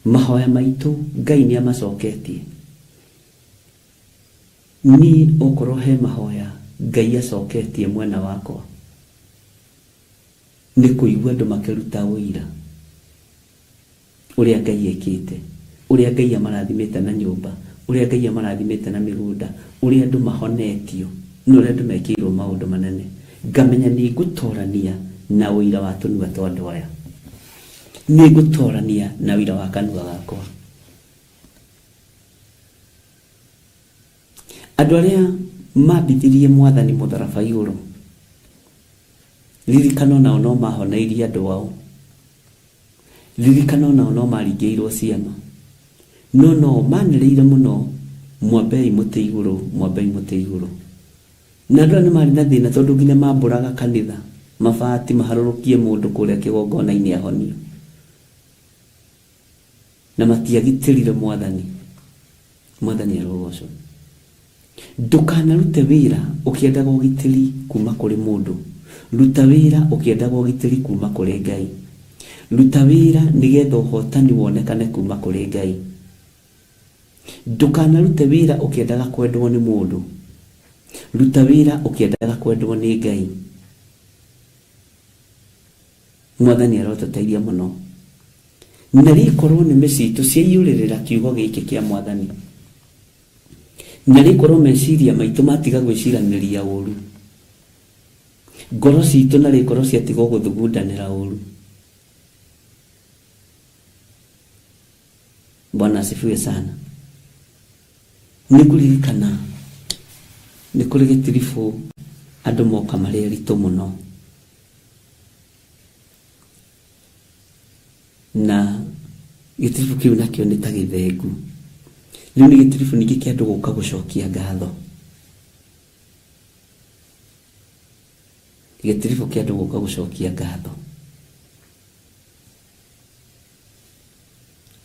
Mahoya maitũ Ngai nĩ amacoketie. Ni okorwo he mahoya Ngai acoketie mwena wakwa nĩ kũigua andũ makĩruta ũira ũrĩa Ngai ekĩte, ũrĩa Ngai amarathimĩte na nyũmba, ũrĩa Ngai amarathimĩte na mĩgũnda, ũrĩa andũ mahonetio na ũrĩa andũ mekĩirwo maũndũ manene. Ngamenya nĩ ngũtorania na ũira wa tũnua twa andũ aya, nĩ ngũtorania na ũira wa kanua gakwa. Andũ arĩa mambithirie Mwathani mũtharaba igũrũ, ririkana nao no mahoneirie andũ ao, ririkana nao no maringĩirwo ciama, no manĩrĩire mũno Mwambei mũtĩ igũrũ, Mwambei mũtĩ igũrũ. Na andũ nĩ marĩ na thĩna tondũ nginya mambũraga kanitha mabati maharũrũkie mũndũ kũrĩa kĩgongona-inĩ ahonio, na matiagitĩrire Mwathani. Mwathani arogocwo. Ndukanarute wĩra ũkĩendaga ũgitĩri kuma kũrĩ mũndũ, ruta wĩra ũkĩendaga ũgitĩri kuma kũrĩ Ngai. Ruta wĩra nĩgetha ũhotani wonekane kuma kũrĩ Ngai. Ndukanarute wĩra ũkĩendaga kwendwo nĩ mũndũ, ruta wĩra ũkĩendaga kwendwo nĩ Ngai. Mwathani arotũteithia mũno. Na rĩkorwo nĩ mĩcitũ ciaiyũrĩrĩra kiugo gĩkĩ kĩa Mwathani, na rĩkorwo meciria maitũ matiga gwĩciranĩria ũru, ngoro citũ na rĩkorwo ciatigwo gũthugundanĩra ũru. Bwana asifiwe sana. Nĩkũririkana nĩ kũrĩ gĩtiribũ andũ moka marĩ aritũ mũno, na gĩtiribũ kĩu nakĩo nĩ ta gĩthengu. Rĩu nĩ gĩtiribũ ningĩ kĩa andũ gũka gũcokia ngatho, gĩtiribũ kĩa andũ gũka gũcokia ngatho.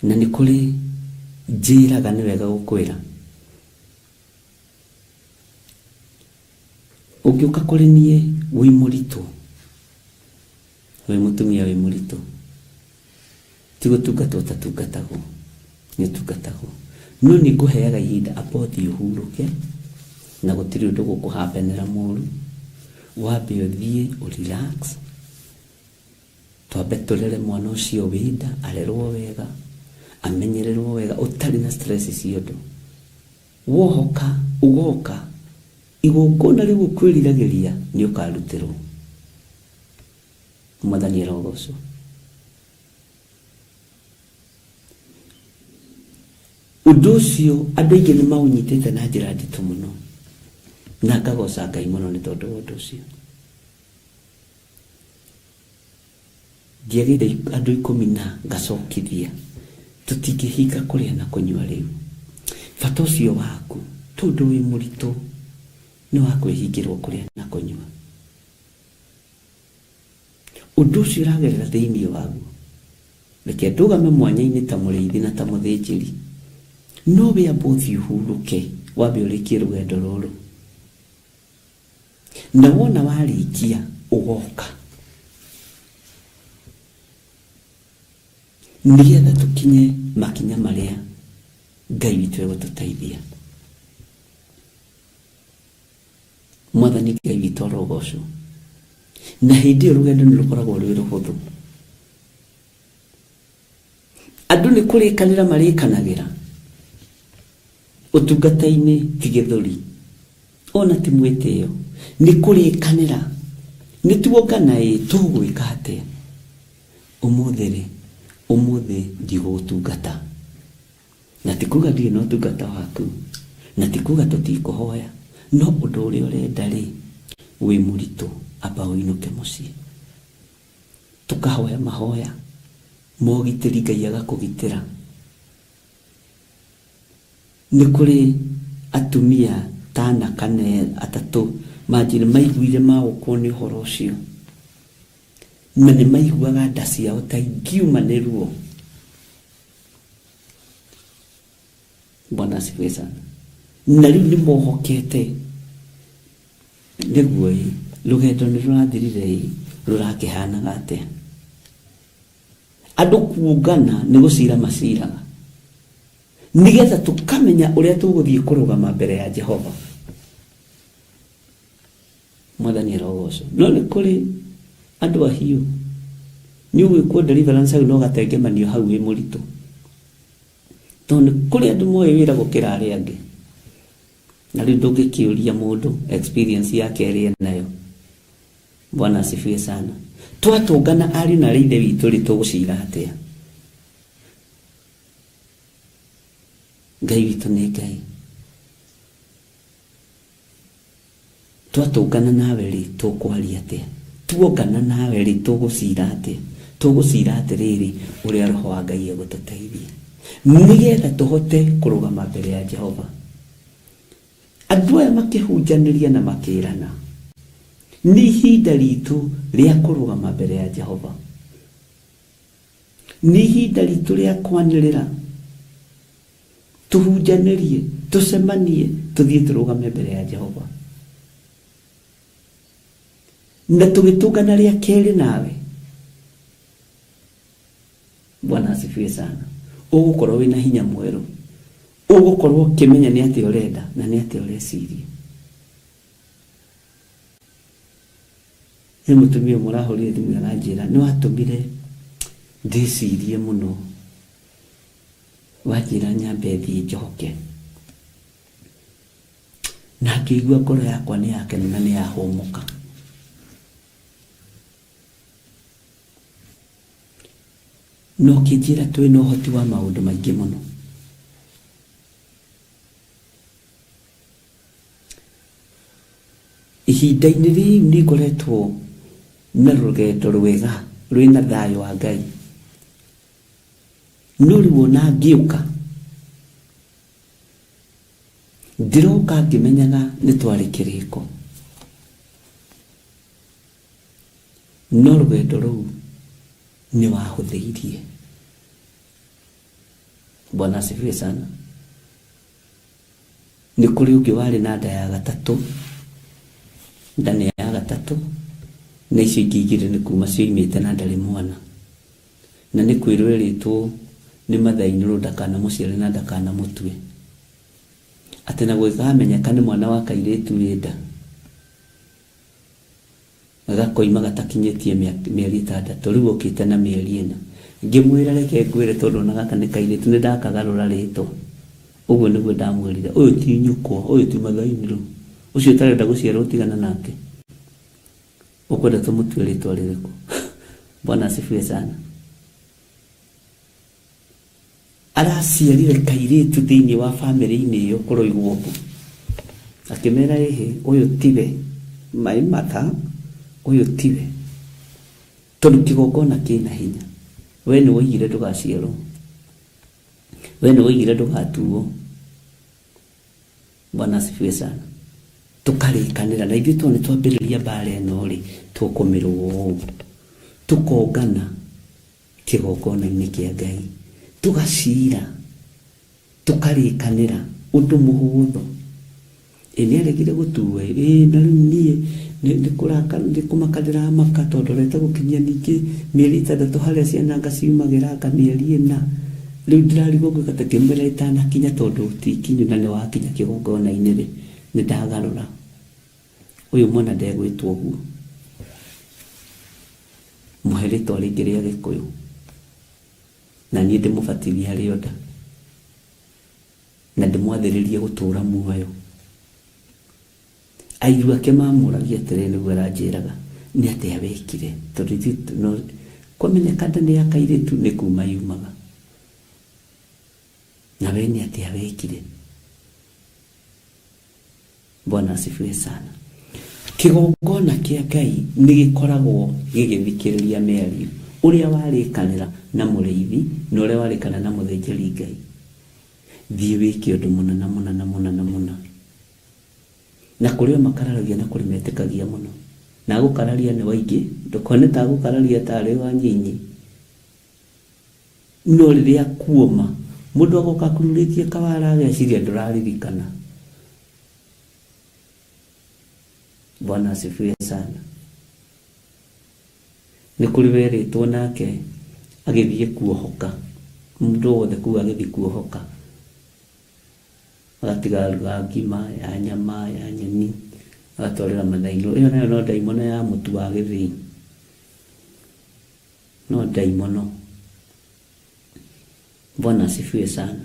Na nĩ kũrĩ njĩraga nĩ wega gũkwĩra, ũngĩũka kũrĩ niĩ wĩ mũritũ, wĩ mũtumia wĩ mũritũ, ti gũtungatwo tatungatagwo, nĩ ũtungatagwo. No nĩ ngũheaga ihinda apothi ũhurũke, na gũtirĩ ũndũ gũkũhambenera mũru. Wambe ũthiĩ ũrelax, twambe tũrere mwana ũcio wĩnda, arerwo wega, amenyererwo wega, ũtarĩ na stress ciothe. Wohoka ugoka igongona rĩu ũkwĩriragĩria nĩ ũkarutĩrwo. Mwathani arogocwo. Ũndũ ũcio andũ aingĩ nĩ maũnyitĩte na njĩra nditũ mũno, na ngagoca Ngai mũno nĩ tondũ wa ũndũ ũcio. Ndiagĩire andũ 10 na ngacokithia, tũtingĩhinga kũrĩa na kũnyua rĩu. Bata ũcio waku tondũ wĩ mũritũ nĩ wa kwĩhingĩrwo kũrĩa na kũnyua. Ũndũ ũcio ũragerera thĩinĩ waguo reke ndugame mwanya-inĩ ta mũrĩithi na ta mũthĩnjĩri, no wĩamba ũthiĩ ũhurũke, wambe ũrĩkie rũgendo rũrũ, na wona warĩkia ũgoka, nĩgetha tũkinye makinya marĩa Ngai witũ egũtũteithia. Mwathani Ngai witũ arogocwo, na hĩndĩ ĩyo rũgendo nĩ rũkoragwo rwĩ rũhũthũ. Andũ nĩ kũrĩkanĩra marĩkanagĩra ũtungata-inĩ ti gĩthũri, ona ti mwĩtĩo, nĩ kũrĩkanĩra, nĩ tuongana tũgwĩka atĩa. Ũmũthĩ ndigũgũtungata, na ti kuga ndirĩ na ũtungata waku, na ti kuga tũtikũhoya, no ũndũ ũrĩa ũrenda rĩ wĩ mũritũ, amba ũinũke mũciĩ tũkahoya mahoya mogitĩri, Ngai agakũgitĩra. Nĩ kũrĩ atumia 5 kana 3 manjĩrĩ maiguire magũkwo nĩ ũhoro ũcio, na nĩ maiguaga nda ciao ta ingiuma nĩ ruo. Bwana asifiwe sana. Na rĩu nĩ mohokete, nĩguo rũgendo nĩ rũrathirire, rũrakĩhanaga atĩa? Andũ kuongana nĩ gũcira maciraga, nĩgetha tũkamenya ũrĩa tũgũthiĩ kũrũgama mbere ya Jehova. Mwathani arogocwo. No nĩ kũrĩ andũ ahiũ, nĩ ũgwĩkwo deliverance hau no gatengemanio hau wĩ mũritũ, tondũ kũrĩ andũ moĩ wĩra gũkĩra arĩa angĩ, na rĩu ndũngĩkĩũria mũndũ experience yake ĩrĩa nayo. Bwana asifiwe sana. Twatũngana ariũ na ithe witũ rĩ tũgũcira atĩa? Ngai witũ nĩ Ngai. Twatũngana nawe rĩ tũkwaria atĩa? Tuongana nawe rĩ tũgũcira atĩa? Tũgũcira atĩrĩrĩ, ũrĩa Roho wa Ngai egũtũteithia, nĩgetha tũhote kũrũgama mbere ya Jehova. Andũ aya makĩhunjanĩria na makĩrana, nĩ ihinda ritũ rĩa kũrũgama mbere ya Jehova, nĩ ihinda ritũ rĩa kwanĩrĩra, tuhunjanĩrie, tũcemanie, tũthiĩ tũrũgame mbere ya Jehova. Na tũgĩtũngana rĩa kerĩ nawe, Bwana asifiwe sana, ũgũkorwo wĩna hinya mwerũ, ũgũkorwo ũkĩmenya nĩ atĩa ũrenda na nĩ atĩa ũreciria. Nĩ mũtumia mũrahũrire thimũ aranjĩra nĩ watũmire ndĩcirie mũno, wanjĩra nyambe thiĩ njoke, na ngĩigua ngoro yakwa nĩ yakena na nĩ yahũmũka. No kĩnjĩra twĩ na ũhoti wa maũndũ maingĩ mũno. Ihinda-inĩ rĩu nĩ ngoretwo na rũgendo rwega rwĩna thayũ wa Ngai, no rĩu ona ngĩũka ndiroka ngĩmenyaga nĩ twarĩ kĩrĩko, no rũgendo rũu nĩ wahũthĩirie. Bwana asifiwe sana. Nĩ kũrĩ ũngĩ warĩ na nda ya gatatũ, nda nĩ ya gatatũ, na icio ingĩ igĩrĩ nĩ kuma cioimĩte na ndarĩ mwana, na nĩ kwĩrwo erĩtwo nĩ mathainĩrwo ndakanamũciare na ndakanamũtue, atĩ na gwĩkamenyeka nĩ mwana wa kairĩtu wĩ nda, gakoima gatakinyĩtie mĩeri 6, rĩu okĩte na mĩeri 4. Ngĩmwĩra reke ngwĩre tondũ ona gaka nĩ kairĩtu nĩ ndakagarũra rĩtwa, ũguo nĩguo ndamwĩrire, ũyũ ti nyũkwa, ũyũ ti mathainĩrwo, ũcio ũtarenda gũciara ũtigana nake, ũkwenda tũmũtue rĩtwa rĩrĩkũ? Bwana asifiwe sana. Araciarire kairĩtu thĩinĩ wa famĩlĩ-inĩ ĩyo kũroigwo ũguo, akĩmera ũyũ tiwe maimata, ũyũ tiwe, tondũ kĩgongona kĩna hinya. We nĩ woigire ndũgaciarwo, we nĩ woigire ndũgatuo. Bwana asifiwe sana. Tũkarĩkanĩra, na ithuĩ nĩ twambĩrĩria mbara ĩno rĩ tũkũmĩrwo ũũ, tũkongana, kĩgongona-inĩ kĩa Ngai, tũgacira tũkarĩkanĩra ũndũ mũhũthũ. Nĩaregire gũtua na rĩu niĩ nĩkũmakanĩra maka tondũ rete gũkinyia ningĩ mĩeri 6 harĩa ciana ngaciumagĩra mĩeri 4. Rĩu ndĩrarigwo ngwĩka ta kĩmera itanakinya tondũ tikinyu na nĩwakinya kĩgongona-inĩ rĩ, nĩndagarũra. Ũyũ mwana ndegwĩtwo ũguo, mũhe rĩtwa rĩngĩ rĩa Gĩkũyũ, na niĩ ndĩmũbatithie harĩa nda, na ndĩmwathĩrĩrie gũtũũra muoyo. Airu ake mamũragia atĩrĩ nĩguo aranjĩraga nĩ atĩa wekire, tondũ kwamenyeka nda nĩ ya kairĩtu nĩ kuma yumaga. Na we nĩ atĩa wekire? Bwana asifiwe sana. Kĩgongona kĩa Ngai nĩ gĩkoragwo gĩgĩthikĩrĩria mĩario ũrĩa warĩkanĩra na mũrĩithi na ũrĩa warĩkanĩra na mũthĩnjĩri Ngai. Thiĩ wĩke ũndũ mũna na mũna na mũna na mũna. Na kũrĩa makararagia na kũrĩ metĩkagia mũno. Na gũkararia nĩ waingĩ, ndũkone ta gũkararia tarĩ wa nyinyi. No rĩrĩa kuoma, mũndũ agoka kururĩtie kawara ageciria ndũraririkana. Bwana asifiwe sana. Nĩ kũrĩ werĩtwo nake agĩthiĩ kuohoka. Mũndũ wothe kuo agĩthiĩ kuohoka. Agatiga ruga ngima ya nyama ya nyeni, agatwarĩra mathainũ. Ĩyo nayo no ndaimono ya mũtu wa gĩthĩi, no ndaimono. Bwana asifiwe sana.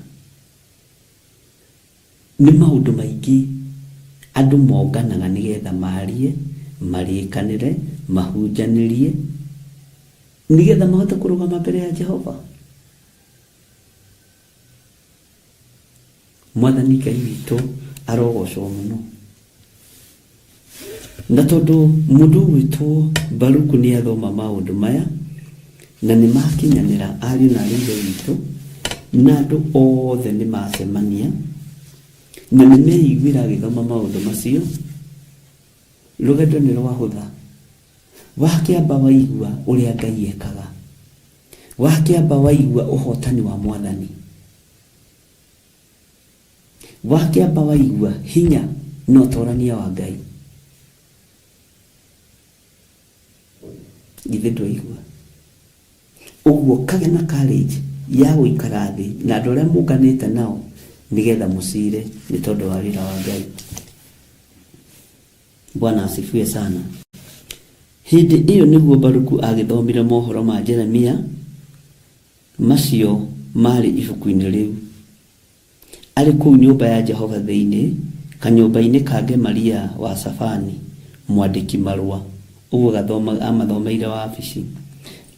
Nĩ maũndũ maingĩ andũ monganaga nĩgetha marie, marĩkanĩre, mahunjanĩrie, nĩgetha mahote kũrũgama mbere ya Jehova. Mwathani Ngai witũ arogocwo mũno. Na tondũ mũndũ witũ Baruku nĩ athoma maũndũ maya na nĩ makinyanĩra ariũ na aarĩ witũ, na andũ othe nĩ macemania na nĩ meiguĩra agĩthoma maũndũ macio, rũgendo nĩ rwahũtha. Wakĩamba waigua ũrĩa Ngai ekaga, wakĩamba waigua ũhotani wa Mwathani, wakĩamba waigua hinya na ũtorania wa Ngai, githĩ ndwaigua? Ũguo kagĩa na courage ya gũikara thĩ na andũ arĩa mũnganĩte nao nĩgetha mũcire nĩ tondũ wa wĩra wa Ngai. Bwana asifiwe sana. Hĩndĩ ĩyo nĩguo Baruku agĩthomire mohoro ma Jeremia macio marĩ ibuku-inĩ rĩu. Arĩ kũu nyũmba ya Jehova thĩinĩ, kanyũmba-inĩ ka Gemaria wa Safani, mwandĩki marũa. Ũguo amathomeire wabici.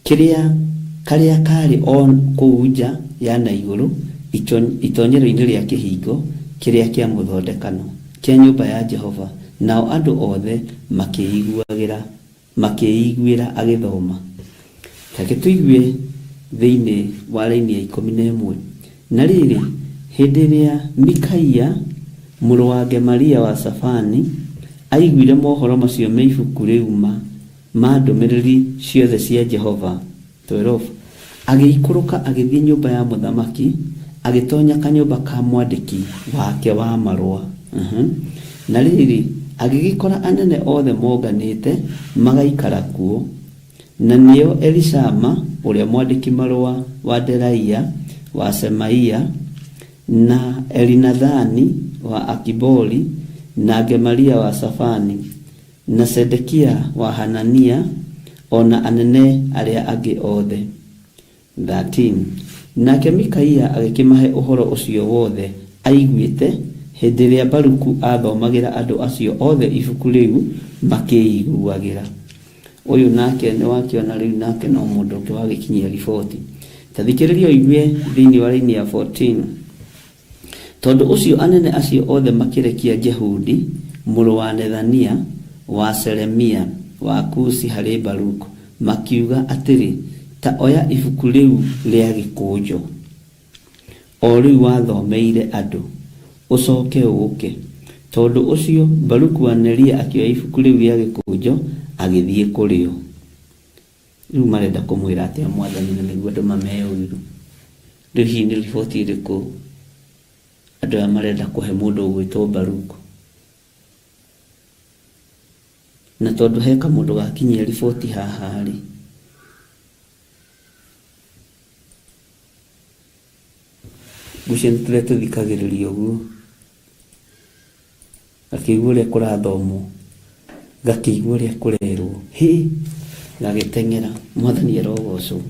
Karĩa karĩ on kũu nja ya na igũrũ, itonyero-inĩ rĩa kĩhingo kĩrĩa kĩa mũthondekano kĩa nyũmba ya Jehova. Nao andũ othe makĩiguĩra agĩthoma. Reke tũigue thĩinĩ wa raini ya 11. Na rĩrĩ, hĩndĩ ĩrĩa Mikaia mũrũ wa Gemaria wa Safani aiguire mohoro macio me ibuku rĩu ma ndũmĩrĩri ciothe cia Jehova 12, agĩikũrũka agĩthiĩ nyũmba ya mũthamaki, agĩtonya kanyũmba ka mwandĩki wake wa marũa. Na rĩrĩ, agĩgĩkora anene othe monganĩte magaikara kuo, na nĩo Elishama ũrĩa mwandĩki marũa wa Delaia wa Semaia, na Elinathani wa Akibori, na Gemaria wa Safani, na Sedekia wa Hanania, ona anene arĩa angĩ othe. 13. Nake Mikaia agĩkĩmahe ũhoro ũcio wothe aiguĩte hĩndĩ ĩrĩa Baruku athomagĩra andũ acio othe ibuku rĩu makĩiguagĩra. Ũyũ nake nĩ wakĩona rĩu nake no mũndũ ũngĩ wagĩkinyia riboti. Ta thikĩrĩria ũigue thĩinĩ wa raini ya 14. Tondũ ũcio anene acio othe makĩrekia Jehudi mũrũ wa Nethania wa Seremia wa Kusi harĩ Baruku, makiuga atĩrĩ, ta oya ibuku rĩu rĩa gĩkũnjo o rĩu wathomeire andũ, ũcoke ũũke. Tondũ ũcio Baruku wa Neria akĩoya ibuku rĩu rĩa gĩkũnjo agĩthiĩ kũrĩo. Riu marenda kumwira atia mwathani na niguo andu mameuiru. Riu hii ni riboti iriku andu aya marenda kuhe mundu ugwitwo Baruku. Na tondu heka mundu gakinyia riboti haha ri, gucio nitule tuthikagiriria uguo, akigua uria kurathomwo, gakigua uria kurerwo, gagiteng'era. Mwathani arogocwo.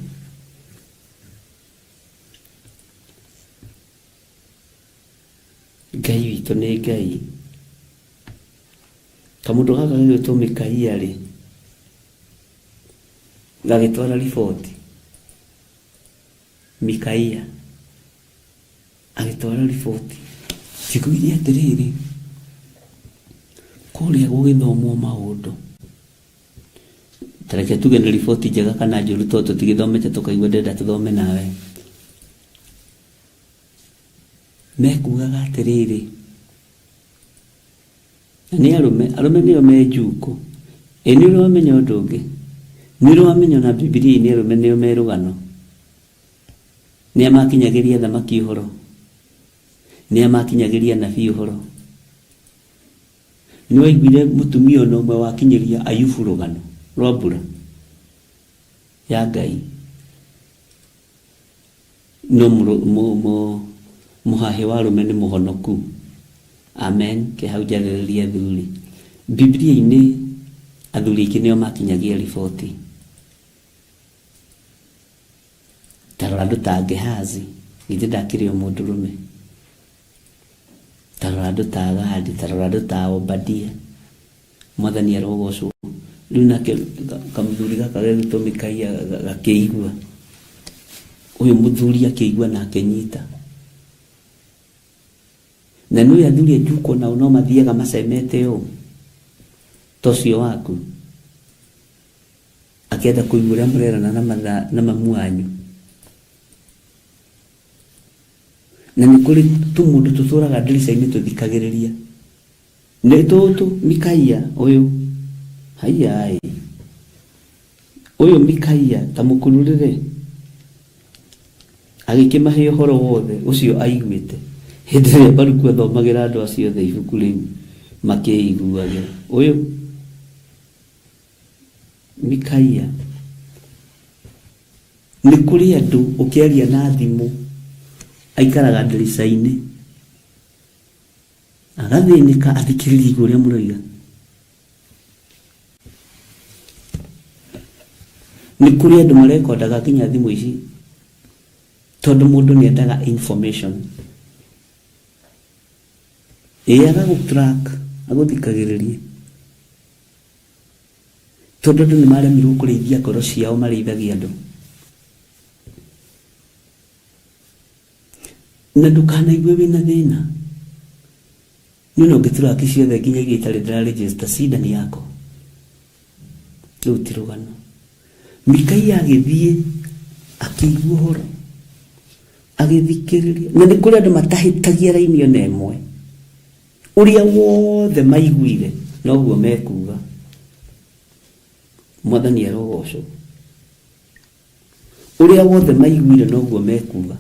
Ngai witũ nĩ Ngai. Kamundu gaka gagĩtwo Mikaia rĩ, gagĩtwara riboti. Mikaia agĩtwara riboti. Cikũirie atĩrĩrĩ, kũrĩa gũgĩthomwo maũndũ. Tareke tuge nĩ riboti njega kana njũru, tondũ tũtigĩthomete tukaigua ndenda tũthome nawe. Mekugaga atĩrĩrĩ, na nĩ arume nĩo me njuko. Nĩ ũrĩ wamenya ũndũ ũngĩ? Nĩ ũrĩ wamenya na Bibilia-inĩ arume nĩo me rũgano? Nĩa makinyagĩria thamaki ũhoro? Nĩa makinyagĩria nabii ũhoro? Nĩ waiguire mũtumia ona ũmwe wakinyĩria Ayubu rũgano rwa mbura ya Ngai? No muhahe wa arume nĩ mũhonoku. Amen. Ke hau njarĩrĩria athuri. Bibilia-inĩ athuri aingĩ nĩo makinyagia riboti. Tarora andũ ta Gehazi, githĩ ndakĩrĩ o mũndũrũme. Tarora andũ ta Gadi, tarora andũ ta Obadia. Mwathani arogocwo. Rĩu nake kamũthuri gaka gegwĩtwo Mikaia gakĩigua. Ũyũ mũthuri akĩigua na akĩnyita. Na nũĩ athuri njuko nao no mathiaga macemete ũũ tocio waku, akĩenda kũigua ũrĩa mũrerana na mamu wanyu. Na nĩ kũrĩ tũmũndũ tũtũraga ndirica-inĩ tũthikagĩrĩria. Nĩ tũtũ Mikaia ũyũ, haiai, ũyũ Mikaia ta mũkũrũrĩre agĩkĩmahe ũhoro wothe ũcio aiguĩte. Hĩndĩ ĩrĩa Baruku athomagĩra andũ acio othe ibuku rĩu makĩiguagĩra. Ũyũ Mikaia, nĩ kũrĩ andũ ũkĩaria na thimũ aikaraga ndirica-inĩ agathĩnĩka athikĩrĩrie ũrĩa mũroiga. Nĩ kũrĩ andũ marekondaga nginya thimũ ici tondũ mũndũ nĩ endaga information. Agagũtrack, agũthikagĩrĩrie. Tondũ andũ nĩ maremirwo kũrĩithia ngoro ciao, marĩithagia andũ. Na ndũkanaigue wĩna thĩna. Nĩ no ngĩtrack ciothe nginya iria itarĩ ndĩra-register, cida nĩ yako. Rĩu ti rũgano. Mikaia agĩthiĩ akĩigua ũhoro, agĩthikĩrĩria. Na nĩ kũrĩ andũ matahĩtagia raini ona ĩmwe. Ũrĩa wothe maiguire noguo mekuga. Mwathani arogocwo. Ũrĩa wothe maiguire noguo mekuga.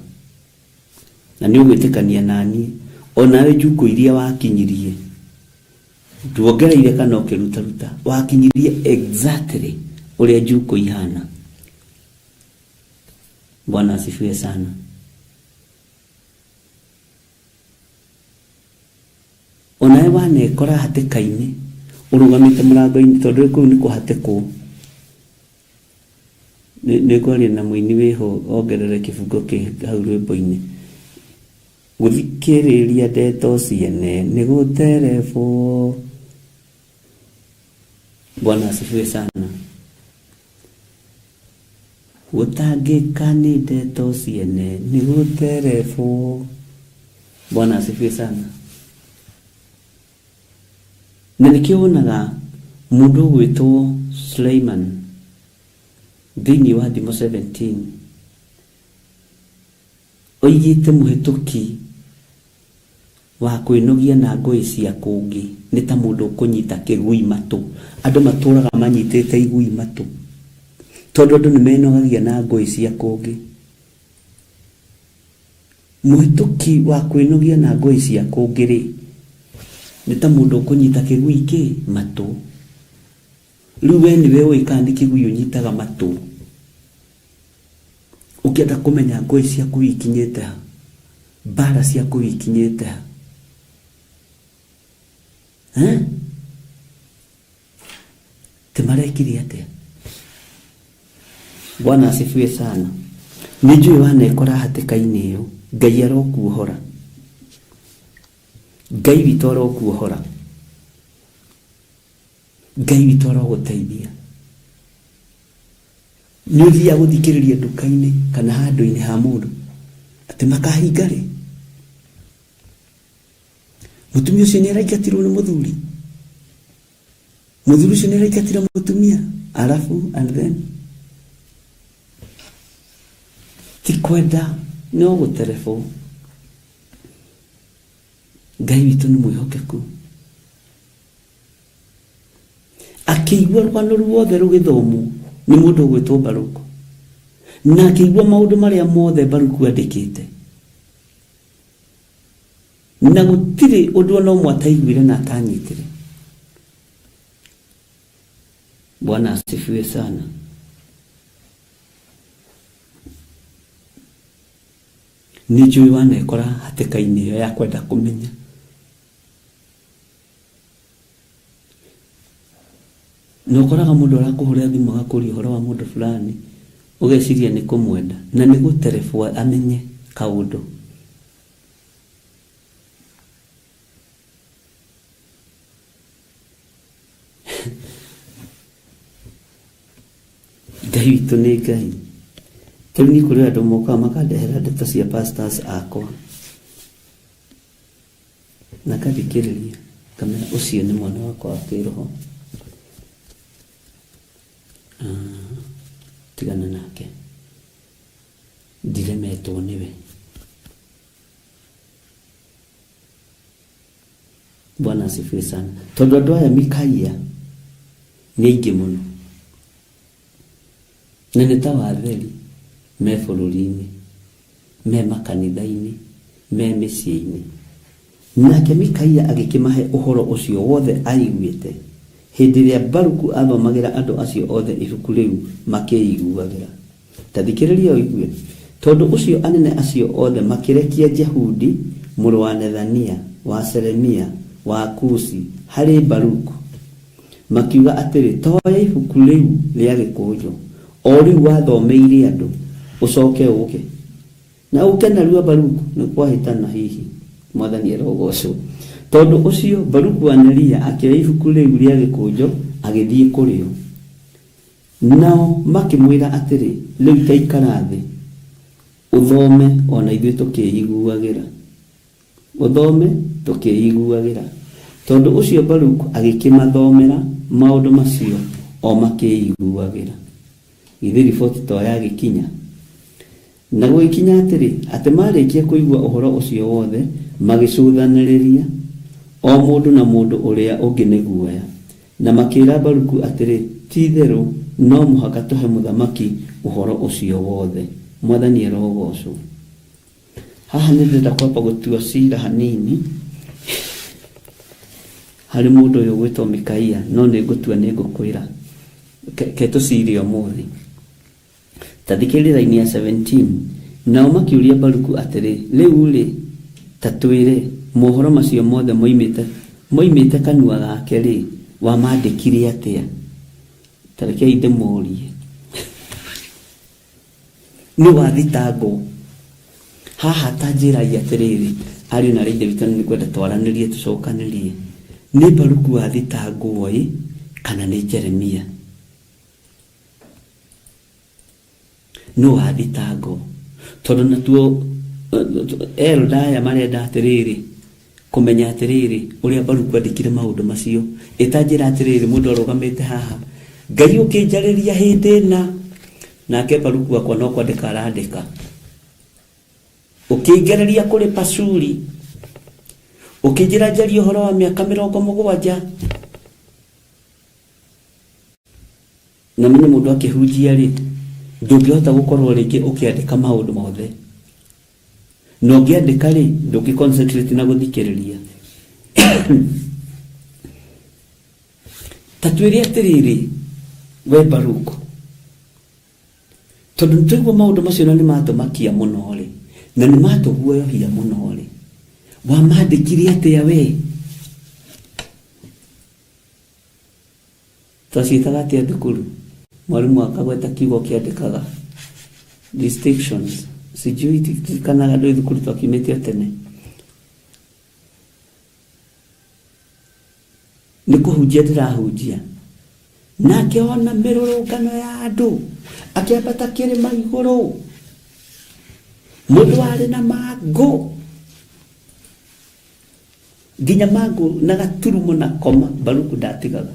Na nĩ ũgwĩtĩkania naniĩ, onawe njuko iria wakinyirie nduongereire kana ũkĩrutaruta, wakinyirie exactly ũrĩa njuko ihana. Bwana asifiwe sana. Onawe wanekora hatĩka-inĩ ũrũgamĩte mũrango-inĩ, tondũ kũu nĩ kũhatĩkwo. Nĩ kwaria na mũini wĩho ongerere kĩbungo kĩ hau rwĩmbo-inĩ. Gũthikĩrĩria ndeto ciene nĩ gũterebwo. Bwana asifiwe sana. Gũtangĩka nĩ ndeto ciene nĩ gũterebwo. Bwana asifiwe sana. Na nĩkĩo wonaga mũndũ ũgwĩtwo Suleiman thĩinĩ wa Thimo 17 oigĩte mũhĩtũki wa kwĩnogia na ngũĩ cia kũngĩ nĩ ta mũndũ ũkũnyita kĩgui matũ. Andũ matũraga manyitĩte igui matũ. tondu andu nimenogagia na ngui cia kungi. Muhituki wa kwinogia na ngui cia kungi ri ni ta mundu ukunyita kigui iki matu. Riu we niwe uikandi kigui unyitaga matu. Ukienda kumenya ngui ciaku ikinyite ha, bara ciaku ikinyite ha, timarekiri atia? Bwana asifiwe sana. Nijui wanekora hatikaini iyo, Ngai arokuohora. Ngai witu arokuohora. Ngai witu aroguteithia. Ni uthia guthikiriria nduka-ini kana handu-ini ha mundu ati makahinga ri. Mutumia ucio ni araingatirwo ni muthuri. Muthuri ucio ni araingatira mutumia. Alafu and then tikwenda no guterefo. Ngai witu ni mwihokeku. Akiigua rwano ruothe rugithomu ni mundu gwitwo Baruku, na akiigua maundu maria mothe Baruku andikite, na gutiri undu ona umwe ataiguire na atanyitire. Bwana asifiwe sana. Nijui wanekora hatikaini iyo ya kwenda kumenya. Nokoraga mundu arakuhuria thimu agakuria uhoro wa mundu fulani, ugeciria ni kumwenda na ni guterefo amenye kaundu. Ngai witu ni Ngai. Riu ni kuri andu moka makandehera ndeto cia pastors akwa na kathikiriria kamera ucio ni mwana wakwa wa kiroho. Tigana nake, ndiremetwo niwe. Bwana asifiwe sana. Tondu andu aya Mikaia ni aingi muno, na ni ta watheri me bururi-ini, me makanitha-ini, me micii-ini. Nake Mikaia agikimahe uhoro ucio wothe aiguite hindi ria Baruku athomagira andu acio othe ibuku riu makiiguagira. Tathikiriria uigue. Tondu ucio anene acio othe makirekia Jehudi muru wa Nethania wa Seremia wa Kusi hari Baruku, makiuga atiri toya ibuku riu ria gikujo o riu wathomeire andu ucoke uke na ukena riu Baruku ni kwahitana hihi mwathani erogocwo. Tondu ucio Baruku wa Neria akioya ibuku riu ria gikujo agithie kurio, nao makimwira atiri riu taikara thi uthome ona ithuĩ tukiiguagira, uthome tukiiguagira. Tondu ucio Baruku agikimathomera maundu macio o makiiguagira. Ithi riboti to yagikinya na gwikinya atiri ati marikia kuigua uhoro ucio wothe magicuthaniriria o mundu na mundu uria ungi ni guoya, na makira Baruku atiri titheru no muhaka tuhe muthamaki uhoro ucio wothe. Mwathani erogocwo. Haha ni ndenda kwamba gutua cira hanini hari mundu uyu gwitwo Mikaia, no ni gutua ni ngukwira ke tucirie umuthi. Tathikiriria-ini ya 17, nao makiuria Baruku atiri riu ri tatwire mohoro macio mothe moimite kanua gake ri wamandikire atia? Tarekei ndemurie. Ni wathitango haha tanjiragia atiriri ari na rinde bitani ni kwenda twaranirie tucokanirie. Ni Baruku wathitango oi kana ni Jeremia? No wathitango tondu natuo Eldaya marenda atiriri kumenya atiriri uria Baruku andikire maundu macio. Itanjira atiriri mundu arugamite haha Ngai ukinjariria hindi nake Baruku akwa no kwandika arandika. Ukigereria kuri Pasuri, ukijira njari uhoro wa miaka 70 na menye mundu akihunjia ri ndungihota gukorwo ringi ukiandika maundu mothe no ngiandika ri ndungi concentrate na guthikiriria tatwiri atiriri we Baruku tondu tuigwa maundu macio na nimatumakia muno ri na nimatuguoyohia muno ri wamandikire atia we twacitaga atia thukuru mwarimu akagweta kiugo kiandikaga distinctions sijui tikanaga ndo thukuru twakimetia tene nikuhunjia ndirahunjia nake ona mirurungano ya andu akiambata kirima iguru mundu ari na mango nginya mango na gaturumo na koma Baruku ndatigaga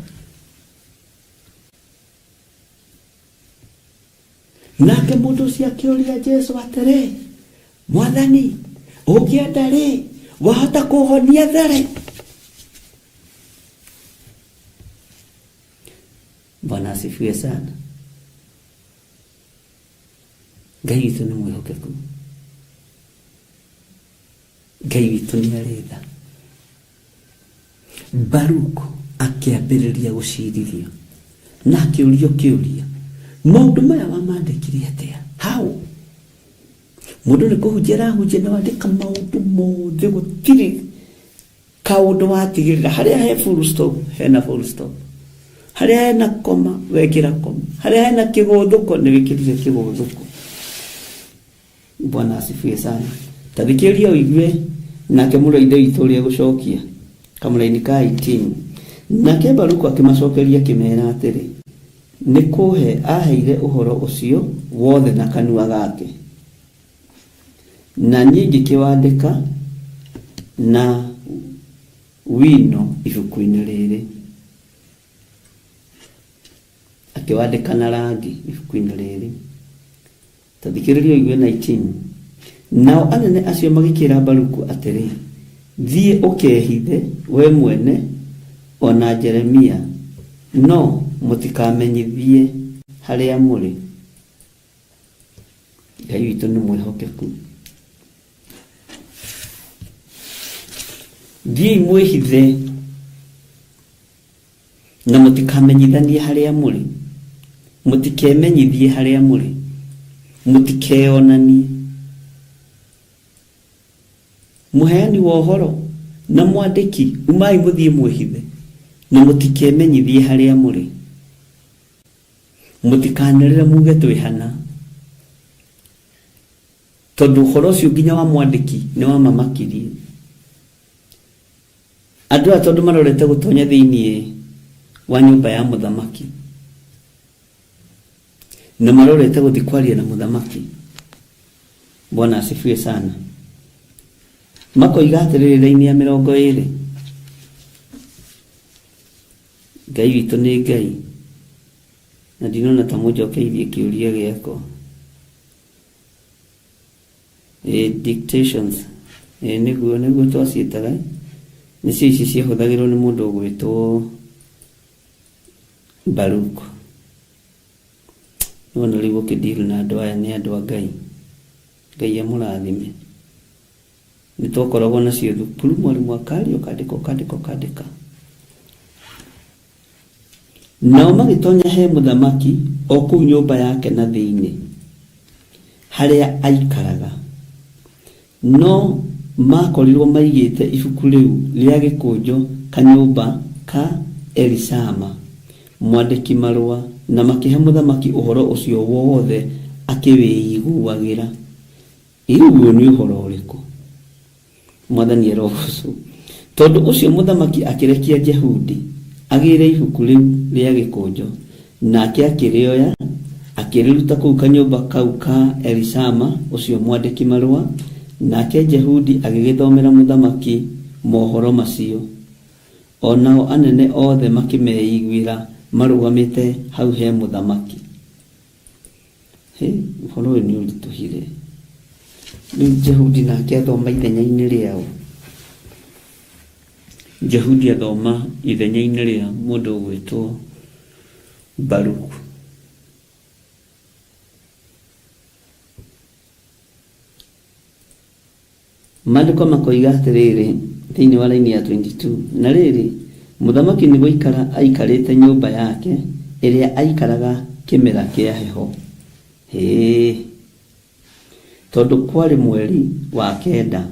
nake mundu cia kiuria Jesu atere mwathani ukienda ri wahota kuhonia thare. Bwana asifiwe sana. Ngai witũ nĩ mwĩhokeku. Ngai witũ nĩ arenda. Baruku akĩambĩrĩria gũcirithio na akĩũrio kĩũria maũndũ maya wamandĩkire atĩa? How? Mũndũ nĩ kũhunjia arahunjia na wandĩka maũndũ mothe gũtirĩ kaũndũ watigĩrĩra. Harĩa he full stop hena full stop, harĩa hena koma wekĩra koma, harĩa hena kĩgũthũko nĩ wĩkĩrire kĩgũthũko. Bwana asifiwe sana. Tathikĩrĩria ũigue nake mũraithe witũ ũrĩa gũcokia kamũraini ka 18. Nake Baruku akĩmacokeria akĩmera atĩrĩ nĩ kũhe aheire ũhoro ũcio wothe na kanua gake, na niĩ ngĩkĩwandĩka na wino ibuku-inĩ rĩrĩ. Akĩwandĩka na rangi ibuku-inĩ rĩrĩ. Tathikĩrĩria ũigue 19. Nao anene acio magĩkĩra Baruku atĩrĩ thiĩ ũkehithe we mwene ona Jeremia, no mũtikamenyithie harĩa mũrĩ. Ngai witũ nĩ mwĩhokeku. Thiĩ mwĩhithe na mũtikamenyithanie harĩa mũrĩ, mũtikemenyithie harĩa mũrĩ, mũtikeonanie. Mũheani wa ũhoro na mwandĩki umai mũthiĩ mwĩhithe na mũtikemenyithie harĩa mũrĩ, mũtikanĩrĩre muge twĩhana. Tondũ ũhoro ũcio nginya wa mwandĩki nĩ wamamakirie andũ aya, tondũ marorete gũtonya thĩinĩ wa nyũmba ya mũthamaki na marorete gũthiĩ kwaria na mũthamaki. Bwana asifiwe sana. Makoiga atĩrĩrĩ raini ya 20. Ngai witũ nĩ Ngai na ndinona ta mũnjokeirie kĩũria gĩakwa. Dictations nĩguo twaciĩtaga, nĩcio ici ciahũthagĩrwo nĩ mũndũ ũgwĩtwo Baruku. Nĩwona rĩu ũkĩdeal na andũ aya nĩ andũ a Ngai. Ngai amũrathime. Nĩtwakoragwo nacio thukuru, mwarimũ akaria ũkandĩka. Nao magĩtonya he mũthamaki o kũu nyũmba yake na thĩinĩ harĩa aikaraga, no makorirwo maigĩte ibuku rĩu rĩa gĩkũnjo kanyũmba ka Elisama mwandĩki marũa, na makĩhe mũthamaki ũhoro ũcio wothe akĩwĩiguagĩra. Rĩu nĩ ũhoro ũrĩkũ? Mwathani erogocu. Tondũ ũcio mũthamaki akĩrekia Jehudi agĩre ibuku rĩu rĩa gĩkũnjo, nake akĩrĩoya akĩrĩruta kũu kanyũmba kau ka Elisama ũcio mwandĩki marũa, nake Jehudi agĩgĩthomera mũthamaki mohoro macio. Onao anene othe makĩmeiguĩra marũgamĩte hau he mũthamaki. Ũhoro ũyũ nĩ ũritũhire. Rĩu Jehudi nake athoma ithenya-inĩ rĩao. Jehudi athoma ithenya-inĩ rĩa mũndũ ũgwĩtwo Baruku. Maandiko makoiga atiriri thiini wa laini ya 22, na riri muthamaki ni guikara aikarite nyumba yake iria aikaraga kimera kia heho. Tondu kwari mweri wa kenda,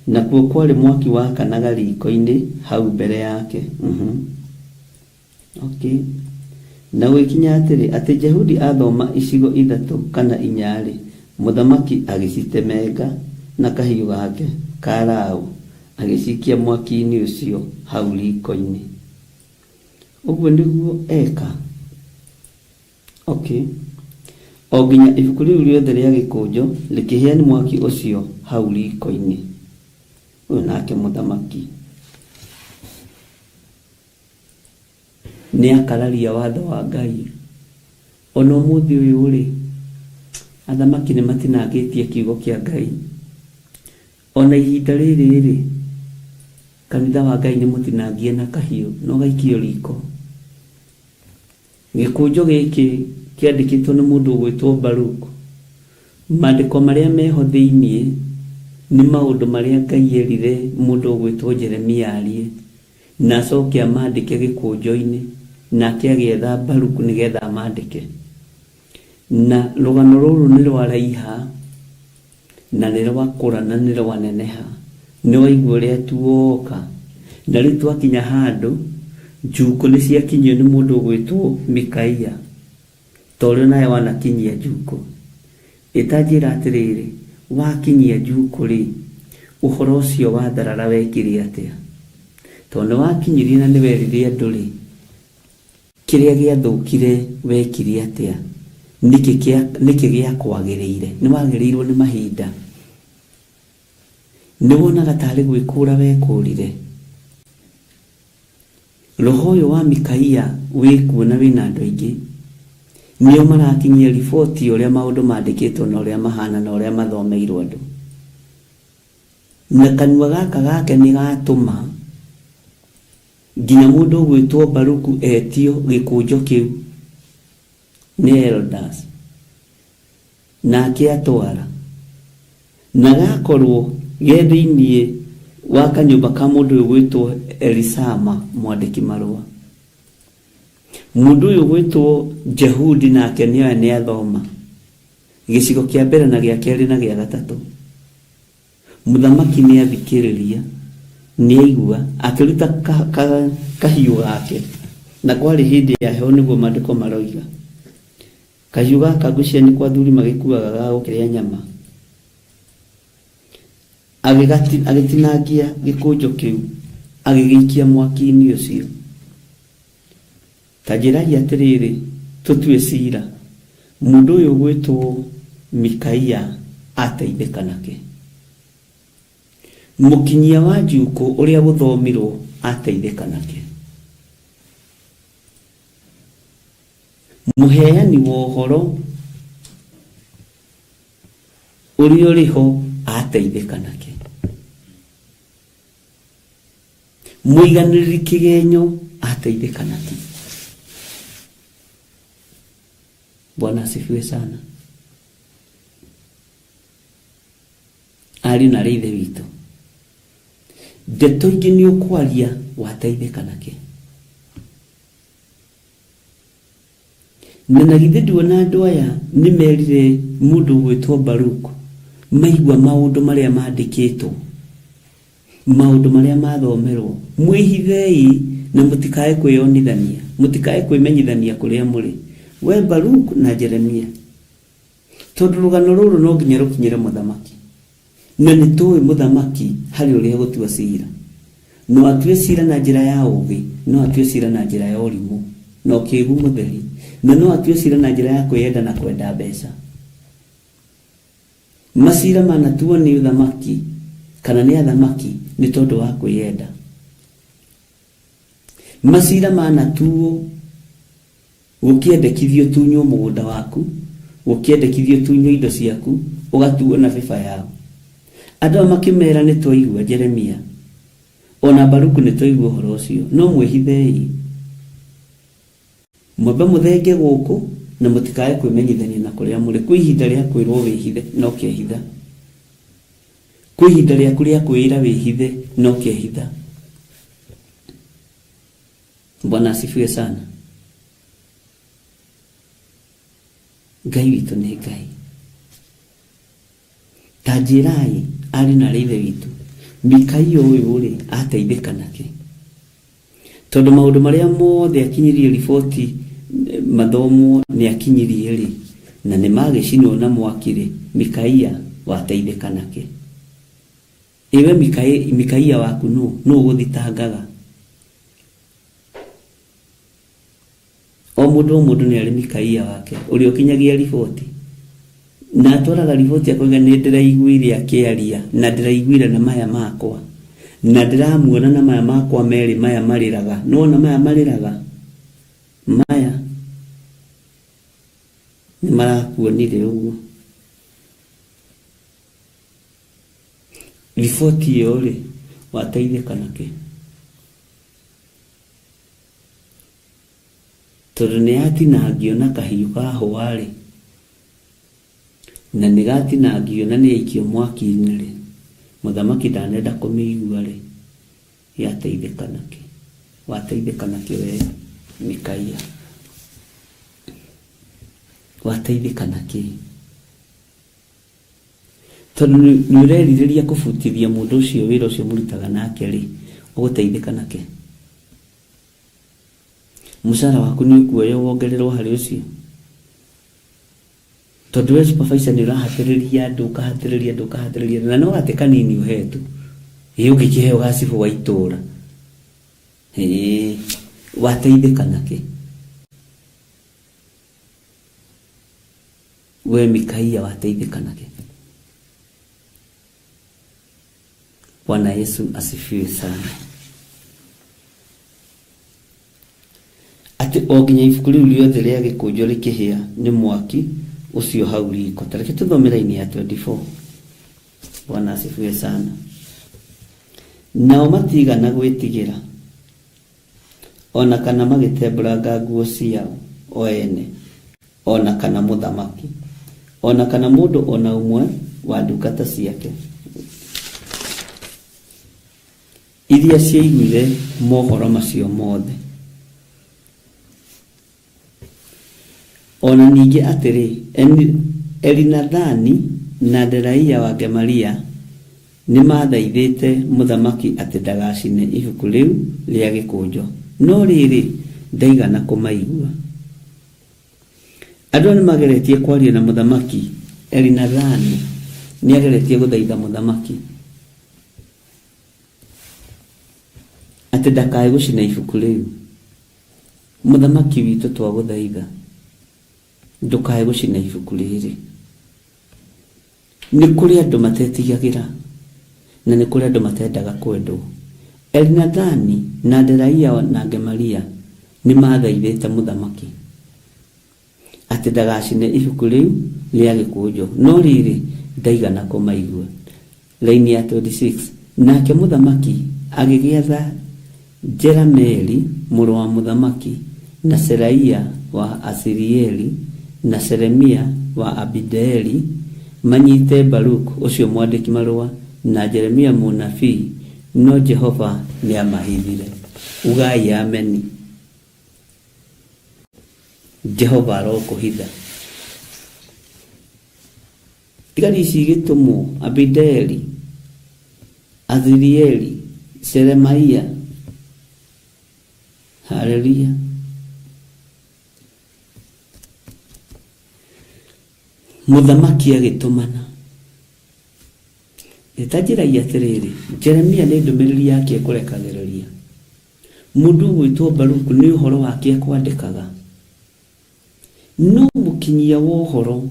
na kuo kwari mwaki wakanaga riko-ini hau mbere yake. Okay. Na gwikinya atiri ati Jehudi athoma icigo ithatu kana inyari, muthamaki agicitemenga na kahiu gake karau agicikia mwaki-ini ucio hau riko-ini. Uguo niguo eka. Okay. O nginya ibuku riu riothe ria gikunjo likiheani mwaki ucio hau riko-ini. Uyu nake muthamaki ni akararia watho wa Ngai. Ona umuthi uyu ri athamaki ni matinagitie kiugo kia Ngai. Ona ihinda riri kanitha wa Ngai ni mutinagie na kahiu no gaikio riko. Gikunjo giki kiandikitwo ni mundu ugwitwo Baruku. Maandiko maria meho thiini ni maundu maria Ngai erire mundu ugwitwo Jeremia arie, na acoke amandike gikunjo-ini, nake agietha Baruku nigetha amandike. Na rugano ruru ni rwaraiha na ni rwakura na ni rwaneneha, ni waigua uria tuoka. Na riu twakinya handu njuko ni ciakinyio ni mundu ugwitwo Mikaia, torio naye wanakinyia njuko. Itanjira atiriri wakinyia njuko ri uhoro ucio wa tharara wekire atia? Tondu wakinyirie na ni werire andu ri kiria giathukire wekire atia? Niki gia kwagiriire? Ni wagirirwo ni mahinda? Ni wonaga tari gwikura wekurire? Roho uyu wa Mikaia wikuona wina andu aingi nio marakinyia riboti uria maundu mandikitwo na uria mahana na uria mathomeirwo andu. Na kanua gaka gake ni gatuma nginya mundu gwitwo Baruku etio gikunjo kiu ni elders na akiatwara na gakorwo gethiinie wa kanyumba ka mundu gwitwo Elisama mwandiki marua. Mundu uyu gwitwo Jehudi nake ni athoma gicigo kia mbere na gia keri na gia gatatu. Muthamaki ni athikiriria, ni aigua akiruta kahiu gake, na kwari hindi ya heho niguo maandiko maroiga. Kahiu gaka ngucia ni kwa thuri magikuaga ga gukiria nyama. Agitinangia gikunjo kiu agigiikia mwaki-ini ucio. Tajiragia atiriri tutue cira mundu uyu gwitwo Mikaia ateithika nake. Mukinyia wa njuko uria guthomirwo ateithika nake. Muheani wa uhoro uria uriho ateithika nake. Muiganiriri kigenyo ateithika nake. Bwana asifiwe sana. Ali na reithe witu ndeto ingi ni ukwaria wateithika nake. Na githe nduona andu aya ni merire mundu gwitwo Baruku maigua maundu maria mandikitwo, maundu maria mathomerwo. Mwihithei na mutikae kwiyonithania, mutikae kwimenyithania kuria muri we Baruku na Jeremia, tondu rugano ruru no nginya rukinyire muthamaki. Na nitui muthamaki hari uria gutua cira, no atue cira na njira ya ugi, no atue cira na njira ya urimu, no kigu mutheri, na no atue cira na njira ya kwenda na kwenda mbeca. Macira manatuo ni uthamaki kana ni athamaki ni tondu wa kwenda. Macira manatuo ukiendekithio tunyo mugunda waku, ukiendekithio tunyo indo ciaku, ugatuo na biba yao. Andũ makimera ni twaigua Jeremia, ona Baruku ni twaigua horo ucio, no mwihithei. Mwambe muthenge guku na mutikae kwimenyithania na kuria muri. Kwi ihinda ria kwirwo wihithe no kehitha. kwĩ ihinda rĩaku rĩa kwĩra wĩhithe no kĩehitha. Bwana asifiwe sana. Ngai witũ nĩ Ngai. Ta njĩrai arĩ na ithe witũ Mikaia ũyũ rĩ ateithĩka nake, tondũ maũndũ marĩa mothe akinyirie riboti mathomo nĩ akinyirie rĩ na nĩ magĩcinwo na mwaki rĩ, Mikaia wateithĩka nake. Ewe Mikaia waku no ũgũthitangaga. O mũndũ nĩ arĩ Mikaia wake ũrĩa ũkinyagia riboti, na atwaraga riboti akoiga nĩ ndĩraiguire akĩaria na ndĩraiguire na maya makwa na ndĩramuona na maya makwa merĩ maya marĩraga. No na maya marĩraga maya nĩ marakuonire ũguo. Riboti ĩyo rĩ wateithĩka nake, tondũ nĩ yatinangio na kahiũ ka hũa rĩ, na nĩ gatinangio na nĩ aikio mwaki-inĩ rĩ, mũthamaki ndanenda kũmĩigua rĩ, yateithĩka nake. Wateithĩka nake we Mikaia, wateithĩka nake, tondũ nĩ ũrerirĩria kũbutithia mũndũ ũcio wĩra ũcio mũrutaga nake rĩ, ũgũteithĩka nake. Mũcara waku nĩ ũkuoya wongererwo harĩ ũcio, tondũ we supervisor nĩ ũrahatĩrĩria andũ ũkahatĩrĩria na no gate kanini ũhetwo ũngĩkĩheo gacibu wa itũũra. Wateithĩka nake we Mikaia, wateithĩka nake. Bwana Yesu asifiwe sana. Ati o nginya ibuku rĩu rĩothe rĩa gĩkũnjo rĩkĩhĩa nĩ mwaki ucio hau riko. Tareke tuthomera-inĩ ya 24. Bwana asifiwe sana. Nao matigana gwĩtigĩra ona kana magĩtembũranga nguo ciao o ene, ona kana mũthamaki, ona kana mũndũ ona ũmwe wa ndungata ciake, iria ciaiguire mohoro macio mothe. Ona ningĩ atĩrĩ, Elinathani na Delaia wa Gemaria nĩ mathaithĩte mũthamaki atĩ ndagacine ibuku rĩu rĩa gĩkũnjo, no rĩrĩ ndaigana kũmaigua. Andũ nĩ mageretie kwaria na mũthamaki. Elinathani nĩ ageretie gũthaitha mũthamaki atĩ ndakae gũcina ibuku rĩu. Mũthamaki witũ twagũthaitha, ndũkae gũcina ibuku rĩrĩ. Nĩ kũrĩ andũ matetigagĩra na nĩ kũrĩ andũ matendaga kwendwo. Elinathani na Delaia na Gemaria nĩ mathaithĩte mũthamaki atĩ ndagacine ibuku rĩu rĩa gĩkũnjo, no rĩrĩ ndaigana kũmaigua. Raini ya 26. Nake mũthamaki agĩgĩatha Jerameli mũrũ wa mũthamaki na Seraia wa Asirieli na Seremia wa Abideeli manyite Baruku ũcio mwandĩki marũa na Jeremia mũnabii, no Jehova nĩ amahithire. Ugai ameni. Jehova arokũhitha. Tigari ici gĩtũmwo Abideeli, Azirieli, Seremaia. Haleluya. Mũthamaki agĩtũmana. Etajiragia atĩrĩrĩ, Jeremia nĩ ndũmĩrĩri yake kũrekagĩrĩria. Mũndũ gwĩtwo Baruku nĩ ũhoro wake kwandĩkaga. No mũkinyia wa ũhoro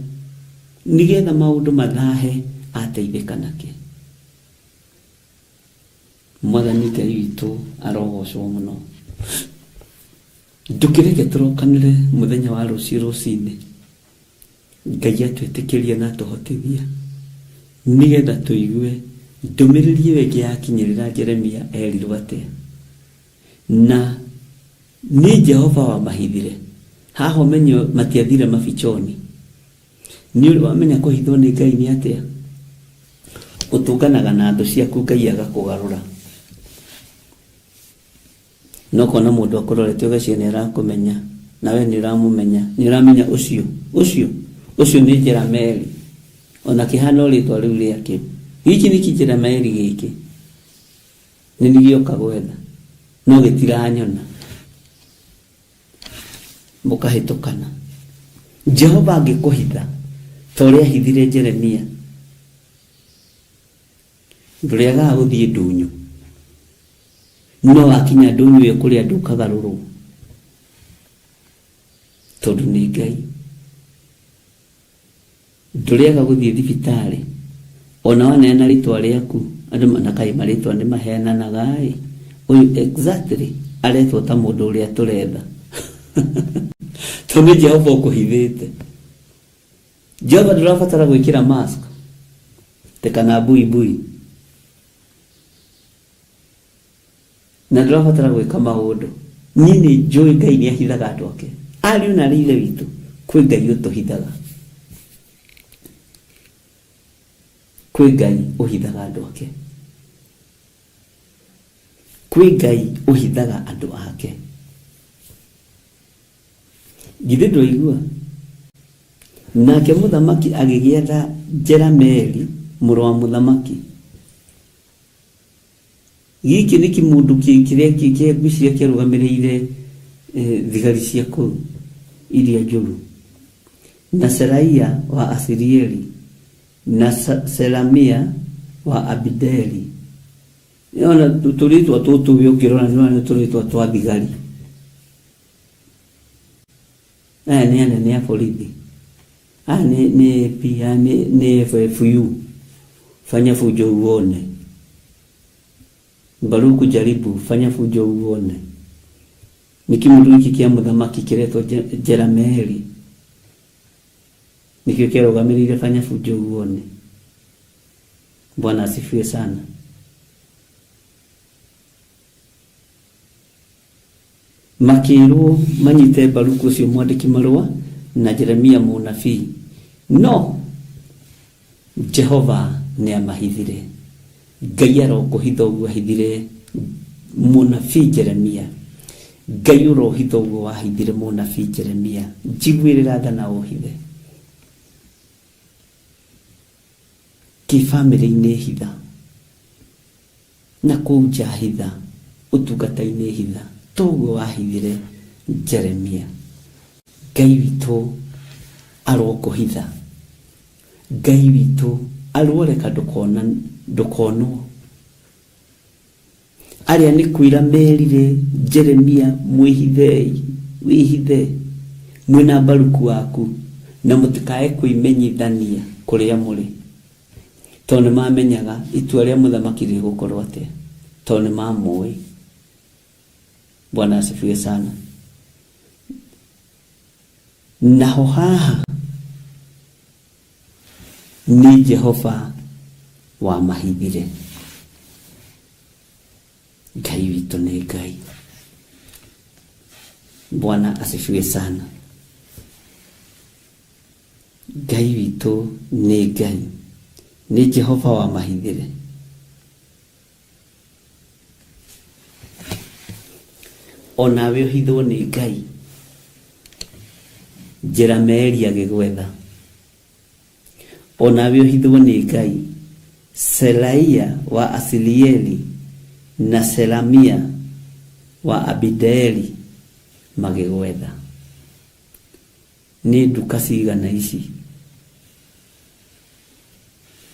nĩgetha maũndũ mathahe ateithĩka nake. Mwathani Ngai witũ arogocwo mũno. Ndũkĩreke tũrokanĩre mũthenya wa rũciinĩ. Ngai atwĩtĩkĩria na tũhotithia nĩgetha tũigue ndũmĩrĩri ĩyo ĩngĩ yakinyĩrĩra Jeremia erirwo atĩa. Na nĩ Jehova wamahithire. Haha ũmenyo matiathire mafichoni. Nĩ ũrĩ wamenya kũhithwo nĩ Ngai nĩ atĩa. utunganaga na andu ciaku Ngai agakugarura no kona mundu akurorete ugaciria nĩarakũmenya nawe nĩũramenya ucio nĩ Jerameeli ona kihana ritwa riu riake giki nĩ Jerameeli giki nĩ nigioka gwetha no gitiranyona mukahitukana Jehova angikuhitha ta ũrĩa ahithire Jeremia ndũrĩagaga gũthiĩ ndunyu no wakinya ndunyu ĩyo kũrĩa ndũkagarũrwo tondũ nĩ Ngai ndũrĩaga gũthiĩ thibitarĩ ona waneana rĩtwa rĩaku andũ manakai marĩtwa nĩ maheananaga ũyũ exactly aretwo ta mũndũ ũrĩa tũretha tondũ Jehova ũkũhithĩte Jehova ndũrabatara gwĩkĩra mask tekana buibui na ndũrabatara gwĩka maũndũ niĩ nĩ njũĩ Ngai nĩ ahithaga andũ ake ariũ na ithe witũ kwĩ Ngai ũtũhithaga kwĩ Ngai ũhithaga andũ ake kwĩ Ngai ũhithaga andũ ake githĩ ndũigua nake mũthamaki agĩgĩetha Jerameeli mũrũ wa mũthamaki giki nĩ kĩmundu kĩrĩa kĩngwiciria kĩarũgamĩrĩire thigari cia kũu iria njũru na Seraia wa Asirieli na Selamia wa Abideli ona tũrĩtwa tũtũ ũngĩrora nĩ tũrĩtwa twa thigari nĩ anene a borithi ni FFU fanya fujo uone Baruku jaribu fanya fujo uone ni kimundu hiki kia mũthamaki kiretwo Jerameeli nikio kĩarũgamĩrĩire fanya fujo uone Bwana asifiwe sana makĩrwo manyite Baruku ũcio mwandĩki marũa na Jeremia mũnabii no Jehova nĩ amahithire Ngai arokũhitha ũguo ahithire mũnabii Jeremia Ngai ũrohitha ũguo wahithire mũnabii Jeremia njiguĩrĩra tha na ũhithe kĩbamĩrĩ-inĩ hitha na kũu nja hitha ũtungata-inĩ hitha toguo wahithire Jeremia Ngai witũ arokũhitha Ngai witũ aroreka ndũkonwo arĩa nĩ kwĩra merire Jeremia wĩhithe mwĩna Baruku waku na mũtikae kwĩmenyithania kũrĩa mũrĩ tondũ nĩmamenyaga itua rĩa mũthamaki rĩgũkorwo atĩa tondũ nĩmamũĩ Bwana asifiwe sana naho haha ni Jehova wa mahithire Ngai witũ nĩ Ngai Bwana asifiwe sana Ngai witũ nĩ Ngai ni Jehova wa mahithire onawe ũhithwo nĩ Ngai Jerameeli agĩgwetha onawe ũhithwo nĩ Ngai Selaia wa Asirieli na Selamia wa Abideli magĩgwetha nĩ nduka cigana ici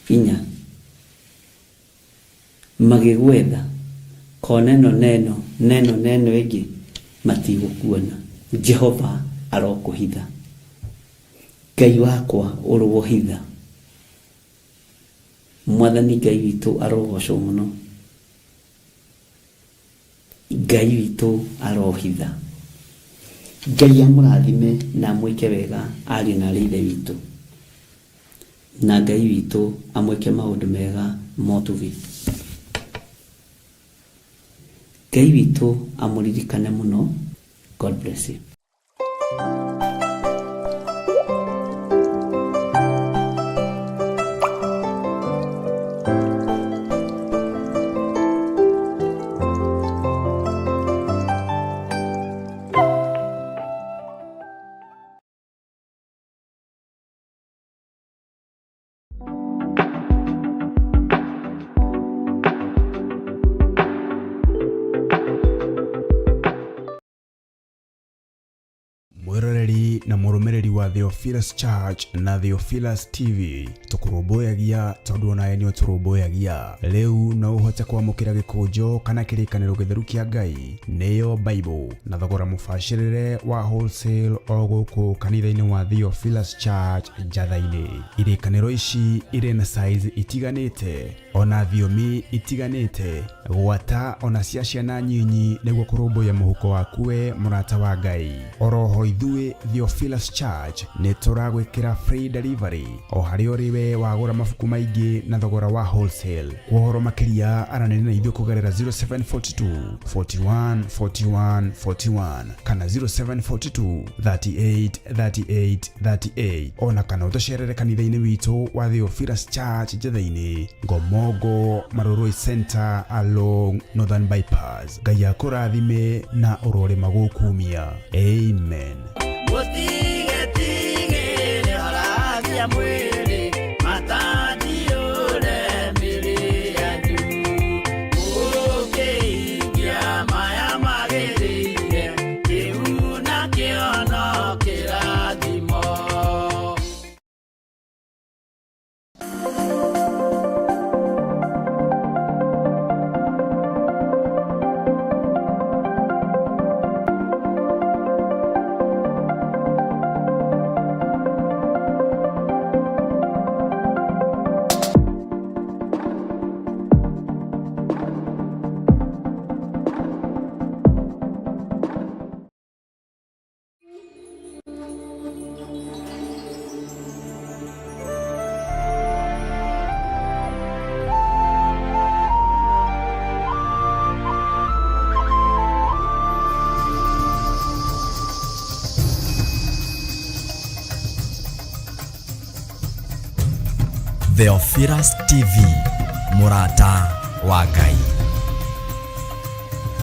4 magĩgwetha koneno neno ĩngĩ matigũkuona Jehova arokũhitha Ngai wakwa ũrũhitha Mwathani Ngai witũ arogocwo mũno Ngai witũ arohitha Ngai amũrathime na amwĩke wega arĩ na ithe witũ na Ngai witũ amwĩke maũndũ mega motugi Ngai witũ amũririkane mũno God bless you na mũrũmĩrĩri wa Theophilus Church na Theophilus TV. Tũkũrũmbũyagia tondũ onawe nĩ ũtũrũmbũyagia. Rĩu no ũhote kwamũkĩra gĩkũnjo kana kĩrĩkanĩro gĩtheru kĩa Ngai nĩyo Bible na thogora mũbacĩrĩre wa wholesale o gũkũ kanitha-inĩ wa Theophilus Church Njatha-inĩ. Irĩkanĩro ici irĩ na size itiganĩte ona thiomi itiganĩte, gwata ona cia ciana nyinyi nĩguo kũrũmbũya mũhuko waku we mũrata wa Ngai. Oroho ithuĩ Theophilus Church nĩ tũragwĩkĩra free delivery o harĩ ũrĩ we wagũra mabuku maingĩ na thogora wa wholesale. Kwa ũhoro makĩria aranĩria na ithuĩ kũgerera 0742 41 41 41 kana 0742 38 38 38 ona kana ũtũcerere kanitha-inĩ witũ wa Theophilus Church Njatha-inĩ, Ngomongo Maroroi Center along Northern Bypass. Ngai akũrathime na ũrore magũkumia. Amen. Theophilus TV, mũrata wa Ngai.